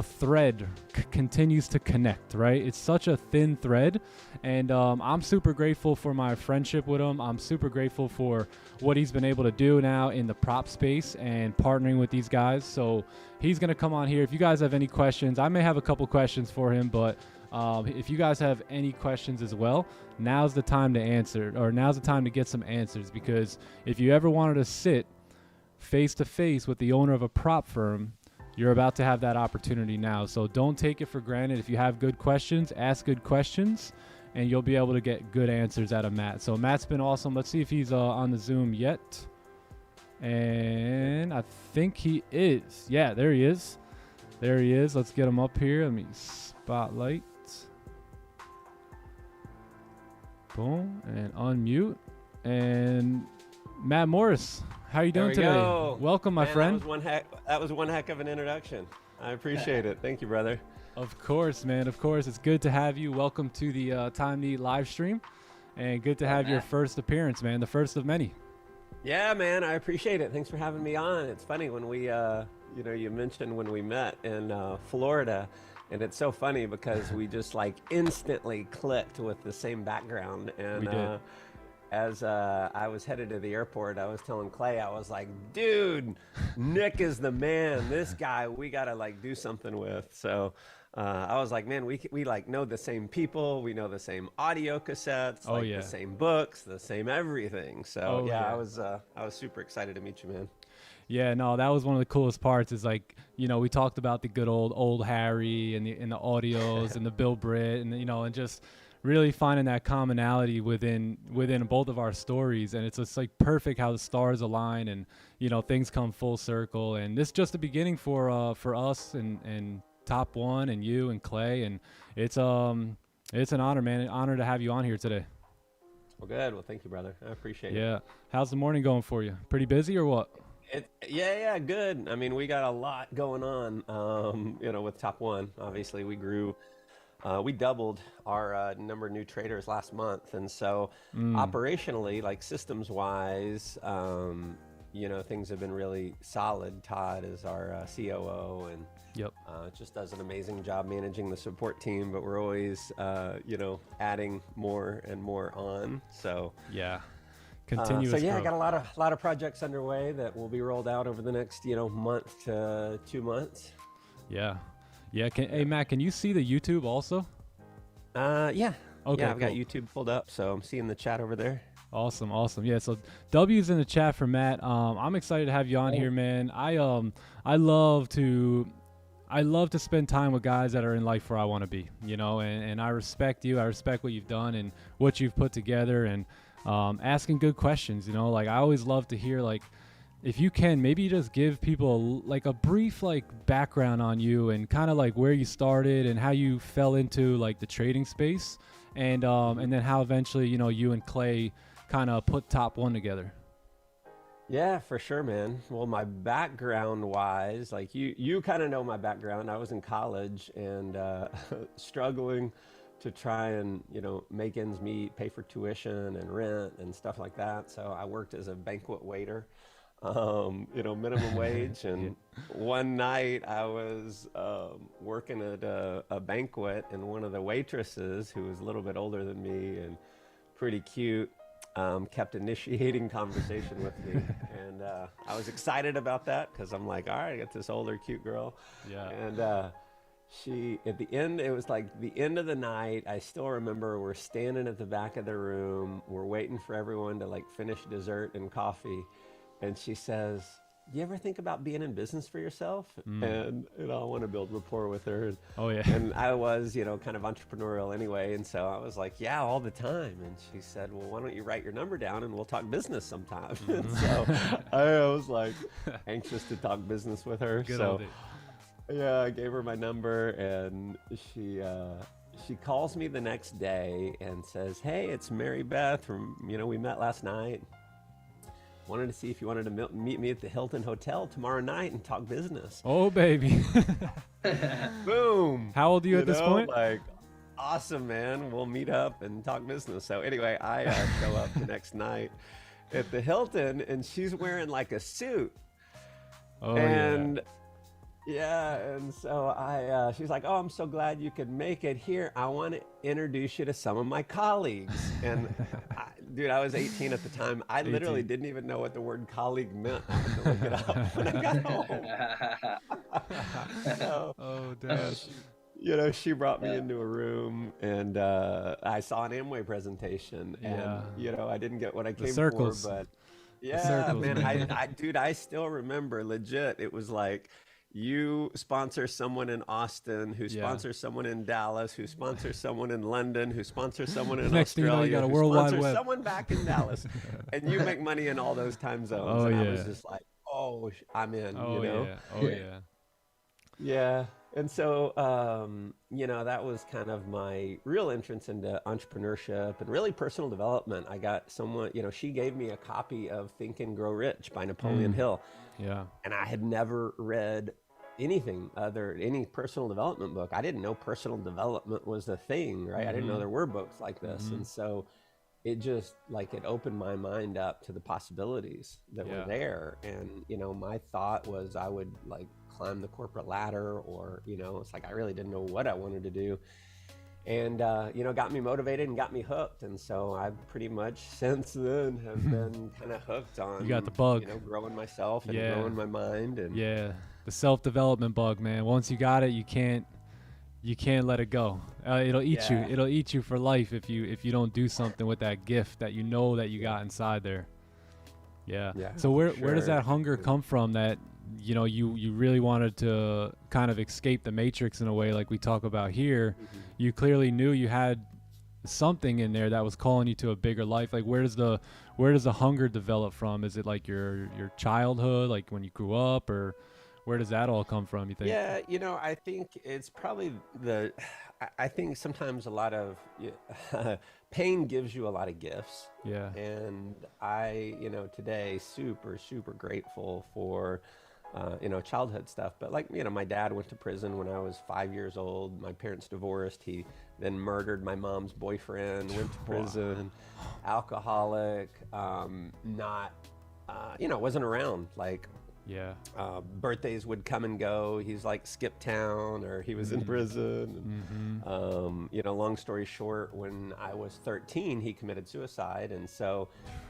thread continues to connect, right? It's such a thin thread, and I'm super grateful for my friendship with him. I'm super grateful for what he's been able to do now in the prop space and partnering with these guys. So he's going to come on here. If you guys have any questions, I may have a couple questions for him, but if you guys have any questions as well, now's the time to answer, or now's the time to get some answers, because if you ever wanted to sit face to face with the owner of a prop firm, you're about to have that opportunity now. So don't take it for granted. If you have good questions, ask good questions, and you'll be able to get good answers out of Matt. So Matt's been awesome. Let's see if he's on the Zoom yet. And I think he is. Yeah, there he is. There he is. Let's get him up here. Let me spotlight. Boom. And unmute. And Matt Morris, how are you doing today? Go. Welcome, my friend. That was one heck of an introduction. I appreciate it. Thank you, brother. Of course, man. Of course. It's good to have you. Welcome to the Time to Eat live stream. And good to have your first appearance, man. The first of many. Yeah, man. I appreciate it. Thanks for having me on. It's funny when we, you mentioned when we met in Florida. And it's so funny because we just like instantly clicked with the same background. And we did. As I was headed to the airport, I was telling Clay, I was like, dude, Nick is the man. This guy, we got to like do something with. So I was like, man, we like know the same people. We know the same audio cassettes, the same books, the same everything. So I was super excited to meet you, man. Yeah, no, that was one of the coolest parts is like, you know, we talked about the good old Harry and the audios and the Bill Britt and, you know, and just really finding that commonality within both of our stories. And it's just like perfect how the stars align and, you know, things come full circle. And this is just the beginning for us and Top One and you and Clay. And it's an honor, man. An honor to have you on here today. Well, good. Well, thank you, brother. I appreciate it. Yeah. How's the morning going for you? Pretty busy or what? Yeah, good. I mean, we got a lot going on, with Top One. Obviously, we grew. We doubled our number of new traders last month. And so operationally, like systems wise, things have been really solid. Todd is our COO and just does an amazing job managing the support team, but we're always, adding more and more on. So yeah. Continuous I growth. got a lot of projects underway that will be rolled out over the next, month to 2 months. Yeah. Yeah. Hey, Matt, can you see the YouTube also? Yeah. Okay. Yeah, I've got YouTube pulled up, so I'm seeing the chat over there. Awesome. Yeah. So W's in the chat for Matt. I'm excited to have you on here, man. I love to spend time with guys that are in life where I want to be, and I respect you. I respect what you've done and what you've put together and asking good questions, like I always love to hear, like, if you can, maybe just give people a brief background on you and kind of like where you started and how you fell into like the trading space and then how eventually, you and Clay kind of put Top One together. Yeah, for sure, man. Well, my background wise, like you kind of know my background. I was in college and struggling to try and, make ends meet, pay for tuition and rent and stuff like that. So I worked as a banquet waiter minimum wage. And one night I was working at a banquet, and one of the waitresses, who was a little bit older than me and pretty cute, kept initiating conversation with me. And I was excited about that because I'm like, all right, I got this older, cute girl. Yeah. And she, at the end, it was like the end of the night. I still remember we're standing at the back of the room. We're waiting for everyone to like finish dessert and coffee. And she says, you ever think about being in business for yourself? And, I want to build rapport with her. And, Oh, yeah. And I was, kind of entrepreneurial anyway. And so I was like, yeah, all the time. And she said, well, why don't you write your number down and we'll talk business sometime? And so I was like anxious to talk business with her. Good so old days. yeah, I gave her my number, and she calls me the next day and says, hey, it's Mary Beth from, we met last night. Wanted to see if you wanted to meet me at the Hilton Hotel tomorrow night and talk business. Oh, baby. Boom. How old are you at this point? Like, awesome, man. We'll meet up and talk business. So anyway, I show up the next night at the Hilton, and she's wearing like a suit. Oh, and and so she's like, oh, I'm so glad you could make it here. I want to introduce you to some of my colleagues. And dude, I was 18 at the time. I literally didn't even know what the word colleague meant. I had to look it up when I got home. So, Oh, damn. she brought me into a room, and I saw an Amway presentation, and I didn't get what I came circles. for, but circles, man, man. dude, I still remember legit. It was like, you sponsor someone in Austin, who sponsors someone in Dallas, who sponsors someone in London, who sponsors someone in Next thing you know, Australia, you got a who World Wide sponsors Web. someone back in Dallas, and you make money in all those time zones. Oh, and I yeah. was just like, oh, I'm in. Oh, yeah. Oh, yeah. Yeah. And so, that was kind of my real entrance into entrepreneurship and really personal development. I got someone, she gave me a copy of Think and Grow Rich by Napoleon Hill. Yeah. And I had never read any personal development book. I didn't know personal development was a thing, right? I didn't know there were books like this. And so it just it opened my mind up to the possibilities that were there. And, my thought was I would climb the corporate ladder, or, it's like I really didn't know what I wanted to do. And, got me motivated and got me hooked. And so I pretty much since then have been kind of hooked on, You got the bug. growing myself and growing my mind. And the self-development bug, man. Once you got it, you can't let it go. It'll eat you. It'll eat you for life if you don't do something with that gift that that you got inside there. Yeah. So where does that hunger come from that you really wanted to kind of escape the matrix in a way, like we talk about here? You clearly knew you had something in there that was calling you to a bigger life. Like where does the hunger develop from? Is it like your childhood, like when you grew up, or where does that all come from, you think? Yeah, I think it's probably I think sometimes a lot of pain gives you a lot of gifts. Yeah. And I, today super, super grateful for, childhood stuff. But my dad went to prison when I was 5 years old. My parents divorced. He then murdered my mom's boyfriend, went to prison, alcoholic, wasn't around. Birthdays would come and go. He's skipped town, or he was in prison. And, long story short, when I was 13, he committed suicide. And so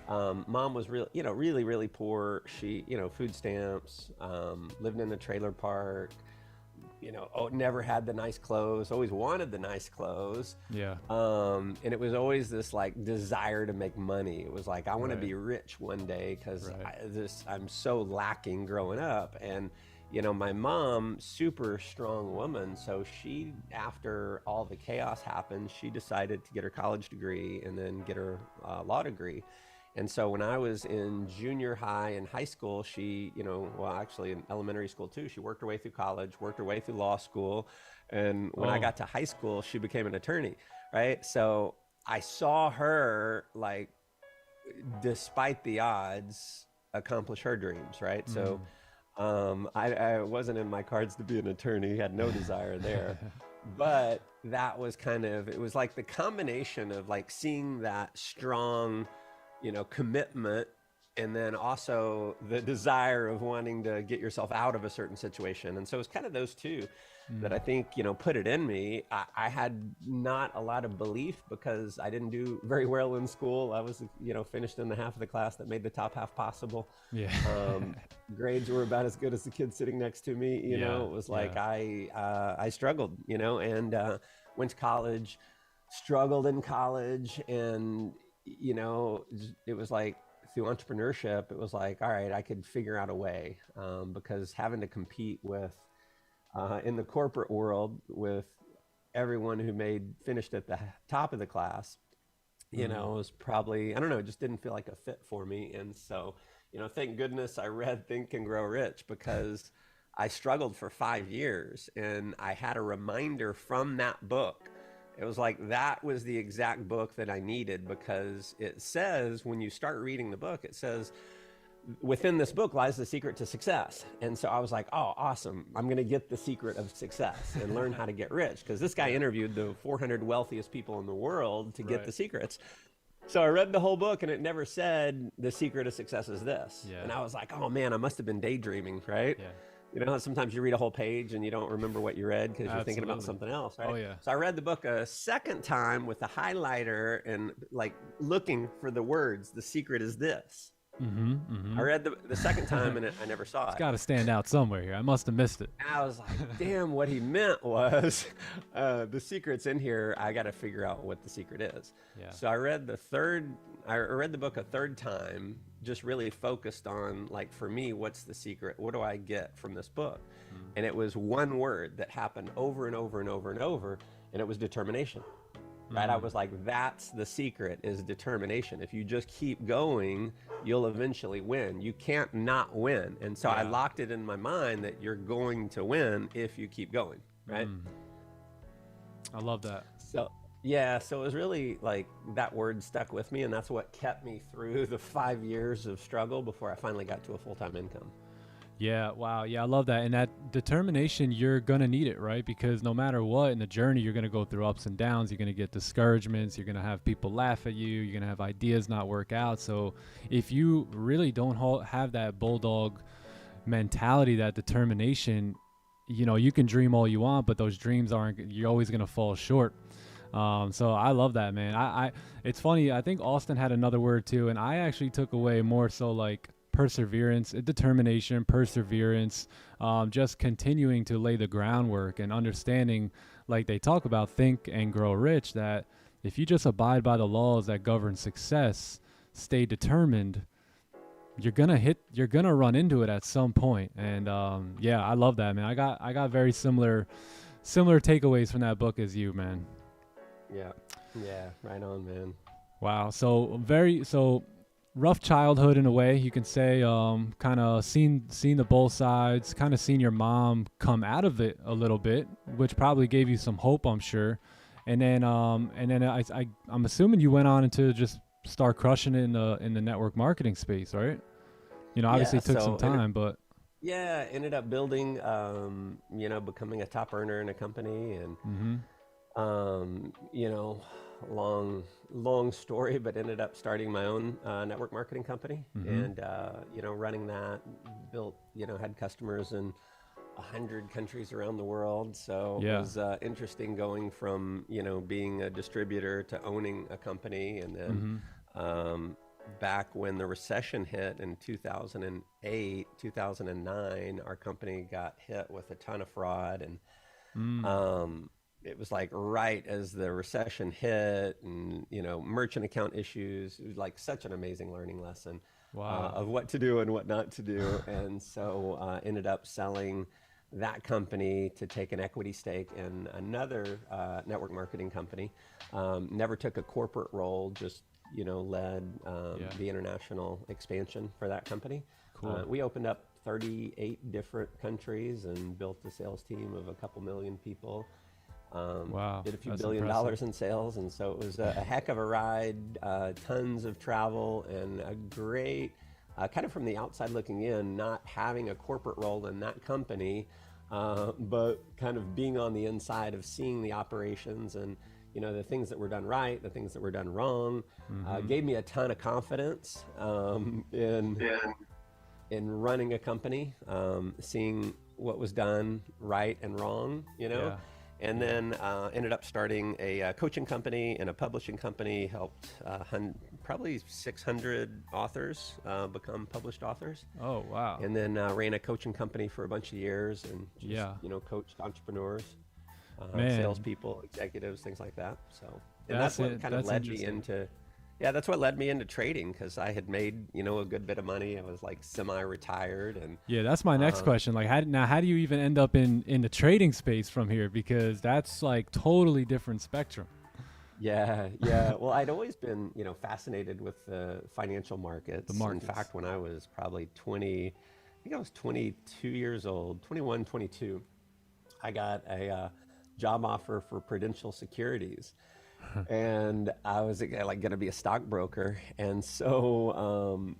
mom was really, really poor. She, food stamps, lived in a trailer park, never had the nice clothes, always wanted the nice clothes. Yeah. And it was always this desire to make money. It was I want to be rich one day, because I'm so lacking growing up. And, my mom, super strong woman. So she, after all the chaos happened, she decided to get her college degree and then get her law degree. And so when I was in junior high and high school, she, actually in elementary school too, she worked her way through college, worked her way through law school. And when I got to high school, she became an attorney, right? So I saw her, despite the odds, accomplish her dreams, right? So I wasn't in my cards to be an attorney, had no desire there. But that was it was the combination of seeing that strong, commitment and then also the desire of wanting to get yourself out of a certain situation. And so it's kind of those two that I think, put it in me. I had not a lot of belief because I didn't do very well in school. I was, finished in the half of the class that made the top half possible. Yeah. Grades were about as good as the kid sitting next to me. It was like I struggled, and went to college, struggled in college, and, it was like through entrepreneurship, it was like, all right, I could figure out a way, because having to compete with in the corporate world with everyone who finished at the top of the class, was probably, I don't know, it just didn't feel like a fit for me. And so, thank goodness I read Think and Grow Rich, because I struggled for 5 years and I had a reminder from that book. It was like, that was the exact book that I needed, because it says, when you start reading the book, it says, within this book lies the secret to success. And so I was like, oh, awesome. I'm going to get the secret of success and learn how to get rich. Because this guy interviewed the 400 wealthiest people in the world to get the secrets. So I read the whole book, and it never said the secret of success is this. Yeah. And I was like, oh man, I must have been daydreaming, right? Yeah. Sometimes you read a whole page and you don't remember what you read because you're thinking about something else, right? Oh yeah. So I read the book a second time with a highlighter and like looking for the words, the secret is this. I read the second time and I never saw it. It's got to stand out somewhere here. I must have missed it. And I was like, damn, what he meant was the secret's in here. I got to figure out what the secret is. Yeah. So I read the book a third time, just really focused on, like, for me, what's the secret? What do I get from this book? And it was one word that happened over and over and over and over, and it was determination. Right? I was like, that's the secret, is determination. If you just keep going, you'll eventually win. You can't not win. And so I locked it in my mind that you're going to win if you keep going, right? I love that. So it was really like that word stuck with me, and that's what kept me through the 5 years of struggle before I finally got to a full-time income. Yeah, wow. Yeah, I love that. And that determination, you're going to need it, right? Because no matter what in the journey, you're going to go through ups and downs. You're going to get discouragements. You're going to have people laugh at you. You're going to have ideas not work out. So if you really don't have that bulldog mentality, that determination, you can dream all you want, but those dreams you're always going to fall short. So I love that, man. It's funny. I think Austin had another word too. And I actually took away more so like perseverance, determination, perseverance, just continuing to lay the groundwork and understanding, like they talk about Think and Grow Rich, that if you just abide by the laws that govern success, stay determined, you're gonna run into it at some point. And I love that, man. I got very similar takeaways from that book as you, man. Yeah, right on, man. Wow. So rough childhood in a way, you can say, kind of seen the both sides, kind of seen your mom come out of it a little bit, which probably gave you some hope, I'm sure. And then I'm assuming you went on into just start crushing it in the network marketing space, right? Obviously it took some time, but ended up building, becoming a top earner in a company, and long story, but ended up starting my own network marketing company, and running that, built, had customers in 100 countries around the world. So it was interesting going from being a distributor to owning a company. And then back when the recession hit in 2008, 2009, our company got hit with a ton of fraud, and it was like right as the recession hit, and merchant account issues. It was like such an amazing learning lesson of what to do and what not to do. And so ended up selling that company to take an equity stake in another network marketing company. Never took a corporate role, just led the international expansion for that company. Cool. We opened up 38 different countries and built a sales team of a couple million people. Did a few billion dollars in sales, and so it was a heck of a ride, tons of travel, and a great, kind of from the outside looking in, not having a corporate role in that company, but kind of being on the inside of seeing the operations and the things that were done right, the things that were done wrong. Gave me a ton of confidence in running a company, seeing what was done right and wrong, and then ended up starting a coaching company and a publishing company, helped probably 600 authors become published authors. Oh, wow. And then ran a coaching company for a bunch of years and just, coached entrepreneurs, salespeople, executives, things like that. So and that's what kind of led me into, that's what led me into trading, because I had made, a good bit of money. I was like semi-retired. And that's my next question. Like, how do you even end up in the trading space from here? Because that's like totally different spectrum. Yeah. Well, I'd always been, fascinated with the financial markets. In fact, when I was probably 20, I think I was 22 years old, 21, 22, I got a job offer for Prudential Securities. And I was like going to be a stockbroker. And so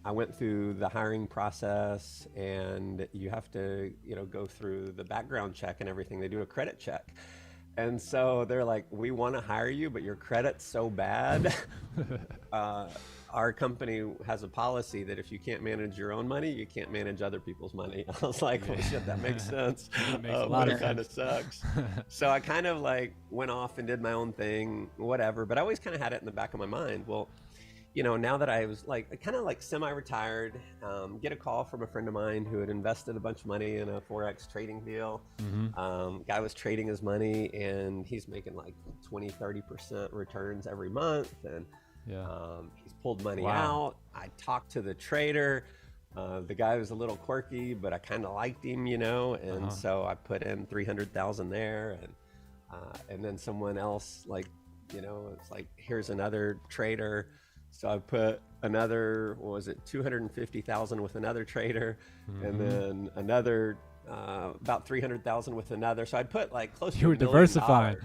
I went through the hiring process, and you have to, go through the background check and everything. They do a credit check. And so they're like, we want to hire you, but your credit's so bad. Our company has a policy that if you can't manage your own money, you can't manage other people's money. I was like, well, shit, that makes sense. That makes a lot of sense. It kind of sucks. So I kind of like went off and did my own thing, whatever. But I always kind of had it in the back of my mind. Well, now that I was like kind of like semi-retired, get a call from a friend of mine who had invested a bunch of money in a Forex trading deal. Guy was trading his money, and he's making like 20-30% returns every month, and he's pulled money out. I talked to the trader. The guy was a little quirky, but I kind of liked him, and so I put in 300,000 there, and then someone else, like, it's like, here's another trader. So I put another, 250,000 with another trader, and then another about 300,000 with another. So I'd put like close to $1 million. Diversified.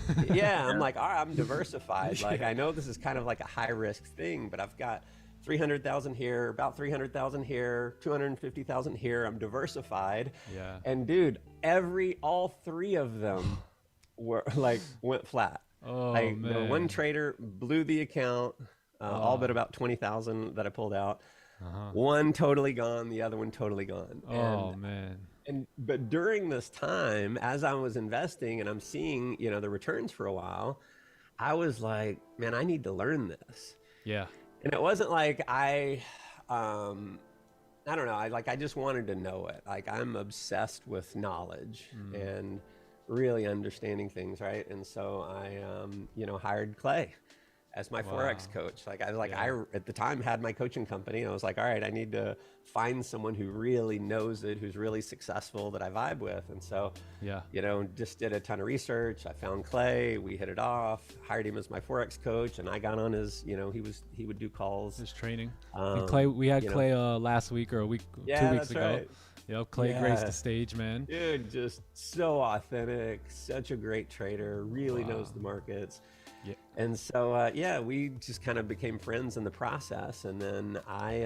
I'm like, all right, I'm diversified. Like, I know this is kind of like a high risk thing, but I've got 300,000 here, about 300,000 here, 250,000 here. I'm diversified. Yeah. And dude, all three of them were like went flat. Oh, like, man. The one trader blew the account. All but about 20,000 that I pulled out. One totally gone, the other one totally gone. Man. But during this time, as I was investing and I'm seeing, the returns for a while, I was like, man, I need to learn this. Yeah. And it wasn't like I don't know, I just wanted to know it. Like, I'm obsessed with knowledge and really understanding things, right? And so I hired Clay as my Forex coach. Like, I was like, I at the time had my coaching company, and I was like, all right, I need to find someone who really knows it, who's really successful, that I vibe with. And so, just did a ton of research. I found Clay, we hit it off, hired him as my Forex coach, and I got on his, he would do calls. His training. And Clay, we had Clay last week or 2 weeks ago. Right. Yep, Clay graced the stage, man. Dude, just so authentic, such a great trader, really knows the markets. Yeah. And so, we just kind of became friends in the process. And then I,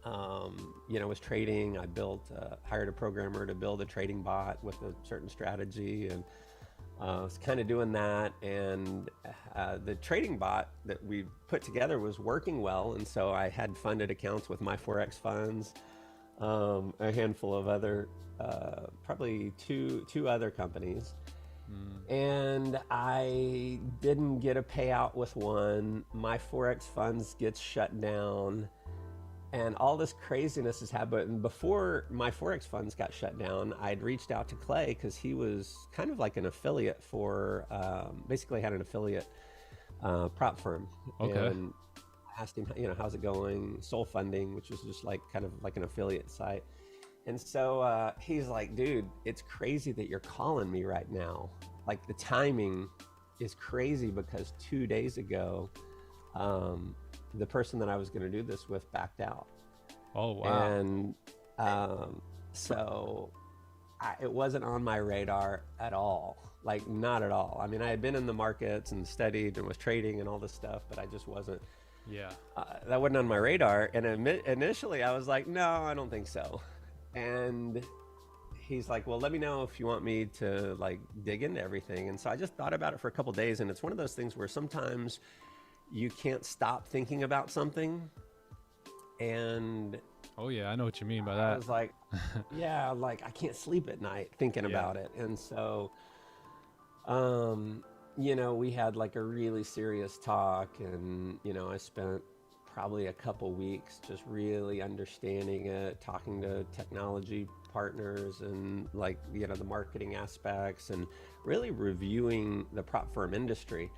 was trading. I hired a programmer to build a trading bot with a certain strategy, and was kind of doing that. And the trading bot that we put together was working well. And so I had funded accounts with my Forex funds, a handful of other, probably two other companies. And I didn't get a payout with one. My Forex funds gets shut down, and all this craziness has happened. And before my Forex funds got shut down, I'd reached out to Clay because he was kind of like an affiliate for, basically had an affiliate prop firm. Okay. And asked him, how's it going? Soul Funding, which was just like kind of like an affiliate site. And so he's like, dude, it's crazy that you're calling me right now. Like, the timing is crazy because 2 days ago, the person that I was going to do this with backed out. Oh, wow. And so it wasn't on my radar at all. Like, not at all. I mean, I had been in the markets and studied and was trading and all this stuff, but I just wasn't. Yeah. That wasn't on my radar. And initially I was like, no, I don't think so. And he's like, well, let me know if you want me to like dig into everything. And so I just thought about it for a couple of days, and it's one of those things where sometimes you can't stop thinking about something. And oh yeah, I know what you mean by I that. was like, yeah, like I can't sleep at night thinking about it. And so, you know, we had like a really serious talk, and, you know, I spent probably a couple weeks just really understanding it, talking to technology partners and like, you know, the marketing aspects, and really reviewing the prop firm industry.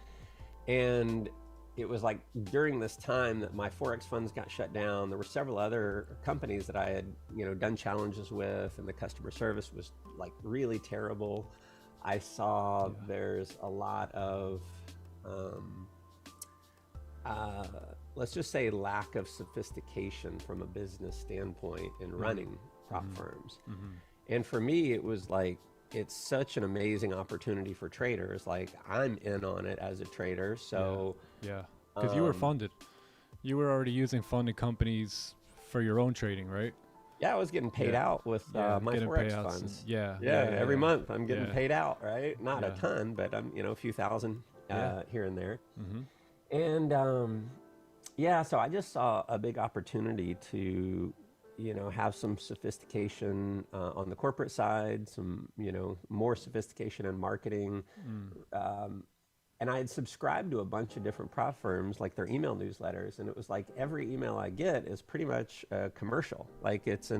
And it was like during this time that my Forex funds got shut down. There were several other companies that I had, you know, done challenges with, and the customer service was like really terrible. I saw there's a lot of, let's just say, lack of sophistication from a business standpoint in running prop firms. And for me, it was like, it's such an amazing opportunity for traders. Like, I'm in on it as a trader. So yeah, because you were funded. You were already using funded companies for your own trading, right? Yeah, I was getting paid out with my Forex funds. Every month I'm getting paid out, right? Not a ton, but I'm, you know, a few thousand here and there. And so I just saw a big opportunity to, you know, have some sophistication on the corporate side, some, you know, more sophistication in marketing. And I had subscribed to a bunch of different prop firms, like their email newsletters, and it was like every email I get is pretty much a commercial. Like it's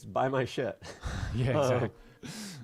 buy my shit. Yeah, exactly.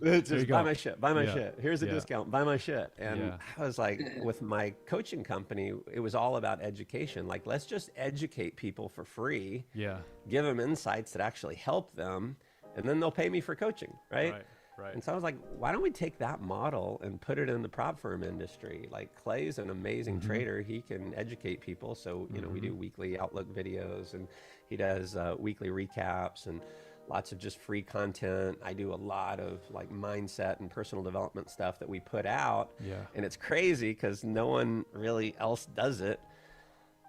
It's just buy my shit, buy my shit. Here's a discount, buy my shit. And I was like, with my coaching company, it was all about education. Like, let's just educate people for free. Yeah. Give them insights that actually help them, and then they'll pay me for coaching, right? Right. And so I was like, why don't we take that model and put it in the prop firm industry? Like, Clay's an amazing trader. He can educate people. So, you know, we do weekly Outlook videos, and he does weekly recaps and lots of just free content. I do a lot of like mindset and personal development stuff that we put out. Yeah. And it's crazy because no one really else does it.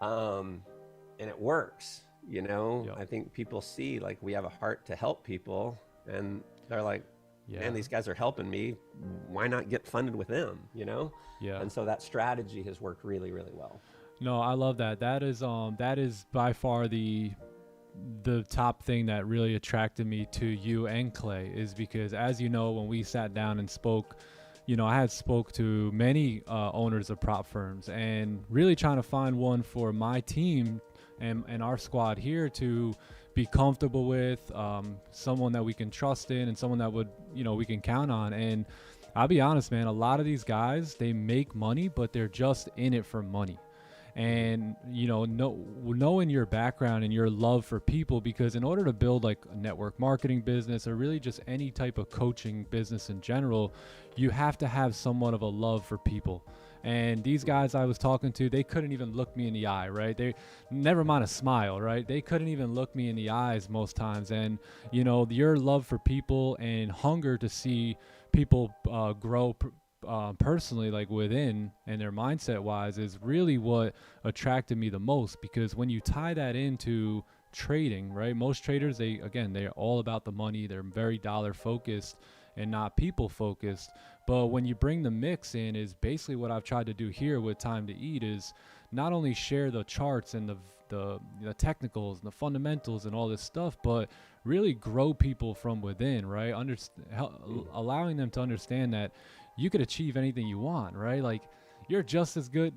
And it works, you know? I think people see like we have a heart to help people, and they're like, man, these guys are helping me. Why not get funded with them, you know? Yeah. And so that strategy has worked really, really well. No, I love that. That is by far the top thing that really attracted me to you and Clay, is because, as you know, when we sat down and spoke, you know, I had spoke to many owners of prop firms, and really trying to find one for my team and our squad here to be comfortable with, someone that we can trust in, and someone that would, you know, we can count on. And I'll be honest, man, a lot of these guys, they make money, but they're just in it for money. And, you know, knowing your background and your love for people, because in order to build like a network marketing business, or really just any type of coaching business in general, you have to have somewhat of a love for people. And these guys I was talking to, they couldn't even look me in the eye, right? They, never mind a smile, right? They couldn't even look me in the eyes most times. And, you know, your love for people and hunger to see people grow personally, like within and their mindset wise, is really what attracted me the most. Because when you tie that into trading, right? Most traders, they're all about the money. They're very dollar focused and not people focused. But when you bring the mix in, is basically what I've tried to do here with Time to Eat, is not only share the charts and the technicals and the fundamentals and all this stuff, but really grow people from within, right? Allowing them to understand that you could achieve anything you want, right? Like, you're just as good.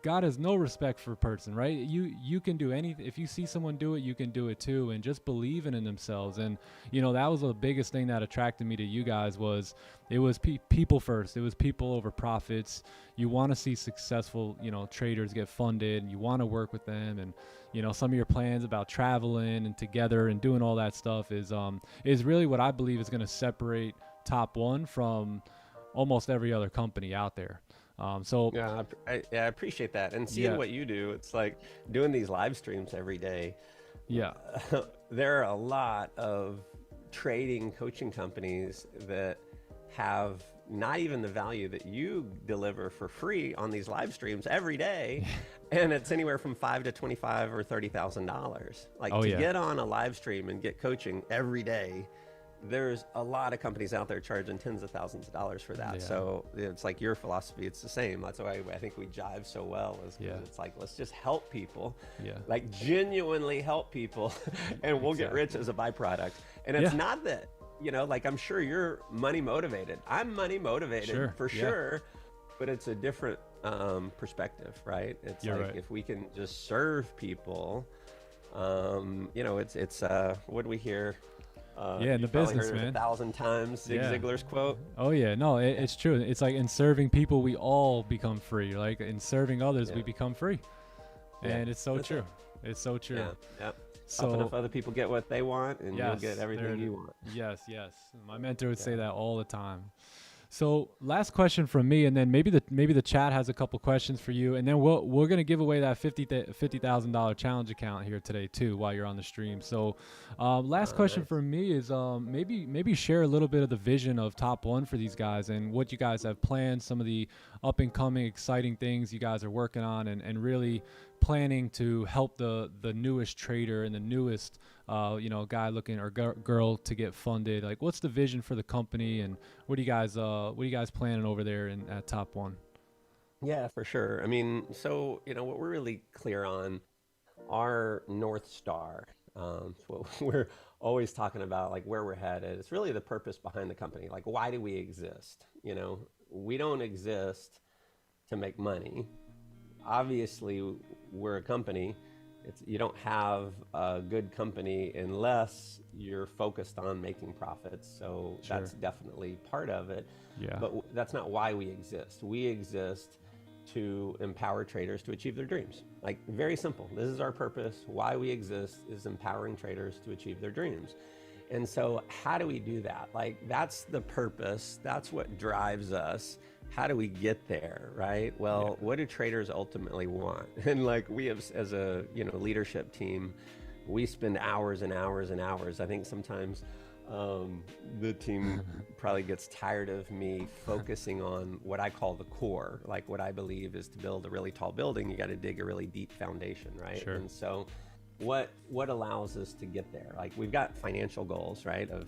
God has no respect for a person, right? You can do anything. If you see someone do it, you can do it too. And just believing in themselves. And, you know, that was the biggest thing that attracted me to you guys, was it was people first. It was people over profits. You want to see successful, you know, traders get funded, and you want to work with them. And, you know, some of your plans about traveling and together and doing all that stuff is really what I believe is going to separate Top One from almost every other company out there. I appreciate that. And seeing what you do, it's like doing these live streams every day. Yeah. There are a lot of trading coaching companies that have not even the value that you deliver for free on these live streams every day. And it's anywhere from $5,000 to $25,000 or $30,000. Like, to get on a live stream and get coaching every day, there's a lot of companies out there charging tens of thousands of dollars for that. Yeah. So it's like your philosophy, it's the same. That's why I think we jive so well, is because it's like, let's just help people, like genuinely help people, and we'll get rich as a byproduct. And it's not that, you know, like, I'm sure you're money motivated. I'm money motivated for sure, but it's a different perspective, right? It's if we can just serve people, you know, it's what do we hear? In the business, heard it man, 1,000 times, Zig Ziglar's quote. Oh yeah, no, it's true. It's like, in serving people, we all become free. Like, in serving others, we become free. And it's so true. It's so true. So help enough other people get what they want, and you'll get everything you want. Yes. My mentor would say that all the time. So last question from me, and then maybe the chat has a couple questions for you, and then we're gonna give away that $50,000 challenge account here today too while you're on the stream. So last question for me is maybe share a little bit of the vision of Top One for these guys and what you guys have planned, some of the up and coming exciting things you guys are working on, and really planning to help the newest trader and the newest guy looking or girl to get funded. Like, what's the vision for the company, and what are you guys planning over there at Top One? Yeah, for sure. I mean, so, you know, what we're really clear on, our North Star, what we're always talking about, like where we're headed, it's really the purpose behind the company. Like, why do we exist? You know, we don't exist to make money. Obviously, we're a company. You don't have a good company unless you're focused on making profits. So that's definitely part of it. Yeah. But that's not why we exist. We exist to empower traders to achieve their dreams. Like, very simple. This is our purpose. Why we exist is empowering traders to achieve their dreams. And so how do we do that? Like, that's the purpose. That's what drives us. How do we get there, right? Well, what do traders ultimately want? And like, we have, as a leadership team, we spend hours and hours and hours. I think sometimes the team probably gets tired of me focusing on what I call the core. Like, what I believe is, to build a really tall building, you got to dig a really deep foundation, right? Sure. And so what allows us to get there? Like, we've got financial goals, right? Of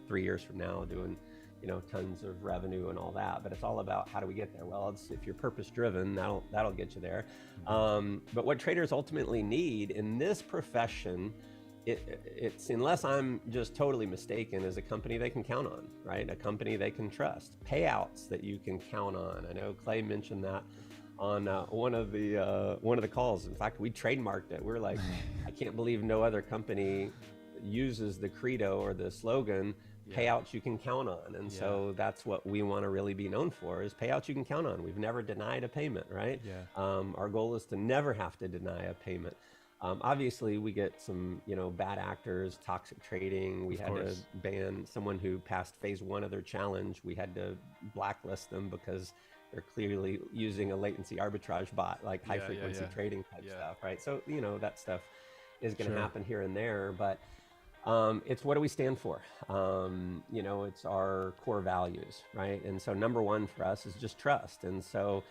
3 years from now doing tons of revenue and all that, but it's all about, how do we get there? Well, if you're purpose driven, that'll get you there. But what traders ultimately need in this profession, it's, unless I'm just totally mistaken, is a company they can count on, right? A company they can trust, payouts that you can count on. I know Clay mentioned that on one of the calls. In fact, we trademarked it. We're like, I can't believe no other company uses the credo or the slogan, payouts you can count on. And so that's what we want to really be known for, is payouts you can count on. We've never denied a payment, right? Our goal is to never have to deny a payment. Obviously, we get some bad actors, toxic trading. We had to ban someone who passed phase 1 of their challenge. We had to blacklist them because they're clearly using a latency arbitrage bot, like high frequency trading type stuff, right? So that stuff is going to happen here and there, but it's, what do we stand for? It's our core values, right? And so number one for us is just trust. And so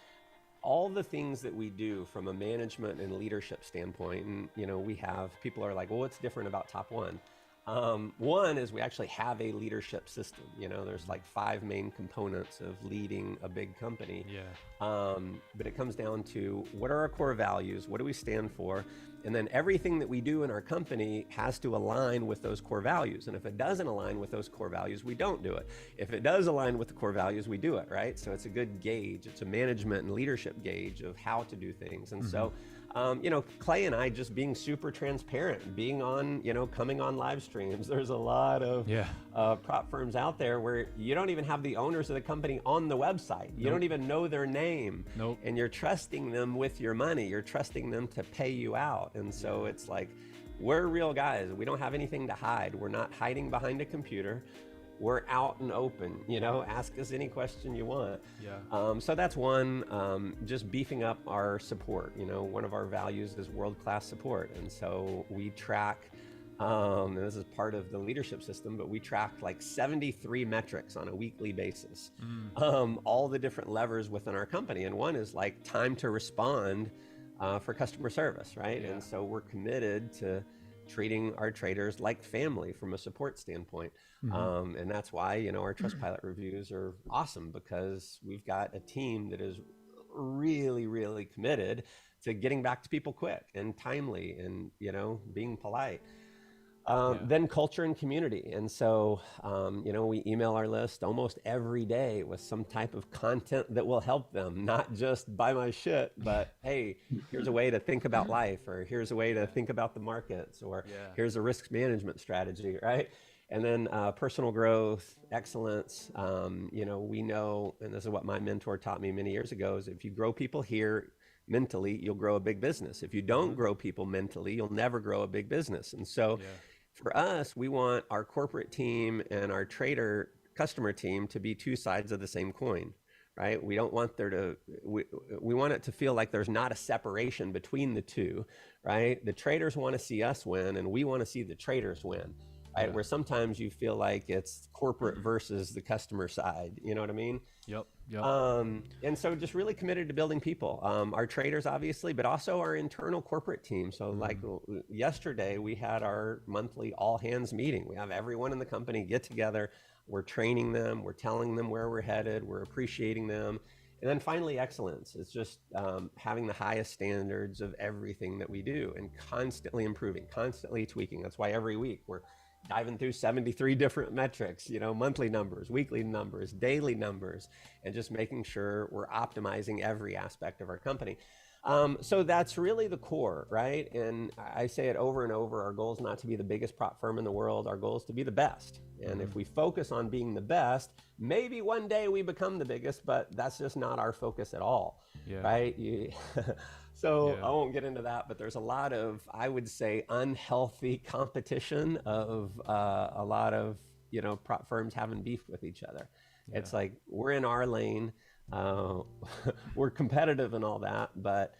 all the things that we do from a management and leadership standpoint, and people are like, well, what's different about Top One? One is, we actually have a leadership system. There's like 5 main components of leading a big company. But it comes down to, what are our core values? What do we stand for? And then everything that we do in our company has to align with those core values. And if it doesn't align with those core values, we don't do it. If it does align with the core values, we do it, right? So it's a good gauge. It's a management and leadership gauge of how to do things. And so, Clay and I just being super transparent, being on, coming on live streams. There's a lot of prop firms out there where you don't even have the owners of the company on the website. You don't even know their name. And you're trusting them with your money. You're trusting them to pay you out. And so it's like, we're real guys. We don't have anything to hide. We're not hiding behind a computer. We're out and open, ask us any question you want. So that's one, just beefing up our support. One of our values is world-class support. And so we track, and this is part of the leadership system, but we track like 73 metrics on a weekly basis, all the different levers within our company. And one is like time to respond for customer service, right? And so we're committed to treating our traders like family from a support standpoint. And that's why, you know, our Trustpilot reviews are awesome, because we've got a team that is really, really committed to getting back to people quick and timely and, you know, being polite. Then culture and community. And so, you know, we email our list almost every day with some type of content that will help them, not just buy my shit, but hey, here's a way to think about life, or here's a way to think about the markets, or here's a risk management strategy, right? And then personal growth, excellence. You know, we know, and this is what my mentor taught me many years ago, is if you grow people here mentally, you'll grow a big business. If you don't grow people mentally, you'll never grow a big business. And so for us, we want our corporate team and our trader customer team to be two sides of the same coin, right? We don't want there to, we want it to feel like there's not a separation between the two, right? The traders want to see us win, and we want to see the traders win, right? Where sometimes you feel like it's corporate versus the customer side, you know what I mean? Yep. And so just really committed to building people, our traders obviously, but also our internal corporate team. So like yesterday we had our monthly all hands meeting. We have everyone in the company get together. We're training them. We're telling them where we're headed. We're appreciating them. And then finally, excellence. It's just having the highest standards of everything that we do and constantly improving, constantly tweaking. That's why every week we're diving through 73 different metrics, you know, monthly numbers, weekly numbers, daily numbers, and just making sure we're optimizing every aspect of our company. So that's really the core, right? And I say it over and over, our goal is not to be the biggest prop firm in the world. Our goal is to be the best. And if we focus on being the best, maybe one day we become the biggest, but that's just not our focus at all, right? So I won't get into that, but there's a lot of, I would say, unhealthy competition of a lot of, you know, prop firms having beef with each other. It's like, we're in our lane, we're competitive and all that, but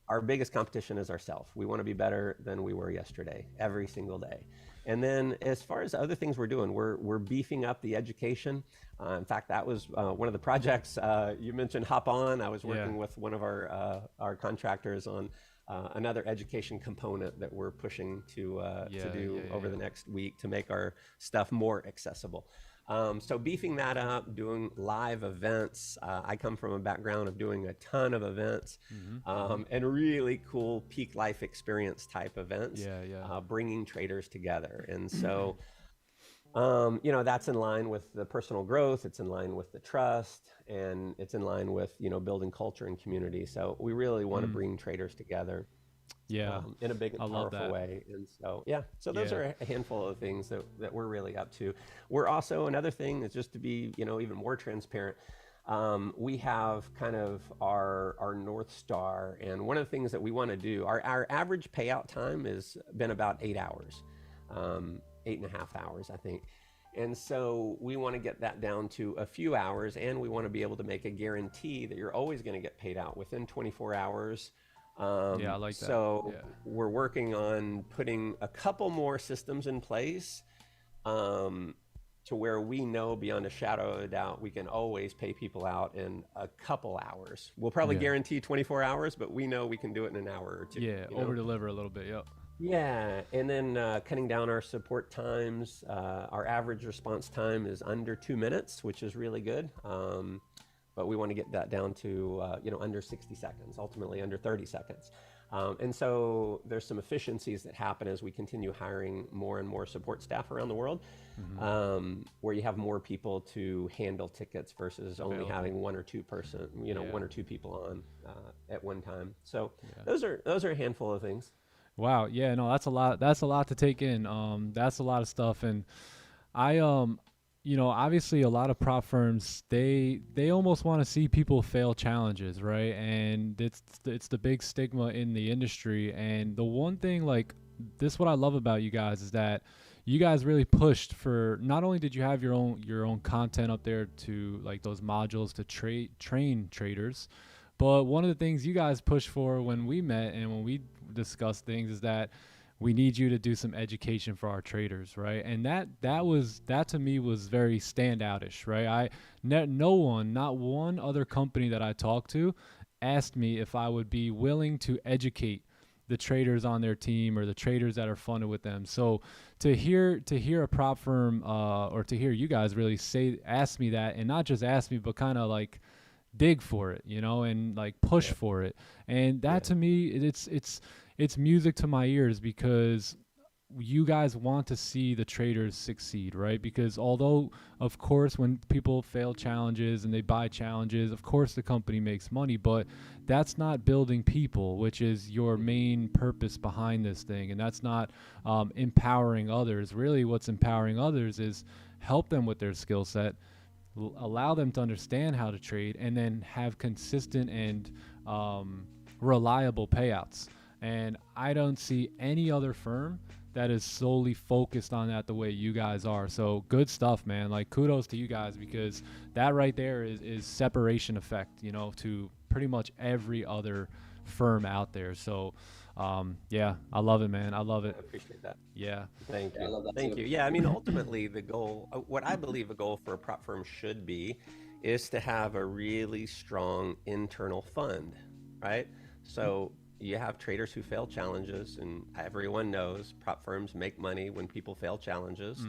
our biggest competition is ourselves. We want to be better than we were yesterday, every single day. And then as far as other things we're doing, we're beefing up the education. In fact, that was one of the projects you mentioned, Hop On. I was working with one of our contractors on another education component that we're pushing to do over the next week to make our stuff more accessible. So beefing that up, doing live events. I come from a background of doing a ton of events and really cool peak life experience type events, bringing traders together. And so, you know, that's in line with the personal growth. It's in line with the trust, and it's in line with, you know, building culture and community. So we really want to bring traders together. In a big and powerful way. And so, so those are a handful of things that we're really up to. We're also, another thing is just to be, you know, even more transparent. We have kind of our North Star, and one of the things that we want to do, our average payout time has been about 8 hours, 8.5 hours, I think. And so we want to get that down to a few hours, and we want to be able to make a guarantee that you're always going to get paid out within 24 hours. I like that. So we're working on putting a couple more systems in place to where we know beyond a shadow of a doubt we can always pay people out in a couple hours. We'll probably guarantee 24 hours, but we know we can do it in an hour or two. Over deliver a little bit. And then cutting down our support times. Our average response time is under 2 minutes, which is really good. But we want to get that down to, you know, under 60 seconds, ultimately under 30 seconds. And so there's some efficiencies that happen as we continue hiring more and more support staff around the world, where you have more people to handle tickets versus only having one or two people on at one time. So those are a handful of things. Wow. Yeah, no, that's a lot. That's a lot to take in. That's a lot of stuff. And you know, obviously a lot of prop firms, they almost want to see people fail challenges, right? And it's the big stigma in the industry. And the one thing, like, this, what I love about you guys is that you guys really pushed for, not only did you have your own content up there to, like, those modules to train traders, but one of the things you guys pushed for when we met and when we discussed things is that we need you to do some education for our traders, right? And that to me was very standoutish, right? Not one other company that I talked to asked me if I would be willing to educate the traders on their team or the traders that are funded with them. So to hear a prop firm or to hear you guys really ask me that, and not just ask me, but kind of like dig for it, you know, and like push for it. And that to me, it's music to my ears, because you guys want to see the traders succeed, right? Because although, of course, when people fail challenges and they buy challenges, of course the company makes money, but that's not building people, which is your main purpose behind this thing. And that's not empowering others. Really, what's empowering others is help them with their skill set, allow them to understand how to trade, and then have consistent and reliable payouts. And I don't see any other firm that is solely focused on that the way you guys are. So good stuff, man. Like, kudos to you guys, because that right there is separation effect, you know, to pretty much every other firm out there. So yeah, I love it, man. I love it. I appreciate that. Yeah. Thank you. I love that Thank too. you. Yeah, I mean, ultimately the goal, what I believe a goal for a prop firm should be, is to have a really strong internal fund, right? So you have traders who fail challenges, and everyone knows prop firms make money when people fail challenges.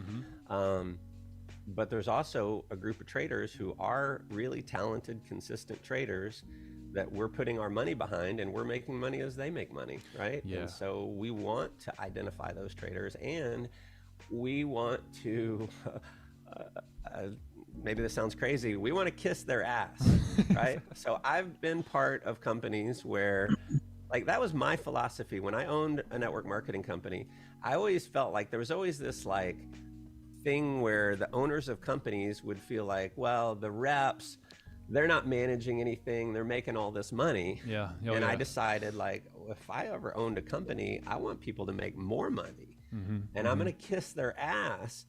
But there's also a group of traders who are really talented, consistent traders that we're putting our money behind, and we're making money as they make money, right? Yeah. And so we want to identify those traders, and we want to, maybe this sounds crazy, we want to kiss their ass, right? So I've been part of companies where, like, that was my philosophy when I owned a network marketing company. I always felt like there was always this like thing where the owners of companies would feel like, well, the reps, they're not managing anything, they're making all this money. Yeah. And I decided, like, if I ever owned a company, I want people to make more money. And I'm going to kiss their ass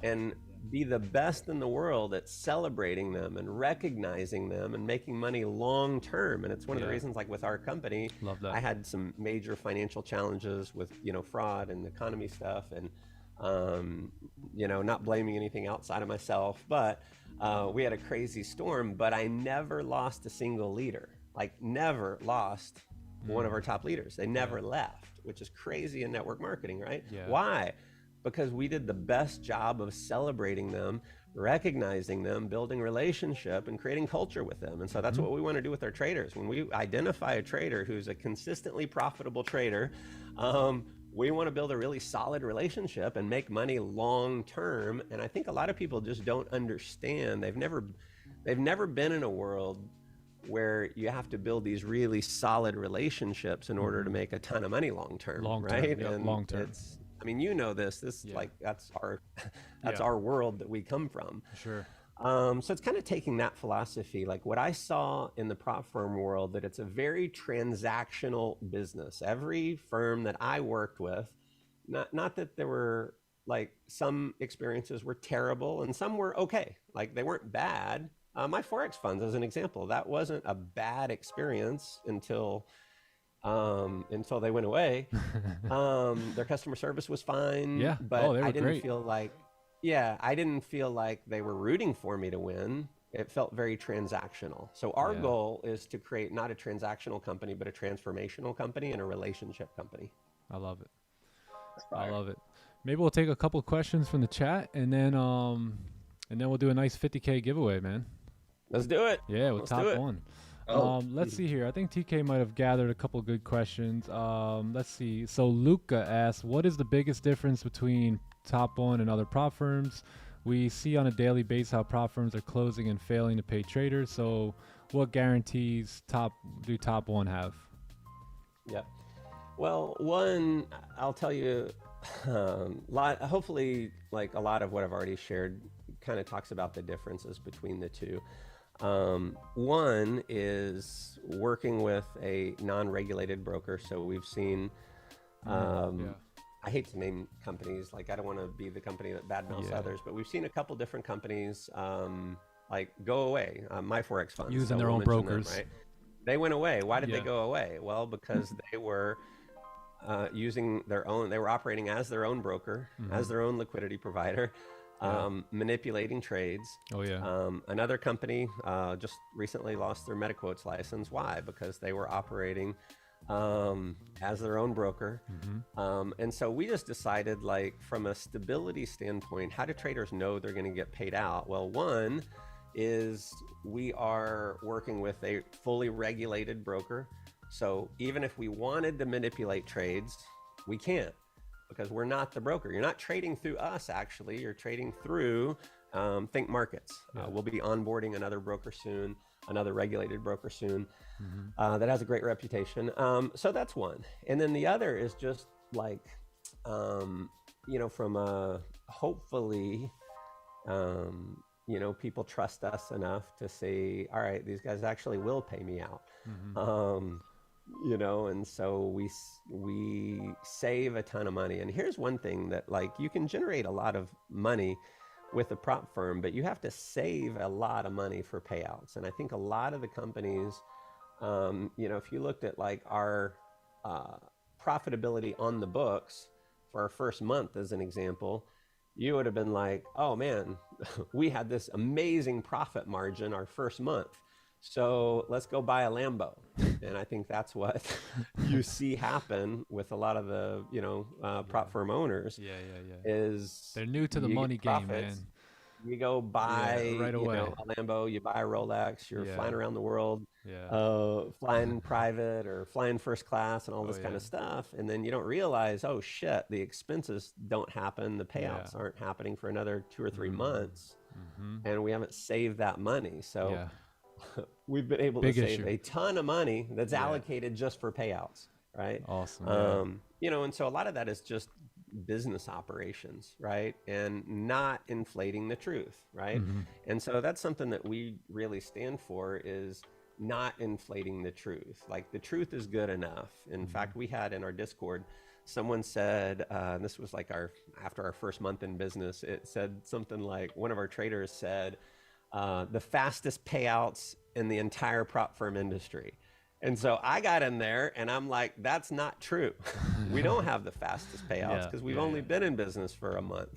and be the best in the world at celebrating them and recognizing them and making money long term. And it's one of the reasons, like with our company, love that. I had some major financial challenges with, you know, fraud and economy stuff, and you know, not blaming anything outside of myself, but we had a crazy storm, but I never lost a single leader, like never lost one of our top leaders. They never left, which is crazy in network marketing, right? Why? Because we did the best job of celebrating them, recognizing them, building relationship, and creating culture with them. And so that's what we want to do with our traders. When we identify a trader who's a consistently profitable trader, we want to build a really solid relationship and make money long term. And I think a lot of people just don't understand. They've never been in a world where you have to build these really solid relationships in order to make a ton of money long term, right? Yep, and long term. I mean, you know this. Like that's our world that we come from. Sure. So it's kind of taking that philosophy, like what I saw in the prop firm world, that it's a very transactional business. Every firm that I worked with, not that there were, like, some experiences were terrible and some were okay, like they weren't bad. My Forex funds, as an example, that wasn't a bad experience until they went away. Their customer service was fine, but I didn't feel like, I didn't feel like they were rooting for me to win. It felt very transactional. So our goal is to create not a transactional company, but a transformational company and a relationship company. I love it. I love it. Maybe we'll take a couple of questions from the chat, and then we'll do a nice 50K giveaway, man. Let's do it. Yeah, with Let's top do it. one. Let's see here. I think TK might have gathered a couple of good questions. Let's see. So Luca asks, what is the biggest difference between top one and other prop firms? We see on a daily basis how prop firms are closing and failing to pay traders. So what guarantees top one have? Yeah. Well, one, I'll tell you, hopefully, like a lot of what I've already shared kind of talks about the differences between the two. One is working with a non-regulated broker. So we've seen, I hate to name companies, like I don't want to be the company that badmouths others, but we've seen a couple different companies like go away. My Forex funds, using their own brokers, right? They went away. Why did they go away? Well, because they were using their own, they were operating as their own broker, as their own liquidity provider, manipulating trades. Another company just recently lost their MetaQuotes license. Why? Because they were operating as their own broker. And so we just decided, like, from a stability standpoint, how do traders know they're going to get paid out? Well, one is we are working with a fully regulated broker. So even if we wanted to manipulate trades, we can't, because we're not the broker. You're not trading through us, actually. You're trading through Think Markets. We'll be onboarding another broker soon, another regulated broker soon, that has a great reputation. So that's one. And then the other is just like, you know, from a hopefully, you know, people trust us enough to say, all right, these guys actually will pay me out. You know, and so we save a ton of money. And here's one thing that, like, you can generate a lot of money with a prop firm, but you have to save a lot of money for payouts. And I think a lot of the companies, you know, if you looked at like our profitability on the books for our first month as an example, you would have been like, oh man, we had this amazing profit margin our first month, so let's go buy a Lambo. And I think that's what you see happen with a lot of the, you know, prop firm owners. Is they're new to the money game, man. You go buy right away. You know, a Lambo, you buy a Rolex, you're flying around the world, flying private or flying first class and all this kind of stuff. And then you don't realize, oh shit, the expenses don't happen. The payouts aren't happening for another 2 or 3 months. And we haven't saved that money. So we've been able to save a ton of money that's allocated just for payouts, right? Awesome. You know, and so a lot of that is just business operations, right? And not inflating the truth, right? And so that's something that we really stand for, is not inflating the truth. Like, the truth is good enough. In fact, we had in our Discord, someone said, and this was like after our first month in business, it said something like, one of our traders said, the fastest payouts in the entire prop firm industry. And so I got in there and I'm like, that's not true. We don't have the fastest payouts because we've only been in business for a month,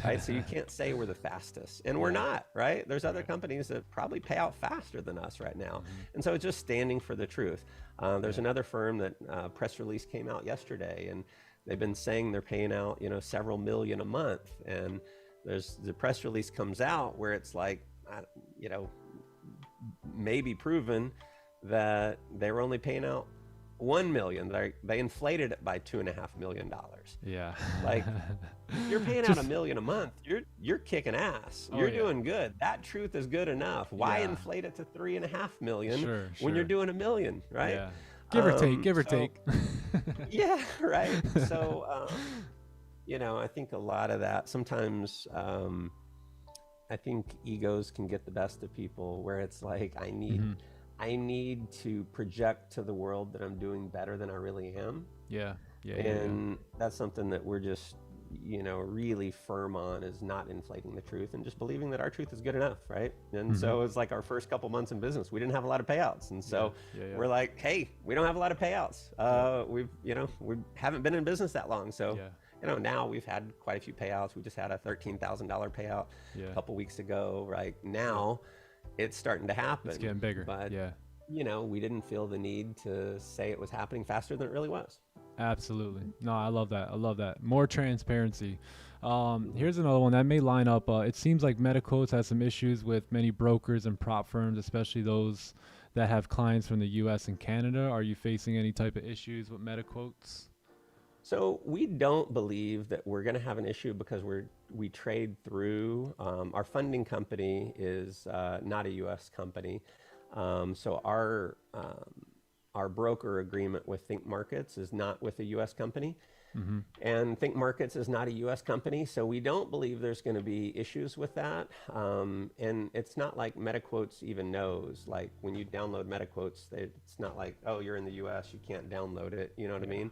right? So you can't say we're the fastest, and we're not, right? There's other companies that probably pay out faster than us right now. And so it's just standing for the truth. There's another firm that press release came out yesterday, and they've been saying they're paying out, you know, several million a month. And there's the press release comes out where it's like, you know, maybe proven that they were only paying out 1 million. They inflated it by $2.5 million. Like, you're paying out $1 million a month. You're kicking ass. You're doing good. That truth is good enough. Why inflate it to $3.5 million when you're doing $1 million, right? Give or take. Yeah, right. So, you know, I think a lot of that sometimes, I think egos can get the best of people, where it's like, I need to project to the world that I'm doing better than I really am. And that's something that we're just, you know, really firm on, is not inflating the truth and just believing that our truth is good enough, right? And so it's like our first couple months in business, we didn't have a lot of payouts. And so we're like, hey, we don't have a lot of payouts. We haven't been in business that long. So, you know, now we've had quite a few payouts. We just had a $13,000 payout a couple weeks ago. Right now, it's starting to happen. It's getting bigger. But, you know, we didn't feel the need to say it was happening faster than it really was. Absolutely. No, I love that. I love that. More transparency. Here's another one that may line up. It seems like MetaQuotes has some issues with many brokers and prop firms, especially those that have clients from the US and Canada. Are you facing any type of issues with MetaQuotes? So we don't believe that we're going to have an issue, because we trade through, our funding company is not a US company. So our broker agreement with Think Markets is not with a US company. And Think Markets is not a US company. So we don't believe there's going to be issues with that. And it's not like MetaQuotes even knows, like, when you download MetaQuotes, it's not like, oh, you're in the US, you can't download it. You know what I mean?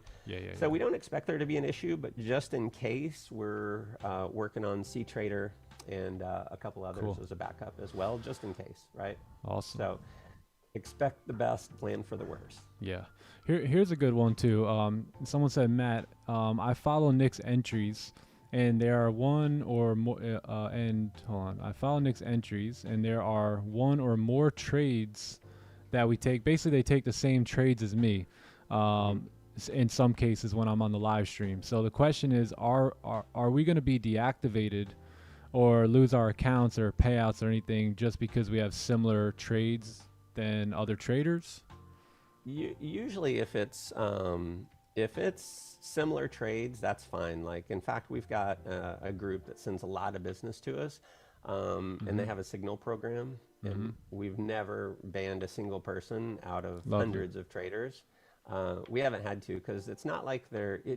So we don't expect there to be an issue, but just in case, we're working on CTrader and a couple others as a backup as well, just in case, right? Awesome. So expect the best, plan for the worst. Here's a good one too. Someone said, Matt, I follow Nick's entries, and there are one or more. I follow Nick's entries, and there are one or more trades that we take. Basically, they take the same trades as me. in some cases when I'm on the live stream. So the question is, are we going to be deactivated or lose our accounts or payouts or anything just because we have similar trades than other traders? Usually if it's similar trades, that's fine. Like, in fact, we've got a group that sends a lot of business to us, and they have a signal program, and we've never banned a single person out of hundreds of traders. We haven't had to, because it's not like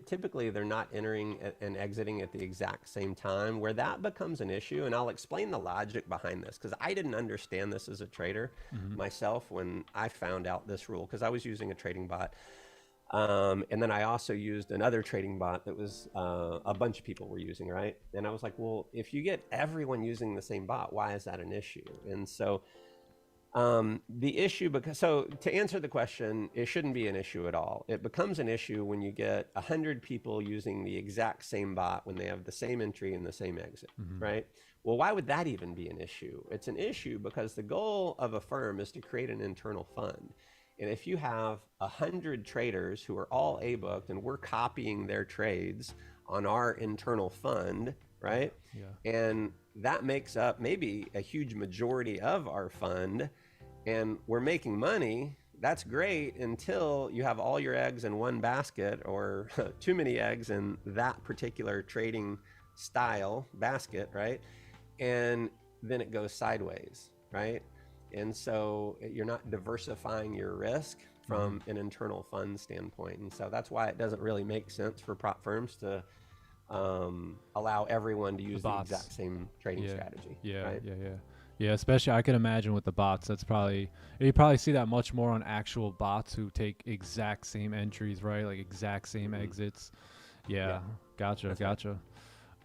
typically they're not entering and exiting at the exact same time, where that becomes an issue. And I'll explain the logic behind this, because I didn't understand this as a trader myself when I found out this rule, because I was using a trading bot. And then I also used another trading bot that was a bunch of people were using, right? And I was like, well, if you get everyone using the same bot, why is that an issue? And so the issue, so to answer the question, it shouldn't be an issue at all. It becomes an issue when you get 100 people using the exact same bot when they have the same entry and the same exit, right? Well, why would that even be an issue? It's an issue because the goal of a firm is to create an internal fund. And if you have 100 traders who are all A-booked and we're copying their trades on our internal fund, right? Yeah. And that makes up maybe a huge majority of our fund, and we're making money, that's great until you have all your eggs in one basket, or too many eggs in that particular trading style basket, right? And then it goes sideways, right? And so you're not diversifying your risk from an internal fund standpoint. And so that's why it doesn't really make sense for prop firms to allow everyone to use the exact same trading strategy. Right? Yeah, especially I can imagine with the bots, you probably see that much more on actual bots who take exact same entries, right? Like exact same exits. Yeah. Gotcha. Right.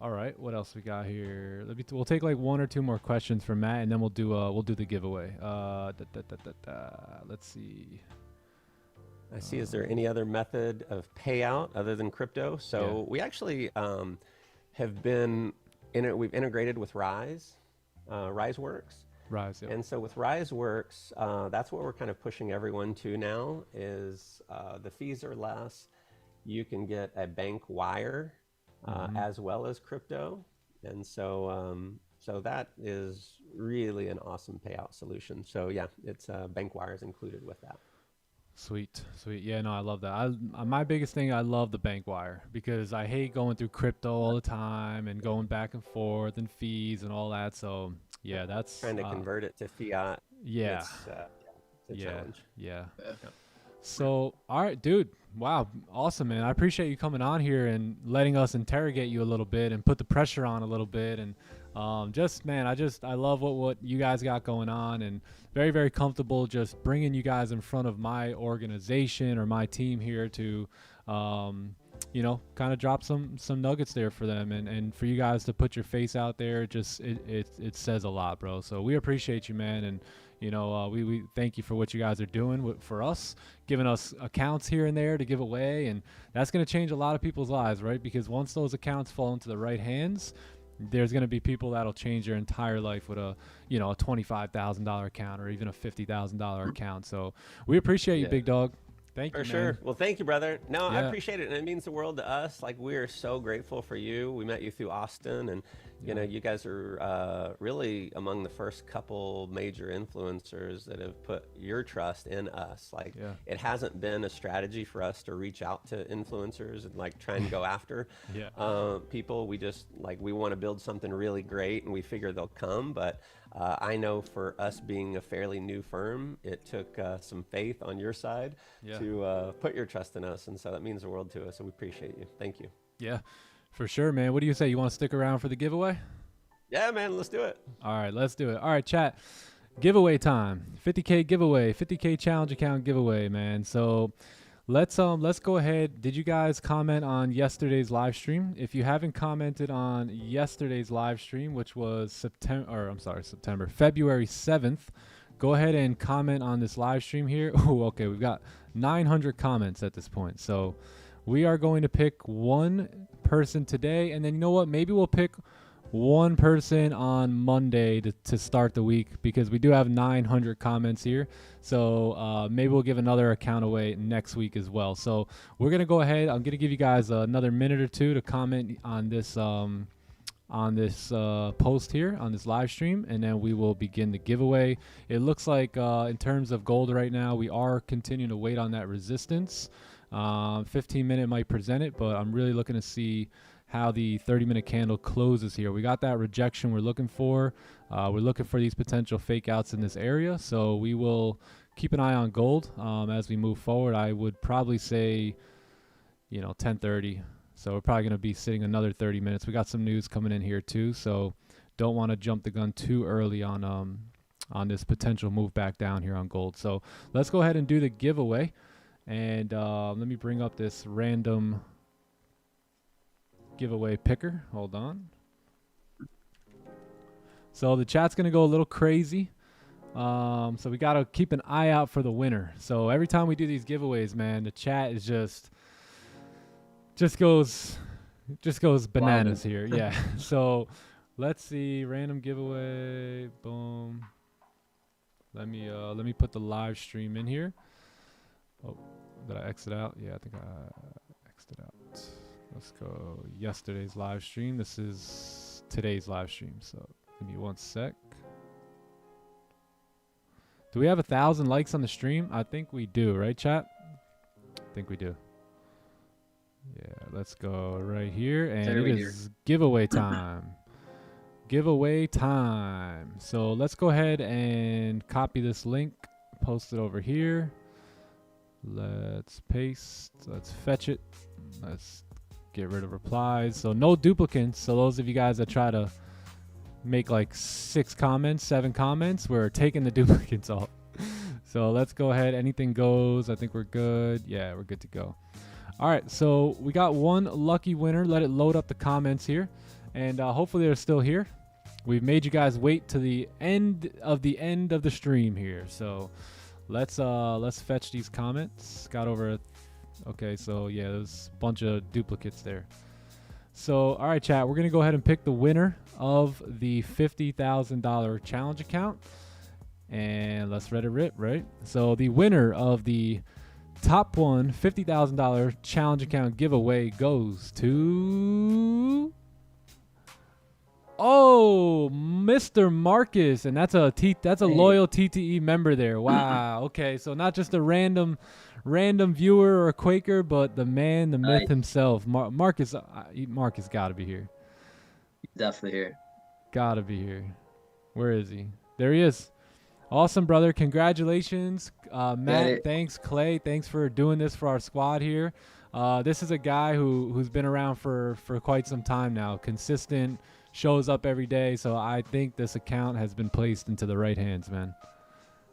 All right, what else we got here? We'll take like one or two more questions from Matt, and then we'll do the giveaway. Let's see. I see. Is there any other method of payout other than crypto? So we actually have been we've integrated with Rise, RiseWorks. Rise, yeah. And so with RiseWorks, that's what we're kind of pushing everyone to now. Is the fees are less. You can get a bank wire as well as crypto, and so so that is really an awesome payout solution. So yeah, it's bank wires included with that. Sweet. Yeah, no, I love that. My biggest thing, I love the bank wire, because I hate going through crypto all the time and going back and forth and fees and all that. So yeah, that's trying to convert it to fiat. Yeah, it's a challenge. Yeah. So, all right, dude. Wow. Awesome, man. I appreciate you coming on here and letting us interrogate you a little bit and put the pressure on a little bit. And I love what you guys got going on, and very, very comfortable just bringing you guys in front of my organization or my team here to, kind of drop some nuggets there for them, and for you guys to put your face out there. Just, it says a lot, bro. So we appreciate you, man. And, we thank you for what you guys are doing for us, giving us accounts here and there to give away. And that's going to change a lot of people's lives, right? Because once those accounts fall into the right hands, there's going to be people that'll change their entire life with a $25,000 account or even a $50,000 account. So we appreciate you, big dog. Thank you, for sure. Man. Well, thank you, brother. No, I appreciate it, and it means the world to us. Like, we are so grateful for you. We met you through Austin, and you guys are really among the first couple major influencers that have put your trust in us. Like, it hasn't been a strategy for us to reach out to influencers and like try and go after people. We just we want to build something really great, and we figure they'll come. But I know for us being a fairly new firm, it took some faith on your side to put your trust in us. And so that means the world to us. So we appreciate you. Thank you. Yeah, for sure, man. What do you say? You want to stick around for the giveaway? Yeah, man, let's do it. All right, let's do it. All right, chat. Giveaway time. 50K giveaway, 50K challenge account giveaway, man. So let's go ahead. Did you guys comment on yesterday's live stream? If you haven't commented on yesterday's live stream, which was February 7th, go ahead and comment on this live stream here. Oh, okay. We've got 900 comments at this point. So we are going to pick one person today, and then you know what? Maybe we'll pick one person on Monday to start the week, because we do have 900 comments here. So maybe we'll give another account away next week as well. So we're going to go ahead. I'm going to give you guys another minute or two to comment on this post here on this live stream, and then we will begin the giveaway. It looks like in terms of gold right now, we are continuing to wait on that resistance. 15-minute might present it, but I'm really looking to see how the 30-minute candle closes here. We got that rejection we're looking for. We're looking for these potential fake outs in this area, so we will keep an eye on gold as we move forward. I would probably say, 10:30. So we're probably going to be sitting another 30 minutes. We got some news coming in here too, so don't want to jump the gun too early on this potential move back down here on gold. So let's go ahead and do the giveaway. And let me bring up this random giveaway picker. Hold on. So the chat's going to go a little crazy. So we got to keep an eye out for the winner. So every time we do these giveaways, man, the chat is just goes bananas here. Yeah. So let's see, random giveaway. Boom. Let me put the live stream in here. Oh, did I exit out? Yeah, I think I exited out. Let's go yesterday's live stream. This is today's live stream. So give me one sec. Do we have 1,000 likes on the stream? I think we do, right, chat? I think we do. Yeah, let's go right here, and it is giveaway time. Giveaway time. So let's go ahead and copy this link, post it over here. Let's paste. Let's fetch it. Let's get rid of replies. So no duplicates. So those of you guys that try to make like 6 comments, 7 comments, we're taking the duplicates off. So let's go ahead. Anything goes. I think we're good. Yeah, we're good to go. All right, so we got one lucky winner. Let it load up the comments here, and hopefully they're still here. We've made you guys wait to the end of the stream here. So let's fetch these comments. Got over okay, so yeah, there's a bunch of duplicates there. So all right, chat, we're gonna go ahead and pick the winner of the $50,000 challenge account, and let's let it rip, right? So the winner of the top one $50,000 challenge account giveaway goes to Mr. Marcus, and that's a loyal TTE member there. Wow. Okay, so not just a random viewer or a Quaker, but the man, the myth himself. Marcus got to be here. Definitely here. Got to be here. Where is he? There he is. Awesome, brother. Congratulations. Matt, thanks. Clay, thanks for doing this for our squad here. This is a guy who's been around for quite some time now. Consistent, shows up every day. So I think this account has been placed into the right hands, man.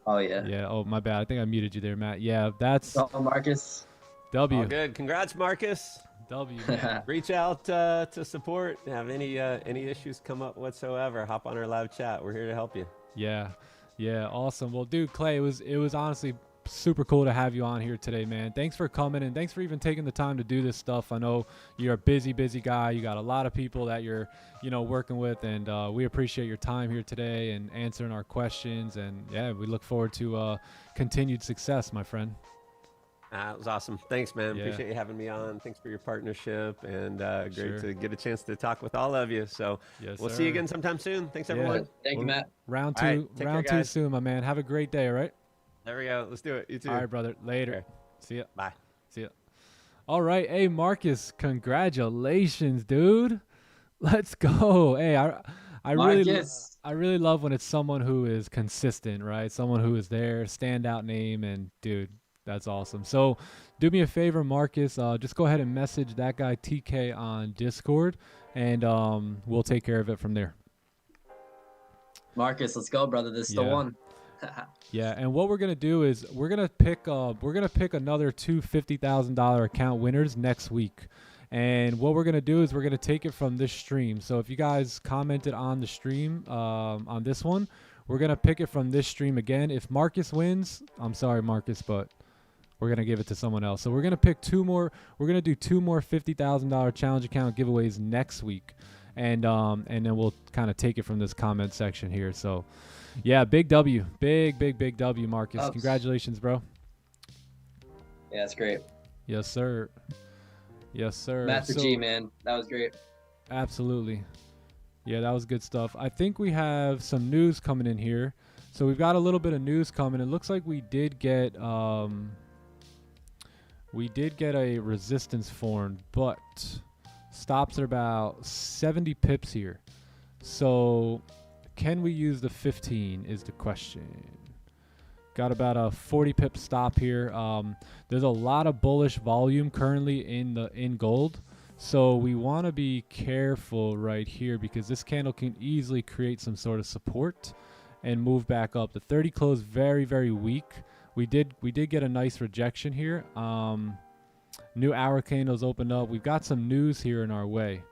Oh, yeah. Yeah. Oh, my bad. I think I muted you there, Matt. Yeah, that's Marcus. W. All good. Congrats, Marcus. W. Man. Reach out to support. Have any issues come up whatsoever, hop on our live chat. We're here to help you. Yeah. Yeah, awesome. Well, dude, Clay, it was honestly super cool to have you on here today, man. Thanks for coming, and thanks for even taking the time to do this stuff. I know you're a busy guy. You got a lot of people that you're, working with, and we appreciate your time here today and answering our questions. And yeah, we look forward to continued success, my friend. It was awesome. Thanks, man. Yeah. Appreciate you having me on. Thanks for your partnership, and great to get a chance to talk with all of you. So we'll see you again sometime soon. Thanks, everyone. Thank you, Matt. Round two soon, my man. Have a great day, all right? There we go. Let's do it. You too. All right, brother. Later. Okay. See ya. Bye. See ya. All right. Hey, Marcus, congratulations, dude. Let's go. Hey, I really love when it's someone who is consistent, right? Someone who is there, standout name, and dude, that's awesome. So do me a favor, Marcus, just go ahead and message that guy TK on Discord, and we'll take care of it from there. Marcus, let's go, brother. This is the one. Yeah, and what we're gonna do is we're gonna pick another two $50,000 account winners next week. And what we're gonna do is we're gonna take it from this stream. So if you guys commented on the stream on this one, we're gonna pick it from this stream again. If Marcus wins, I'm sorry, Marcus, but we're gonna give it to someone else. So we're gonna pick two more. We're gonna do two more $50,000 challenge account giveaways next week. and then we'll kind of take it from this comment section here. So yeah, big W, big W, Marcus. Ups. Congratulations, bro. Yeah, that's great. Yes, sir. Yes, sir. Master So- G, man, that was great. Absolutely. Yeah, that was good stuff. I think we have some news coming in here. So we've got a little bit of news coming. It looks like we did get a resistance formed, but stops at about 70 pips here. So can we use the 15 is the question. Got about a 40 pip stop here. There's a lot of bullish volume currently in gold. So we want to be careful right here because this candle can easily create some sort of support and move back up. The 30 closed very, very weak. We did get a nice rejection here. New hour candles opened up. We've got some news here in our way.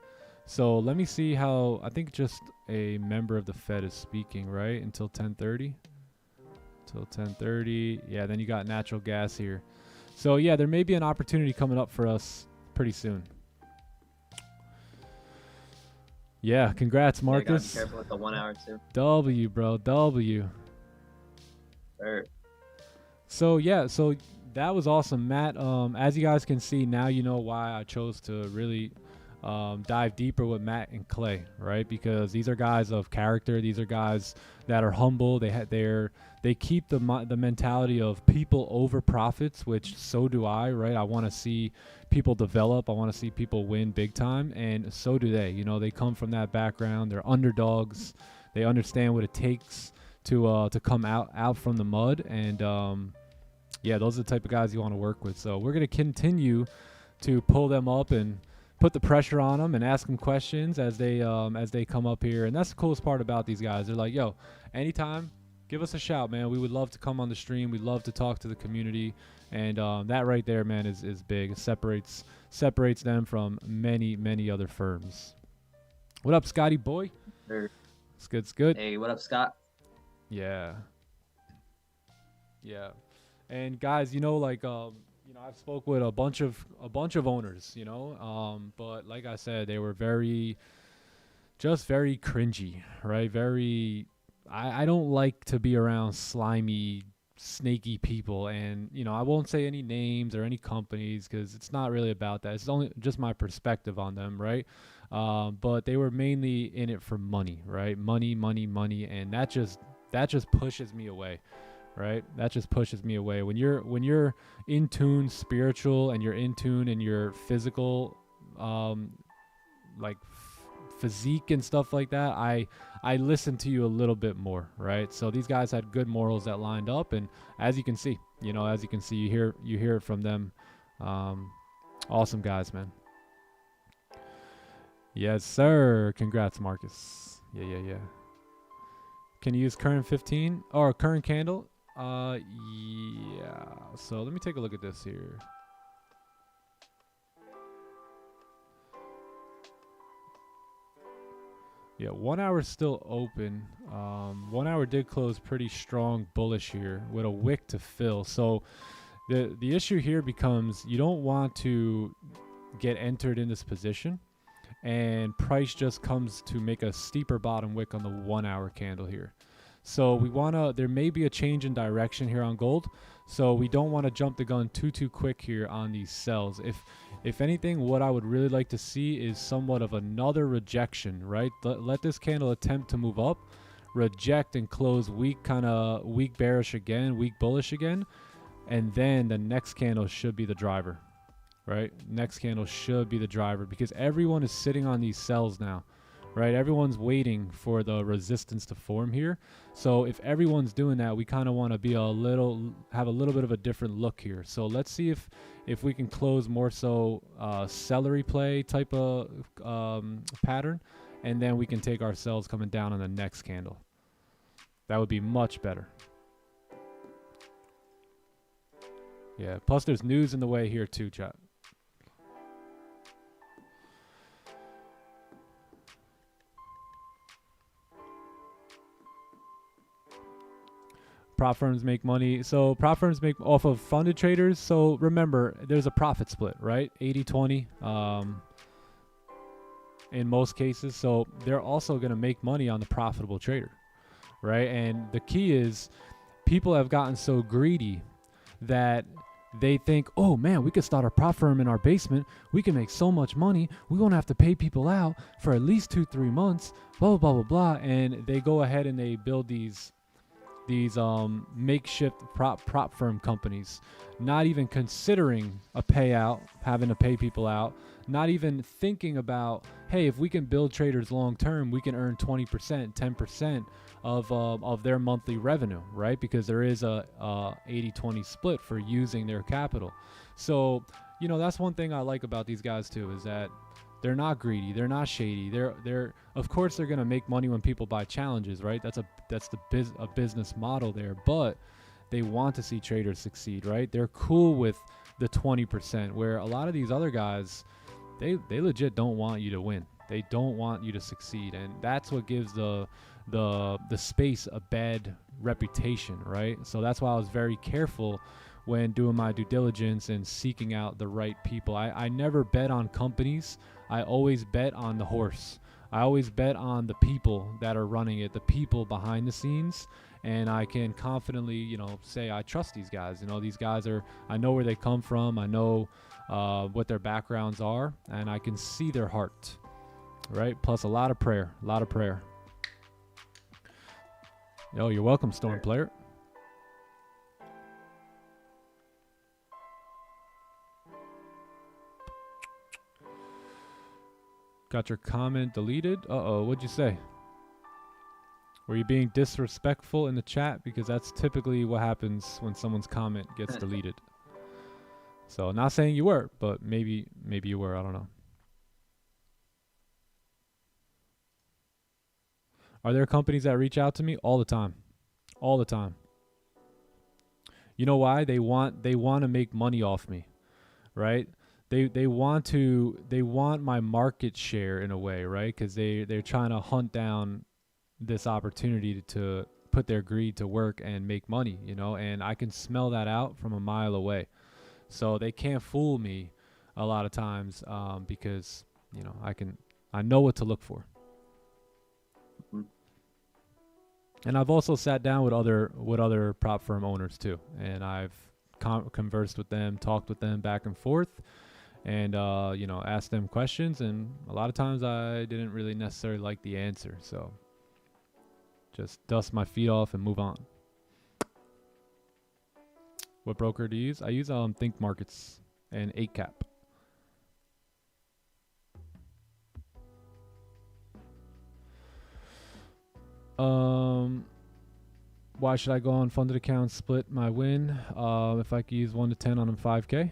So let me see how, I think just a member of the Fed is speaking, right? Until 10:30. Till 10:30. Yeah, then you got natural gas here. So yeah, there may be an opportunity coming up for us pretty soon. Yeah, congrats, Yeah, gotta be Marcus. careful with the 1 hour too. W, bro, W. Sure. So yeah, so that was awesome, Matt. As you guys can see, now you know why I chose to really dive deeper with Matt and Clay, right? Because these are guys of character. These are guys that are humble. They keep the mentality of people over profits, which so do I, right? I want to see people develop. I want to see people win big time, and so do they. You know, they come from that background. They're underdogs. They understand what it takes to come out from the mud, and yeah, those are the type of guys you want to work with. So we're gonna continue to pull them up and put the pressure on them and ask them questions as they come up here. And that's the coolest part about these guys. They're like, yo, anytime, give us a shout, man. We would love to come on the stream. We'd love to talk to the community. And that right there, man, is big. It separates them from many other firms. What up, Scotty boy? Sure. It's good. It's good. Hey, what up, Scott? Yeah. Yeah. And guys, you know, like you know, I've spoke with a bunch of owners, you know, but like I said, they were very cringy, right? I don't like to be around slimy, snaky people, and you know, I won't say any names or any companies because it's not really about that. It's only just my perspective on them, right? But they were mainly in it for money, right? Money, and that just pushes me away. Right, that just pushes me away. When you're in tune spiritual and you're in tune in your physical, like physique and stuff like that, I listen to you a little bit more, right? So these guys had good morals that lined up, and as you can see, you hear it from them. Awesome guys, man. Yes, sir. Congrats, Marcus. Yeah. Can you use current 15 or current candle? Yeah. So let me take a look at this here. Yeah, 1 hour is still open. 1 hour did close pretty strong bullish here with a wick to fill. So the issue here becomes you don't want to get entered in this position and price just comes to make a steeper bottom wick on the 1 hour candle here. So there may be a change in direction here on gold. So we don't want to jump the gun too quick here on these sells. If anything, what I would really like to see is somewhat of another rejection, right? Let this candle attempt to move up, reject and close weak bearish again, weak bullish again. And then the next candle should be the driver, right? Next candle should be the driver because everyone is sitting on these sells now. Right, everyone's waiting for the resistance to form here. So if everyone's doing that, we kind of want to have a little bit of a different look here. So let's see if we can close more so celery play type of pattern, and then we can take our sells coming down on the next candle. That would be much better. Yeah. Plus, there's news in the way here too, chat. Prop firms make money. So prop firms make off of funded traders. So remember, there's a profit split, right? 80-20. in most cases. So they're also going to make money on the profitable trader, right? And the key is people have gotten so greedy that they think, oh man, we could start a prop firm in our basement. We can make so much money. We won't have to pay people out for at least 2-3 months, blah, blah, blah, blah, blah. And they go ahead and they build these makeshift prop firm companies, not even considering a payout, having to pay people out, not even thinking about, hey, if we can build traders long term, we can earn 20%, 10% of their monthly revenue, right? Because there is a 80-20 split for using their capital. So, you know, that's one thing I like about these guys too, is that they're not greedy, they're not shady. They're of course they're gonna make money when people buy challenges, right? That's a business model there, but they want to see traders succeed, right? They're cool with the 20%, where a lot of these other guys, they legit don't want you to win. They don't want you to succeed, and that's what gives the space a bad reputation, right? So that's why I was very careful when doing my due diligence and seeking out the right people. I never bet on companies. I always bet on the horse. I always bet on the people that are running it, the people behind the scenes, and I can confidently, you know, say I trust these guys. You know, these guys I know where they come from. I know what their backgrounds are, and I can see their heart, right? Plus a lot of prayer, Yo, you're welcome, Storm Player. Got your comment deleted? Uh-oh, what'd you say? Were you being disrespectful in the chat? Because that's typically what happens when someone's comment gets deleted. So, not saying you were, but maybe you were, I don't know. Are there companies that reach out to me? All the time. All the time. You know why? They want to make money off me, right? They want my market share in a way, right? Because they're trying to hunt down this opportunity to put their greed to work and make money, you know, and I can smell that out from a mile away. So they can't fool me a lot of times because, you know, I know what to look for. And I've also sat down with other prop firm owners too, and I've conversed with them, talked with them back and forth, and you know, asked them questions, and a lot of times I didn't really necessarily like the answer, so just dust my feet off and move on. What broker do you use? I use Think Markets and Acct. Why should I go on funded account, split my win if I could use 1 to 10 on a 5K?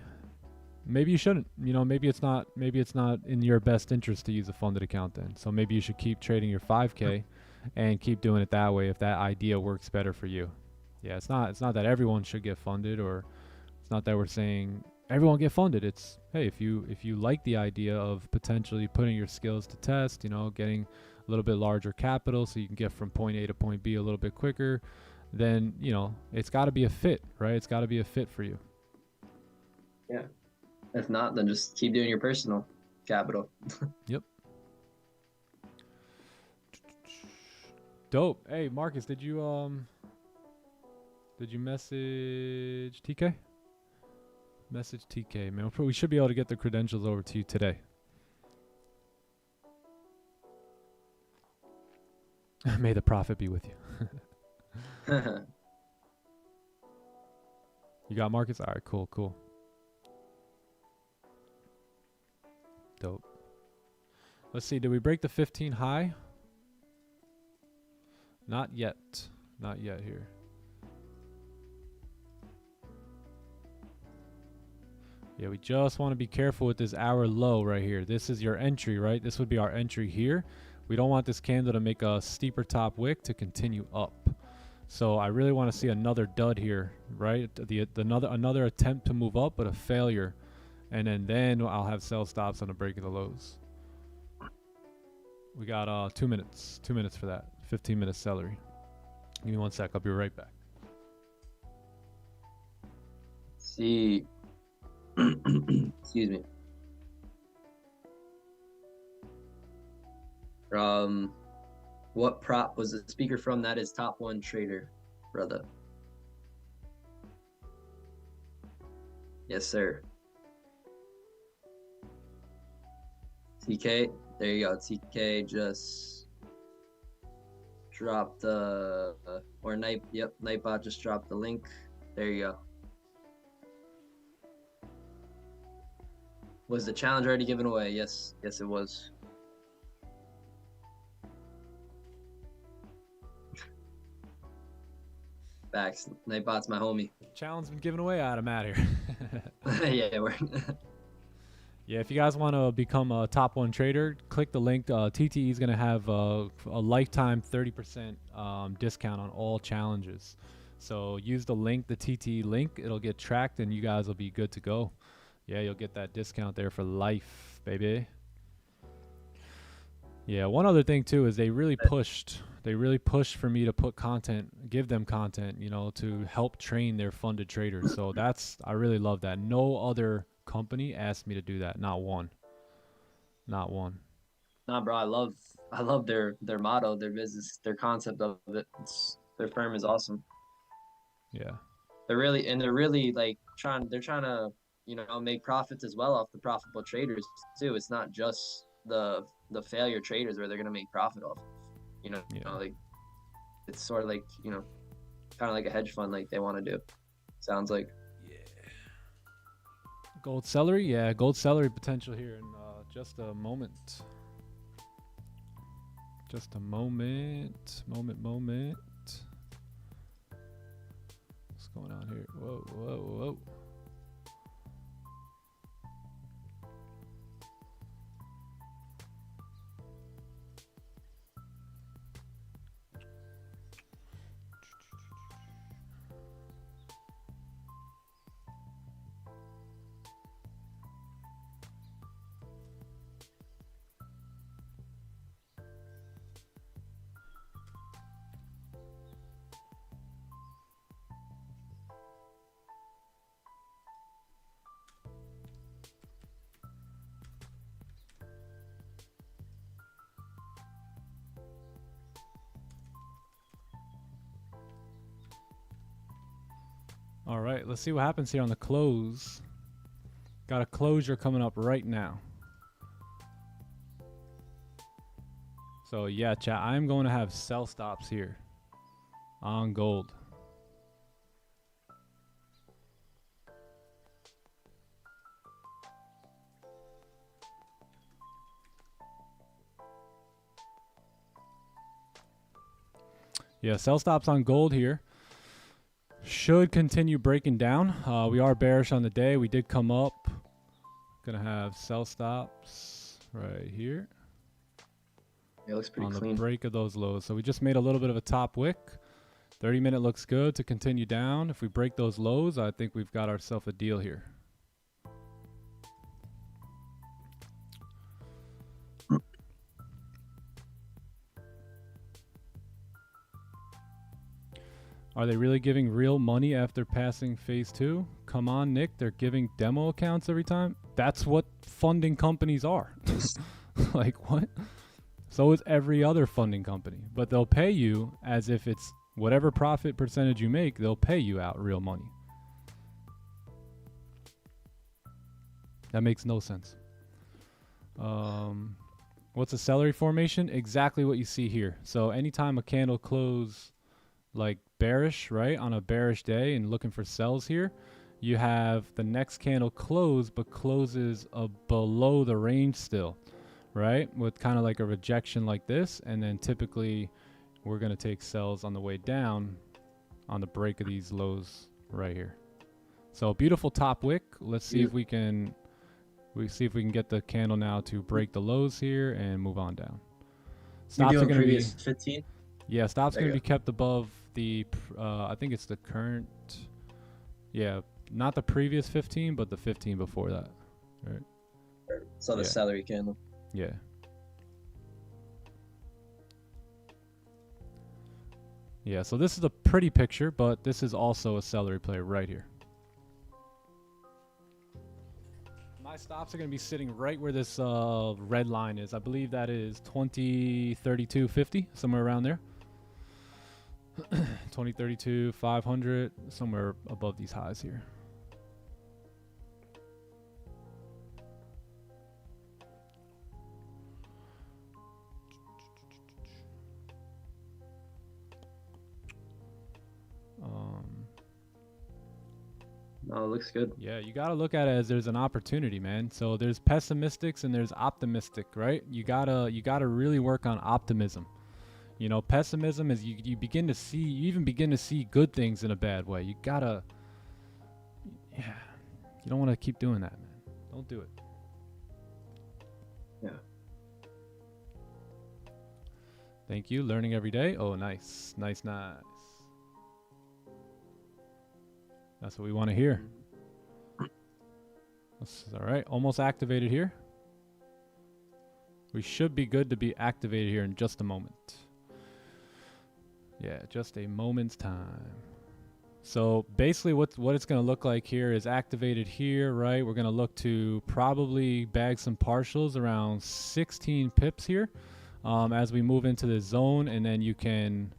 Maybe you shouldn't. You know, maybe it's not in your best interest to use a funded account then. So maybe you should keep trading your 5K and keep doing it that way if that idea works better for you. Yeah, it's not that everyone should get funded, or it's not that we're saying everyone get funded. It's, hey, if you like the idea of potentially putting your skills to test, you know, getting a little bit larger capital so you can get from point A to point B a little bit quicker, then, you know, it's got to be a fit, right? It's got to be a fit for you. Yeah. If not, then just keep doing your personal capital. Yep. Dope. Hey, Marcus, did you message TK? Message TK, man. We should be able to get the credentials over to you today. May the prophet be with you. You got Marcus? All right, cool. Dope. Let's see. Did we break the 15 high? Not yet. Not yet here. Yeah, we just want to be careful with this hour low right here. This is your entry, right? This would be our entry here. We don't want this candle to make a steeper top wick to continue up. So I really want to see another dud here, right? Another attempt to move up, but a failure. And then I'll have sell stops on the break of the lows. We got 2 minutes. 2 minutes for that. 15-minute celery. Give me 1 sec. I'll be right back. See. Excuse me. What prop was the speaker from? That is Top One Trader, brother. Yes, sir. TK, there you go. TK just dropped the or Night. Yep, Nightbot just dropped the link. There you go. Was the challenge already given away? Yes, yes, it was. Facts. Nightbot's my homie. Challenge been given away. I'm out of here. Yeah, we're Yeah, if you guys want to become a top one trader, click the link. TTE is going to have a lifetime 30% discount on all challenges. So use the link, the TTE link. It'll get tracked and you guys will be good to go. Yeah, you'll get that discount there for life, baby. Yeah, one other thing too is they really pushed for me to put content, give them content, you know, to help train their funded traders. So I really love that. No other company asked me to do that. Not one. Not one. Nah, bro, I love their motto, their business, their concept of it. Their firm is awesome. Yeah. They're really like trying to, you know, make profits as well off the profitable traders too. It's not just the failure traders where they're gonna make profit off. You know, Yeah. you know, like it's sort of like, you know, kind of like a hedge fund, like they want to do. Sounds like. Gold celery, yeah, gold celery potential here in just a moment. Just a moment. What's going on here? Whoa. All right, let's see what happens here on the close. Got a closure coming up right now. So yeah, chat, I'm going to have sell stops here on gold. Yeah, sell stops on gold here. Should continue breaking down. We are bearish on the day. We did come up. Gonna have sell stops right here. It looks pretty on clean. The break of those lows. So we just made a little bit of a top wick. 30-minute looks good to continue down. If we break those lows, I think we've got ourselves a deal here. Are they really giving real money after passing phase 2? Come on, Nick. They're giving demo accounts every time. That's what funding companies are. Like, what? So is every other funding company. But they'll pay you as if it's whatever profit percentage you make, they'll pay you out real money. That makes no sense. What's a celery formation? Exactly what you see here. So anytime a candle close like bearish, right, on a bearish day and looking for sells here, you have the next candle close but closes below the range still, right, with kind of like a rejection like this, and then typically we're going to take sells on the way down on the break of these lows right here. So beautiful top wick. Let's see if we can get the candle now to break the lows here and move on down. Stops are going to be 15. Yeah, stops going to be kept above the, I think it's the current, yeah, not the previous 15, but the 15 before that, right? So the celery candle. Yeah. Yeah, so this is a pretty picture, but this is also a celery play right here. My my stops are going to be sitting right where this red line is. I believe that is 2032.50, somewhere around there. 2032, 500, somewhere above these highs here. Oh, it looks good. Yeah, you got to look at it as there's an opportunity, man. So there's pessimistics and there's optimistic, right? You gotta really work on optimism. You know, pessimism is you begin to see, you even begin to see good things in a bad way. You gotta, yeah, you don't want to keep doing that, man. Don't do it. Yeah. Thank you. Learning every day. Oh, nice, nice, nice. That's what we want to hear. That's all right. Almost activated here. We should be good to be activated here in just a moment. Yeah, just a moment's time. So basically what it's going to look like here is activated here, right? We're going to look to probably bag some partials around 16 pips here as we move into the zone, and then you can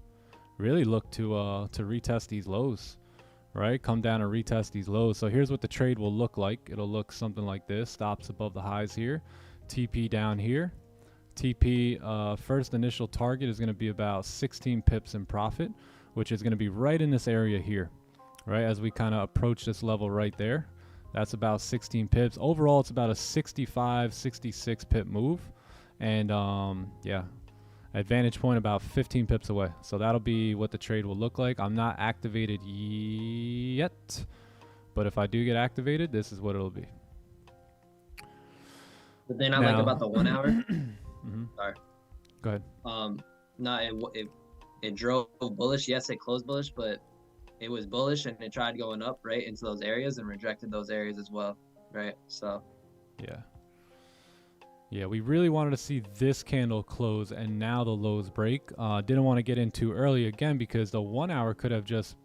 really look to retest these lows. Right, come down and retest these lows. So here's what the trade will look like. It'll look something like this. Stops above the highs here, TP down here. TP first initial target is going to be about 16 pips in profit, which is going to be right in this area here, right? As we kind of approach this level right there, that's about 16 pips. Overall, it's about a 65, 66 pip move. And yeah, advantage point about 15 pips away. So that'll be what the trade will look like. I'm not activated yet, but if I do get activated, this is what it'll be. The thing I like about the 1 hour, sorry. Go ahead. It drove bullish. Yes, it closed bullish, but it was bullish and it tried going up right into those areas and rejected those areas as well, right? So yeah. Yeah, we really wanted to see this candle close and now the lows break. Didn't want to get in too early again because the 1 hour could have just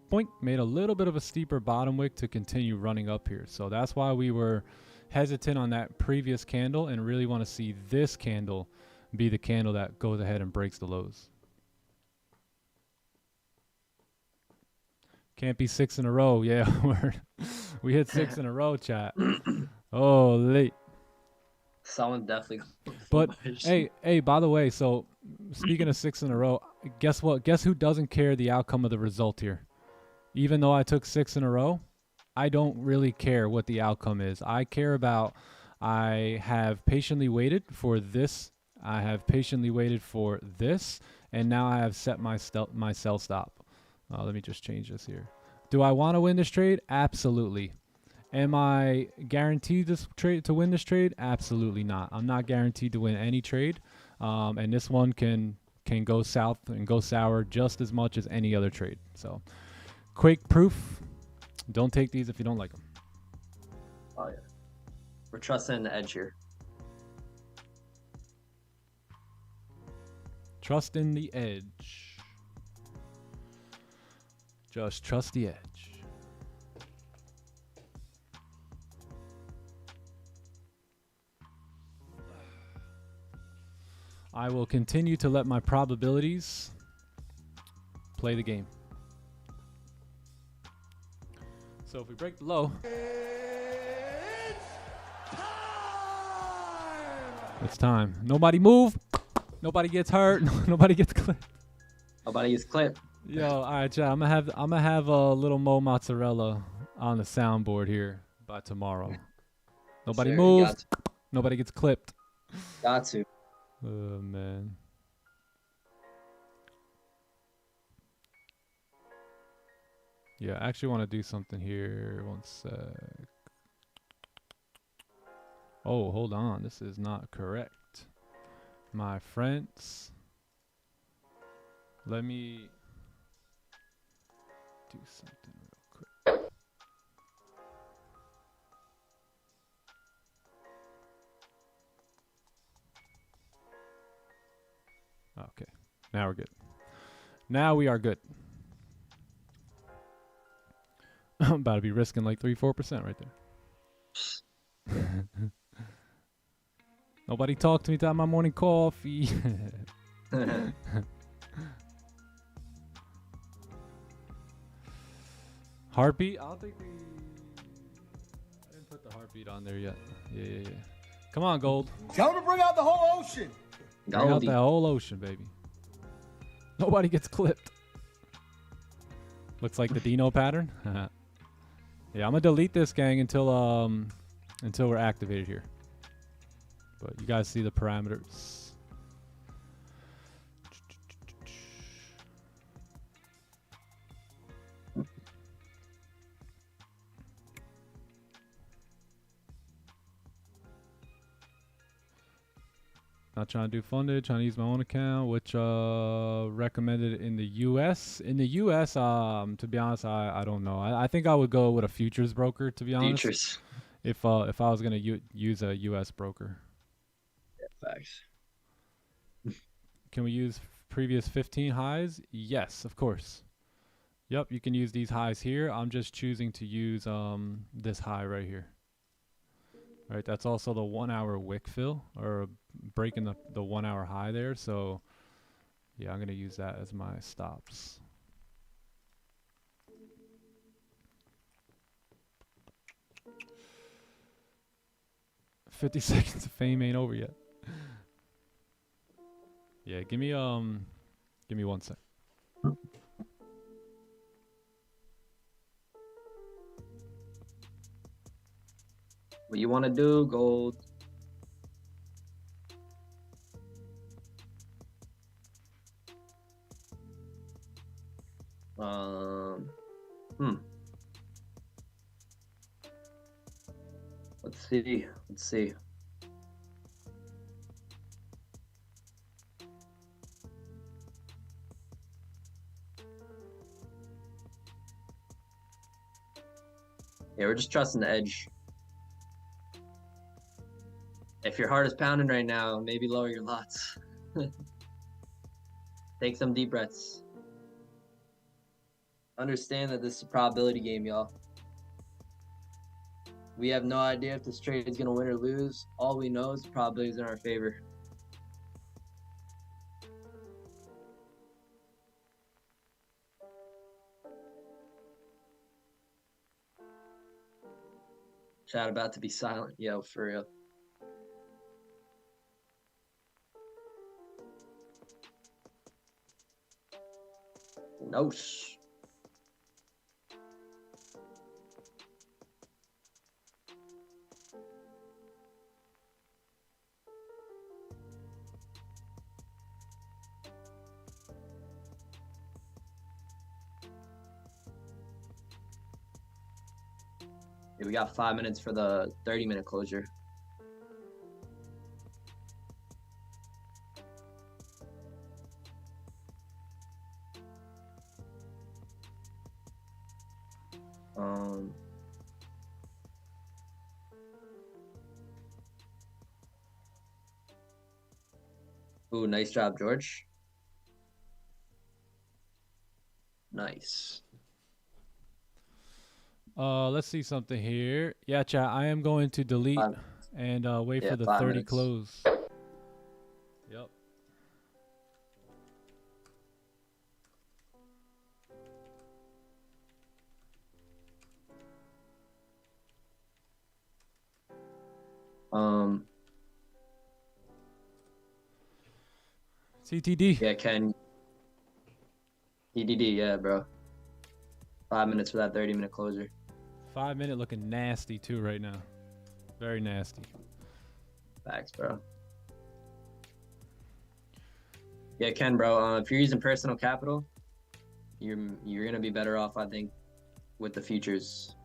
made a little bit of a steeper bottom wick to continue running up here. So that's why we were hesitant on that previous candle and really want to see this candle be the candle that goes ahead and breaks the lows. Can't be 6 in a row. Yeah, we hit 6 in a row, chat. Oh, late. someone definitely. But hey, by the way, so speaking of 6 in a row, guess what? Guess who doesn't care the outcome of the result here? Even though I took 6 in a row, I don't really care what the outcome is. I care about I have patiently waited for this. I have patiently waited for this, and now I have set my sell stop. Let me just change this here. Do I want to win this trade? Absolutely. Am I guaranteed this trade to win this trade? Absolutely not. I'm not guaranteed to win any trade, and this one can go south and go sour just as much as any other trade. So, quick proof. Don't take these if you don't like them. Oh yeah, we're trusting the edge here. Trust in the edge. Just trust the edge. I will continue to let my probabilities play the game. So if we break the low, it's time. Nobody move. Nobody gets hurt. Nobody gets clipped. Nobody gets clipped. Yo, all right, chat. I'm gonna have a little Mo mozzarella on the soundboard here by tomorrow. Nobody Sure, moves. Nobody gets clipped. Got to. Oh man. Yeah, I actually want to do something here. One sec. Oh, hold on. This is not correct. My friends. Let me do something real quick. Okay. Now we're good. Now we are good. I'm about to be risking like 3-4% right there. Nobody talked to me without my morning coffee. Heartbeat? I don't think we... I didn't put the heartbeat on there yet. Yeah. Come on, Gold. Tell him to bring out the whole ocean. Bring out Goldie. that whole ocean, baby. Nobody gets clipped. Looks like the Dino pattern. Yeah, I'm gonna delete this, gang, until we're activated here. But you guys see the parameters. Not trying to do funded, trying to use my own account, which recommended in the US. In the US, to be honest, I don't know. I think I would go with a futures broker, to be honest. Futures. If I was gonna use a US broker. Yeah, facts. Can we use previous 15 highs? Yes, of course. Yep, you can use these highs here. I'm just choosing to use this high right here. All right, that's also the 1 hour wick fill, or breaking the 1 hour high there. So yeah, I'm gonna use that as my stops. $50 of fame ain't over yet. Yeah, give me 1 sec. What you want to do, Gold? Let's see. Yeah, we're just trusting the edge. If your heart is pounding right now, maybe lower your lots. Take some deep breaths. Understand that this is a probability game, y'all. We have no idea if this trade is going to win or lose. All we know is the probability is in our favor. Chat about to be silent. Yo, for real. Nosh. Yeah, we got 5 minutes for the 30-minute closure. Ooh, nice job, George. Nice. Let's see something here. Yeah, chat. I am going to delete and wait for the 30 minutes. close. Yep. CTD. Yeah, Ken. EDD, yeah, bro. 5 minutes for that 30-minute closure. 5 minute looking nasty too right now. Very nasty. Facts, bro. Yeah, Ken, bro. If you're using personal capital, you're gonna be better off, I think, with the futures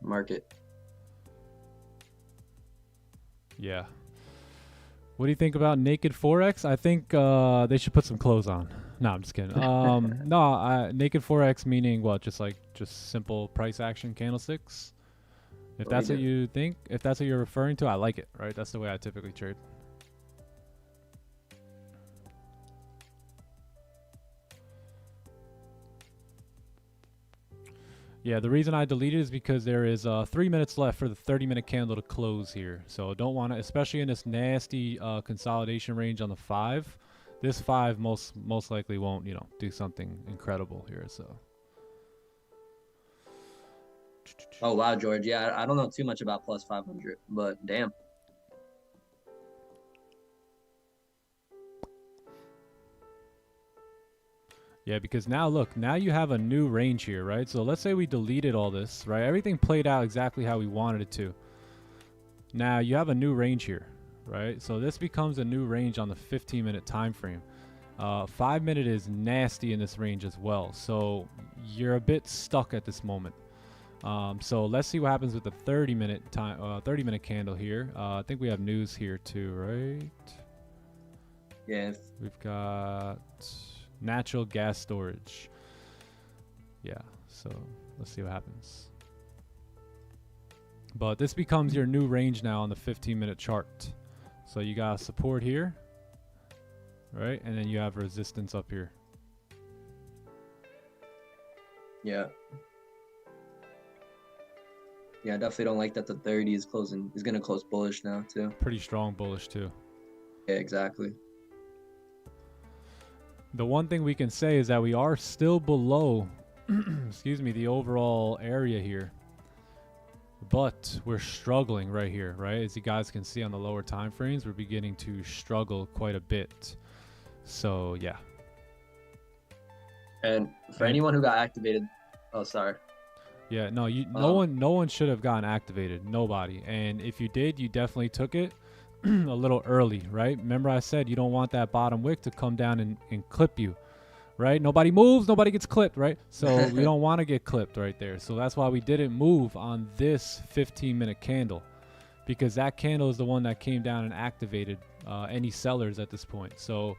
market. Yeah. What do you think about naked Forex? I think they should put some clothes on. No, I'm just kidding. No, naked Forex meaning what? Just simple price action candlesticks. If that's what you think, if that's what you're referring to, I like it, right? That's the way I typically trade. Yeah, the reason I deleted is because there is 3 minutes left for the 30-minute candle to close here. So don't want to, especially in this nasty consolidation range on the 5. This 5 most likely won't, you know, do something incredible here. So. Oh wow, George. Yeah, I don't know too much about plus 500, but damn. Yeah, because now look, now you have a new range here, right? So let's say we deleted all this, right? Everything played out exactly how we wanted it to. Now you have a new range here, right? So this becomes a new range on the 15-minute time frame. 5-minute is nasty in this range as well. So you're a bit stuck at this moment. So let's see what happens with the 30-minute time, 30-minute candle here. I think we have news here too, right? Yeah. We've got natural gas storage. Yeah, so let's see what happens. But this becomes your new range now on the 15-minute chart. So you got support here, right? And then you have resistance up here. Yeah. Yeah, I definitely don't like that the 30 is closing. Is going to close bullish now too. Pretty strong bullish too. Yeah, exactly. The one thing we can say is that we are still below, excuse me, the overall area here. But we're struggling right here, right? As you guys can see on the lower time frames, we're beginning to struggle quite a bit. So, yeah. And for anyone who got activated, oh, sorry. Yeah, no, no one should have gotten activated. Nobody. And if you did, you definitely took it a little early, right? Remember I said you don't want that bottom wick to come down and clip you, right? Nobody moves, nobody gets clipped, right? So we don't want to get clipped right there. So that's why we didn't move on this 15-minute candle, because that candle is the one that came down and activated any sellers at this point. So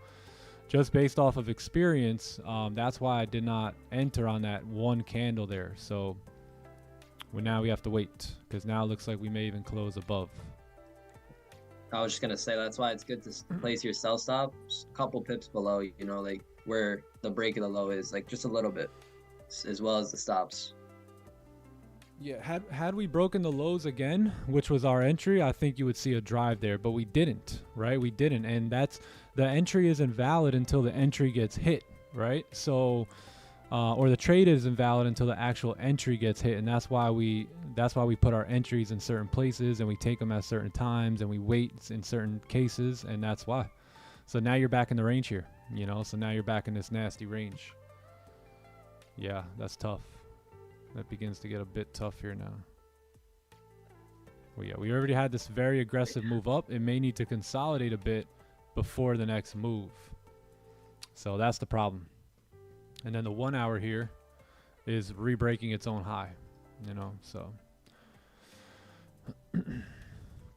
just based off of experience, that's why I did not enter on that one candle there. So now we have to wait, because now it looks like we may even close above. I was just going to say, that's why it's good to place your sell stop just a couple pips below, you know, like where the break of the low is, like just a little bit, as well as the stops. Yeah, had we broken the lows again, which was our entry, I think you would see a drive there, but we didn't, right? We didn't, and that's, the entry is invalid until the entry gets hit, right? So, or the trade is invalid until the actual entry gets hit, and that's why we put our entries in certain places, and we take them at certain times, and we wait in certain cases, and that's why. So now you're back in the range here, you know, so now you're back in this nasty range. Yeah, that's tough. That begins to get a bit tough here now. Well, yeah, we already had this very aggressive move up. It may need to consolidate a bit before the next move. So that's the problem. And then the 1 hour here is re-breaking its own high, you know, so.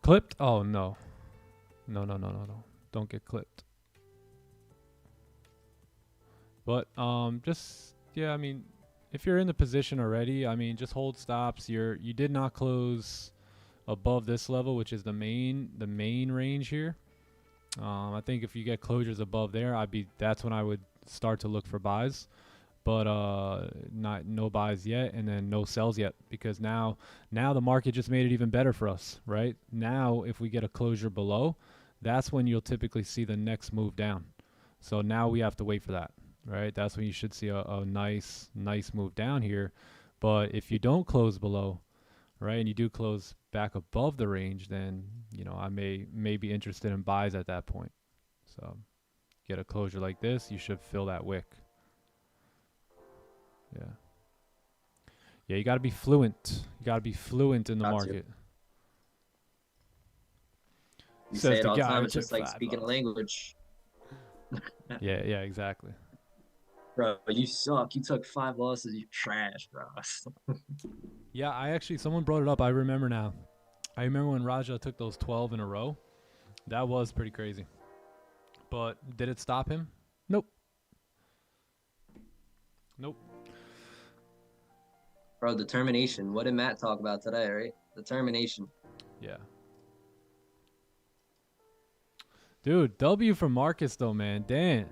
Clipped? Oh, no. No. Don't get clipped. But just, yeah, I mean, if you're in the position already, I mean, just hold stops. You did not close above this level, which is the main range here. I think if you get closures above there, that's when I would start to look for buys. But no buys yet, and then no sells yet, because now the market just made it even better for us, right? Now if we get a closure below, that's when you'll typically see the next move down. So now we have to wait for that, right? That's when you should see a nice move down here. But if you don't close below, right, and you do close back above the range, then, you know, I may be interested in buys at that point. So get a closure like this, you should fill that wick. Yeah, you got to be fluent. You got to be fluent in the market. You say it all the time. It's just like speaking a language. yeah, exactly. Bro, you suck. You took 5 losses. You trash, bro. Yeah, someone brought it up. I remember now. I remember when Raja took those 12 in a row. That was pretty crazy. But did it stop him? Nope. Bro, determination. What did Matt talk about today, right? Determination. Yeah. Dude, W for Marcus though, man. Damn.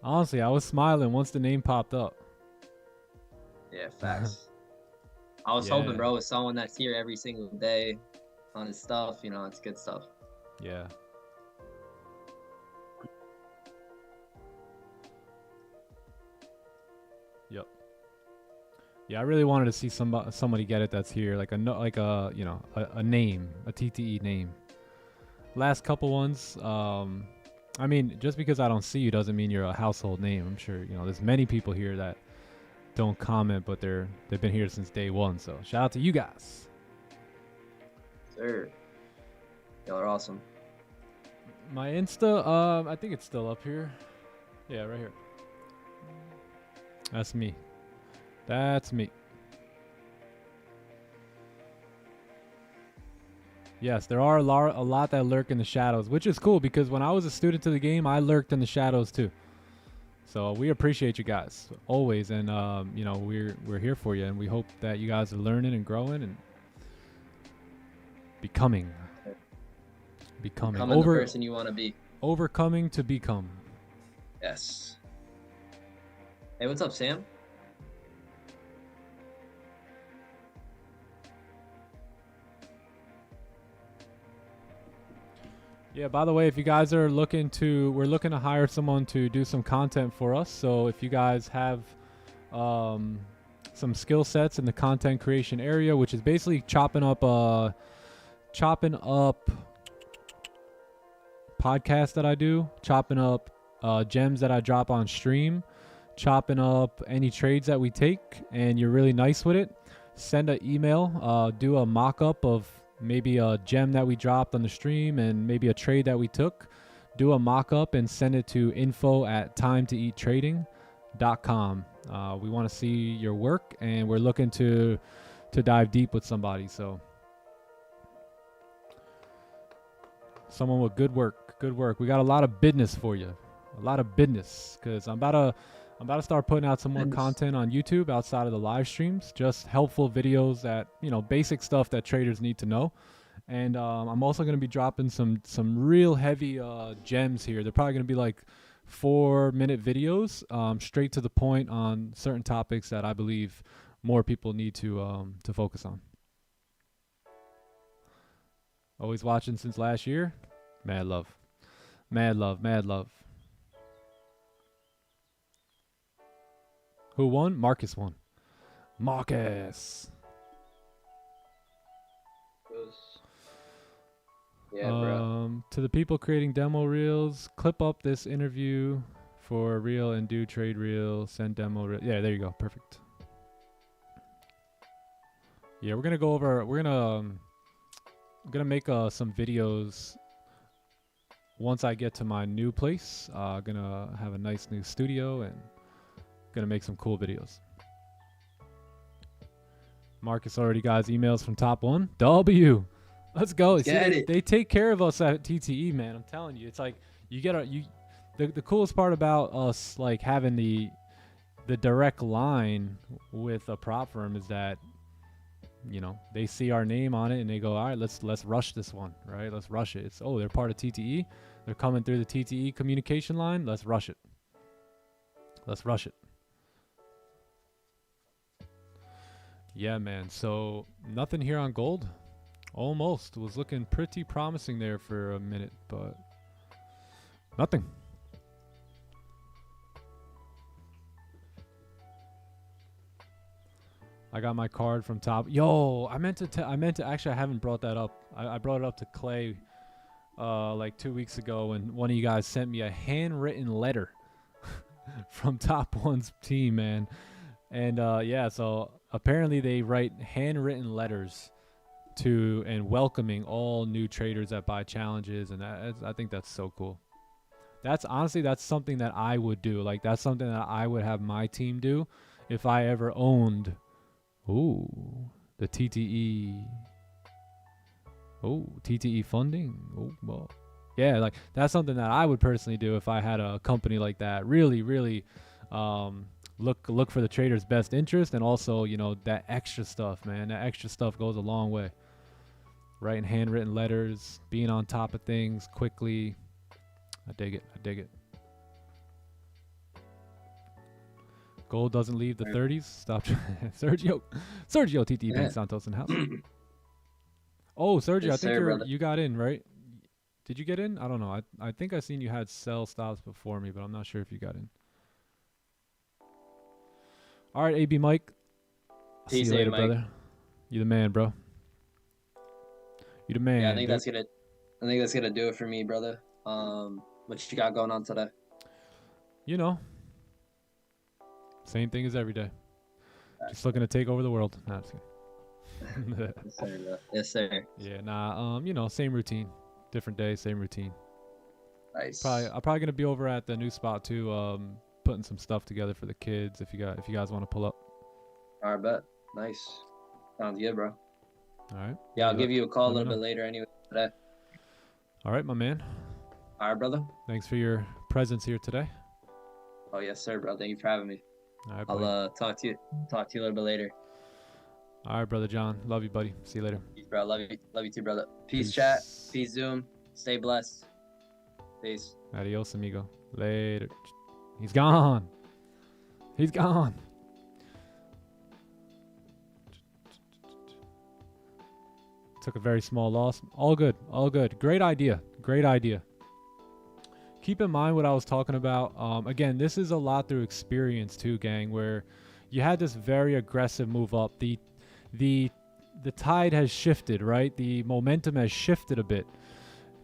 Honestly, I was smiling once the name popped up. Yeah, facts. I was Yeah. hoping, bro, with someone that's here every single day on his stuff, you know, it's good stuff. Yeah. Yep. Yeah, I really wanted to see somebody get it that's here, like a you know, a name, a TTE name. Last couple ones, I mean, just because I don't see you doesn't mean you're a household name. I'm sure, you know, there's many people here that don't comment, but they've been here since day one. So shout out to you guys. Sir. Y'all are awesome. My Insta, I think it's still up here. Yeah, right here. That's me. That's me. Yes, there are a lot that lurk in the shadows, which is cool because when I was a student to the game, I lurked in the shadows too. So we appreciate you guys always, and you know, we're here for you, and we hope that you guys are learning and growing and becoming the person you want to be. Overcoming to become. Yes. Hey, what's up, Sam? Yeah, by the way, if you guys are we're looking to hire someone to do some content for us. So if you guys have some skill sets in the content creation area, which is basically chopping up podcasts that I do, chopping up gems that I drop on stream, chopping up any trades that we take, and you're really nice with it, send an email, do a mock-up of maybe a gem that we dropped on the stream and maybe a trade that we took. Do a mock-up and send it to info@timetoeattrading.com. We want to see your work, and we're looking to dive deep with somebody. So someone with good work. We got a lot of business for you. A lot of business, because I'm about to start putting out some more content on YouTube outside of the live streams, just helpful videos that, you know, basic stuff that traders need to know. And I'm also going to be dropping some real heavy gems here. They're probably going to be like 4-minute videos, straight to the point on certain topics that I believe more people need to focus on. Always watching since last year. Mad love. Mad love. Mad love. Who won? Marcus won. Marcus. Yeah, bro. To the people creating demo reels, clip up this interview for a reel and do trade reel, send demo reel. Yeah, there you go. Perfect. Yeah, we're gonna make some videos once I get to my new place. Gonna have a nice new studio and gonna make some cool videos. Marcus already got his emails from Top One. W. Let's go. See, they take care of us at TTE, man. I'm telling you. It's like you get the coolest part about us like having the direct line with a prop firm is that, you know, they see our name on it and they go, all right, let's rush this one, right? Let's rush it. It's, oh, they're part of TTE. They're coming through the TTE communication line. Let's rush it. Let's rush it. Yeah, man. So nothing here on gold. Almost was looking pretty promising there for a minute, but nothing. I got my card from Top. Yo, I meant to actually, I haven't brought that up. I brought it up to Clay like 2 weeks ago when one of you guys sent me a handwritten letter from Top One's team, man. And yeah, so apparently they write handwritten letters to and welcoming all new traders that buy challenges, and I think that's so cool. That's honestly, that's something that I would do. Like, that's something that I would have my team do if I ever owned the TTE. TTE funding. Well, yeah, like that's something that I would personally do if I had a company like that. Really look for the trader's best interest, and also, you know, that extra stuff, man. That extra stuff goes a long way. Writing handwritten letters, being on top of things quickly. I dig it. Gold doesn't leave the 30s. Stop. Sergio TT Bank Santos in house. Oh, Sergio, Yes, I think sir, brother. you got in, right? Did you get in? I don't know. I think I seen you had sell stops before me, but I'm not sure if you got in. All right, AB Mike. See Peace, you later, AB Mike. brother. You the man, bro. You the man. Yeah, I think dude. that's gonna do it for me, brother. What you got going on today? You know, same thing as every day. Just looking to take over the world. Nah, just kidding. Yes, sir, bro. Yes, sir. Yeah, nah. You know, same routine, different day, same routine. Nice. I'm probably gonna be over at the new spot too. Putting some stuff together for the kids. If you guys want to pull up. All right, bet. Nice. Sounds good, bro. All right. Yeah, I'll You give you a call a let me little know. bit later anyway today. All right, my man. All right, brother. Thanks for your presence here today. Oh, yes, sir, bro. Thank you for having me. All right, buddy. I'll talk to you a little bit later. All right, brother John. Love you, buddy. See you later. Peace, bro. Love you too, brother. Peace, chat. Peace, Zoom. Stay blessed. Peace. Adios, amigo. Later. He's gone. He's gone. Took a very small loss. All good. All good. Great idea. Great idea. Keep in mind what I was talking about. Again, this is a lot through experience too, gang, where you had this very aggressive move up. The tide has shifted, right? The momentum has shifted a bit,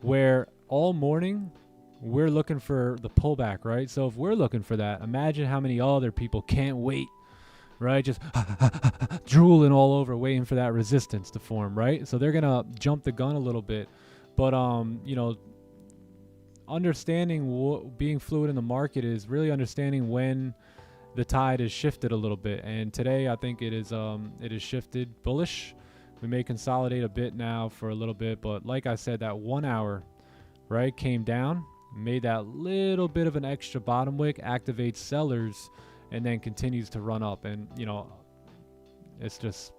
where all morning we're looking for the pullback, right? So if we're looking for that, imagine how many other people can't wait, right? Just drooling all over, waiting for that resistance to form, right? So they're gonna jump the gun a little bit, but you know, understanding being fluid in the market is really understanding when the tide is shifted a little bit. And today I think it is shifted bullish. We may consolidate a bit now for a little bit, but like I said, that 1 hour, right, came down, made that little bit of an extra bottom wick, activates sellers, and then continues to run up. And you know, it's just,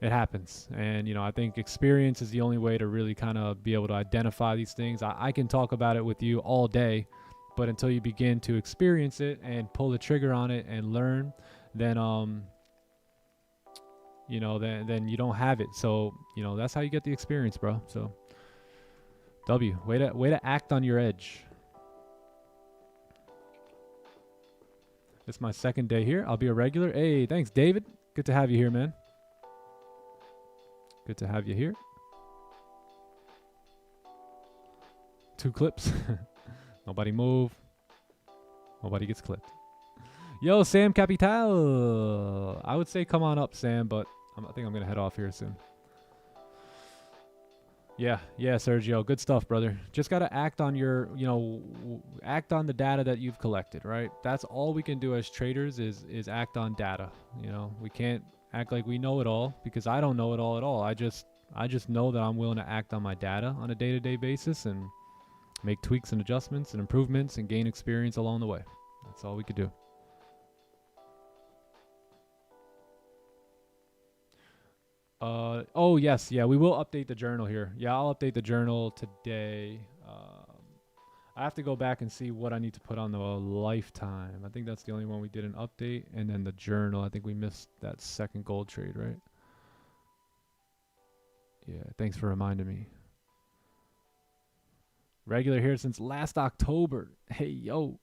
it happens. And you know, I think experience is the only way to really kind of be able to identify these things. I can talk about it with you all day, but until you begin to experience it and pull the trigger on it and learn, then you know, then you don't have it. So you know, that's how you get the experience, bro. So way to act on your edge. It's my second day here. I'll be a regular. Hey, thanks, David. Good to have you here, man. Good to have you here. 2 clips. Nobody move. Nobody gets clipped. Yo, Sam Capital. I would say come on up, Sam, but I think I'm going to head off here soon. Yeah, Sergio. Good stuff, brother. Just got to act on your, you know, act on the data that you've collected, right? That's all we can do as traders is act on data. You know, we can't act like we know it all, because I don't know it all at all. I just know that I'm willing to act on my data on a day-to-day basis and make tweaks and adjustments and improvements and gain experience along the way. That's all we could do. Oh yes, yeah, we will update the journal here. Yeah, I'll update the journal today. I have to go back and see what I need to put on the lifetime. I think that's the only one we didn't update. And then the journal, I think we missed that second gold trade, right? Yeah, thanks for reminding me. Regular here since last October. Hey, yo.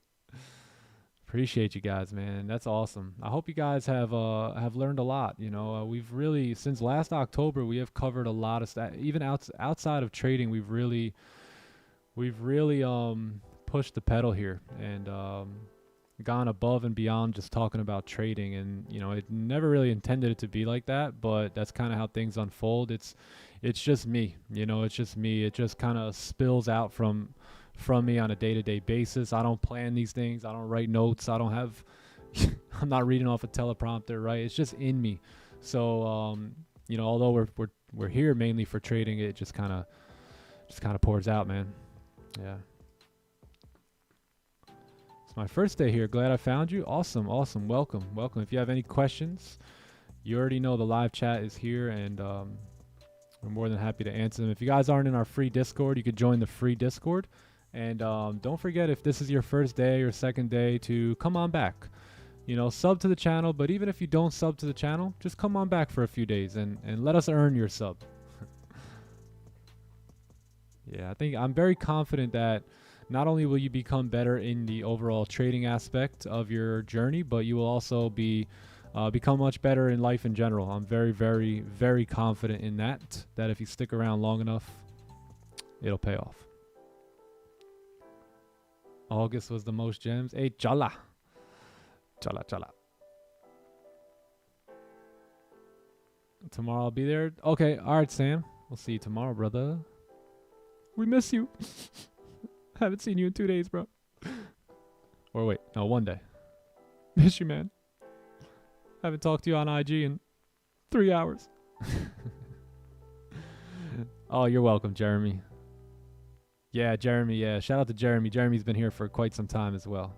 Appreciate you guys, man. That's awesome. I hope you guys have learned a lot. You know, we've really, since last October, we have covered a lot of stuff. Even outside of trading, we've really pushed the pedal here and gone above and beyond just talking about trading. And you know, it never really intended it to be like that, but that's kind of how things unfold. It's just me, you know, it's just me. It just kind of spills out from me on a day-to-day basis. I don't plan these things. I don't write notes. I don't have I'm not reading off a teleprompter, right? It's just in me. So you know, although we're here mainly for trading, it just kind of pours out, man. Yeah. It's my first day here. Glad I found you. Awesome. Welcome. If you have any questions, you already know the live chat is here, and we're more than happy to answer them. If you guys aren't in our free Discord, you could join the free Discord. And don't forget, if this is your first day or second day, to come on back. you know, sub to the channel. But even if you don't sub to the channel, just come on back for a few days and let us earn your sub. Yeah, I think I'm very confident that not only will you become better in the overall trading aspect of your journey, but you will also become much better in life in general. I'm very, very, very confident in that if you stick around long enough, it'll pay off. August was the most gems. Hey, chala. Chala, chala. Tomorrow I'll be there. Okay, all right, Sam. We'll see you tomorrow, brother. We miss you. Haven't seen you in 2 days, bro. Or wait, no, 1 day. Miss you, man. Haven't talked to you on IG in 3 hours. Oh, you're welcome, Jeremy. Yeah, Jeremy, yeah. Shout out to Jeremy. Jeremy's been here for quite some time as well.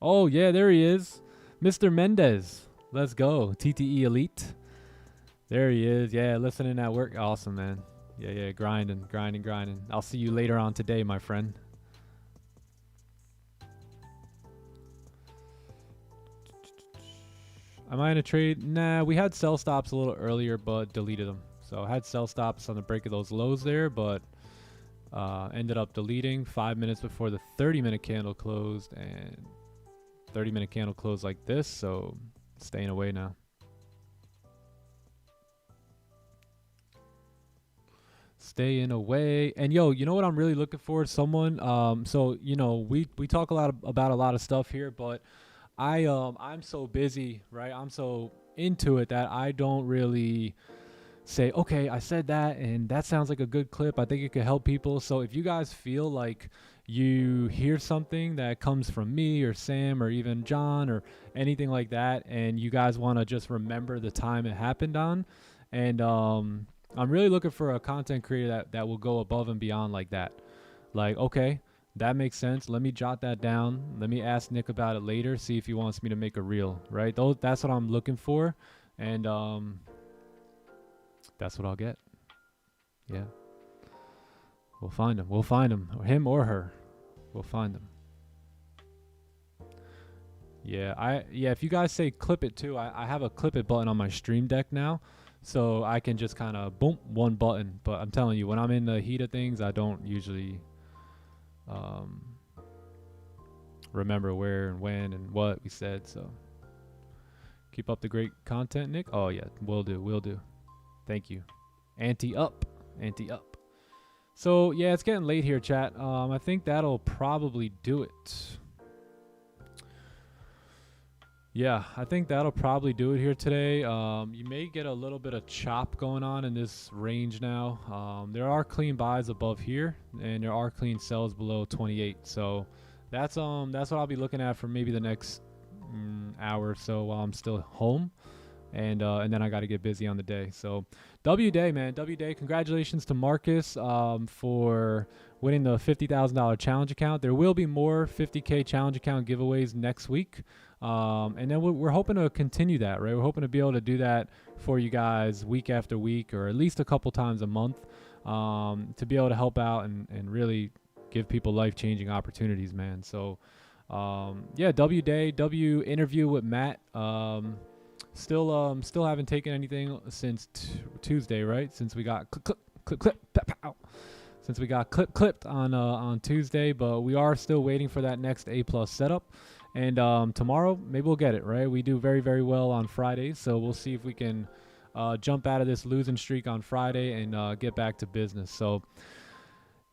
Oh, yeah, there he is. Mr. Mendez. Let's go. TTE Elite. There he is. Yeah, listening at work. Awesome, man. Yeah, grinding. I'll see you later on today, my friend. Am I in a trade? Nah, we had sell stops a little earlier, but deleted them. So I had sell stops on the break of those lows there, but ended up deleting 5 minutes before the 30-minute candle closed, and 30-minute candle closed like this, so staying away now. Staying away. And yo, you know what I'm really looking for? Someone, so you know, we talk about a lot of stuff here, but I'm so busy, right? I'm so into it that I don't really say, okay, I said that and that sounds like a good clip. I think it could help people. So if you guys feel like you hear something that comes from me or Sam or even John or anything like that, and you guys want to just remember the time it happened on, and I'm really looking for a content creator that will go above and beyond like that. Like, okay, that makes sense. Let me jot that down. Let me ask Nick about it later, see if he wants me to make a reel, right? That's what I'm looking for, and that's what I'll get. Yeah. We'll find him. We'll find him. Or him or her. We'll find him. Yeah, if you guys say clip it too, I have a clip it button on my stream deck now. So I can just kind of boom, one button. But I'm telling you, when I'm in the heat of things, I don't usually remember where and when and what we said. So keep up the great content, Nick. Oh yeah, will do. Thank you. Ante up. So yeah, it's getting late here, chat. I think that'll probably do it. Yeah, I think that'll probably do it here today. You may get a little bit of chop going on in this range now. There are clean buys above here, and there are clean sells below 28. So that's what I'll be looking at for maybe the next hour or so while I'm still home, and then I got to get busy on the day. So W day, man, W day. Congratulations to Marcus for winning the $50,000 challenge account. There will be more 50K challenge account giveaways next week. And then we're hoping to continue that, right? We're hoping to be able to do that for you guys week after week, or at least a couple times a month, to be able to help out and really give people life-changing opportunities, man. So, yeah, W day, W interview with Matt. Still haven't taken anything since Tuesday, right? Since we got clipped on Tuesday, but we are still waiting for that next A+ setup. And tomorrow, maybe we'll get it, right? We do very, very well on Fridays, so we'll see if we can jump out of this losing streak on Friday and get back to business. So,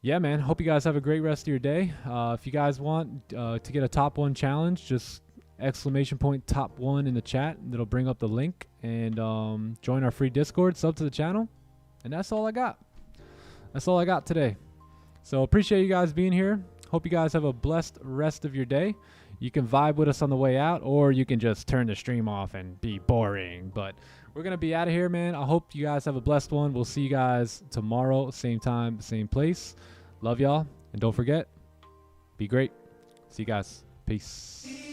yeah, man, hope you guys have a great rest of your day. If you guys want to get a top 1 challenge, just !top 1 in the chat. It'll bring up the link, and join our free Discord, sub to the channel, and that's all I got. That's all I got today. So appreciate you guys being here. Hope you guys have a blessed rest of your day. You can vibe with us on the way out, or you can just turn the stream off and be boring. But we're going to be out of here, man. I hope you guys have a blessed one. We'll see you guys tomorrow, same time, same place. Love y'all. And don't forget, be great. See you guys. Peace.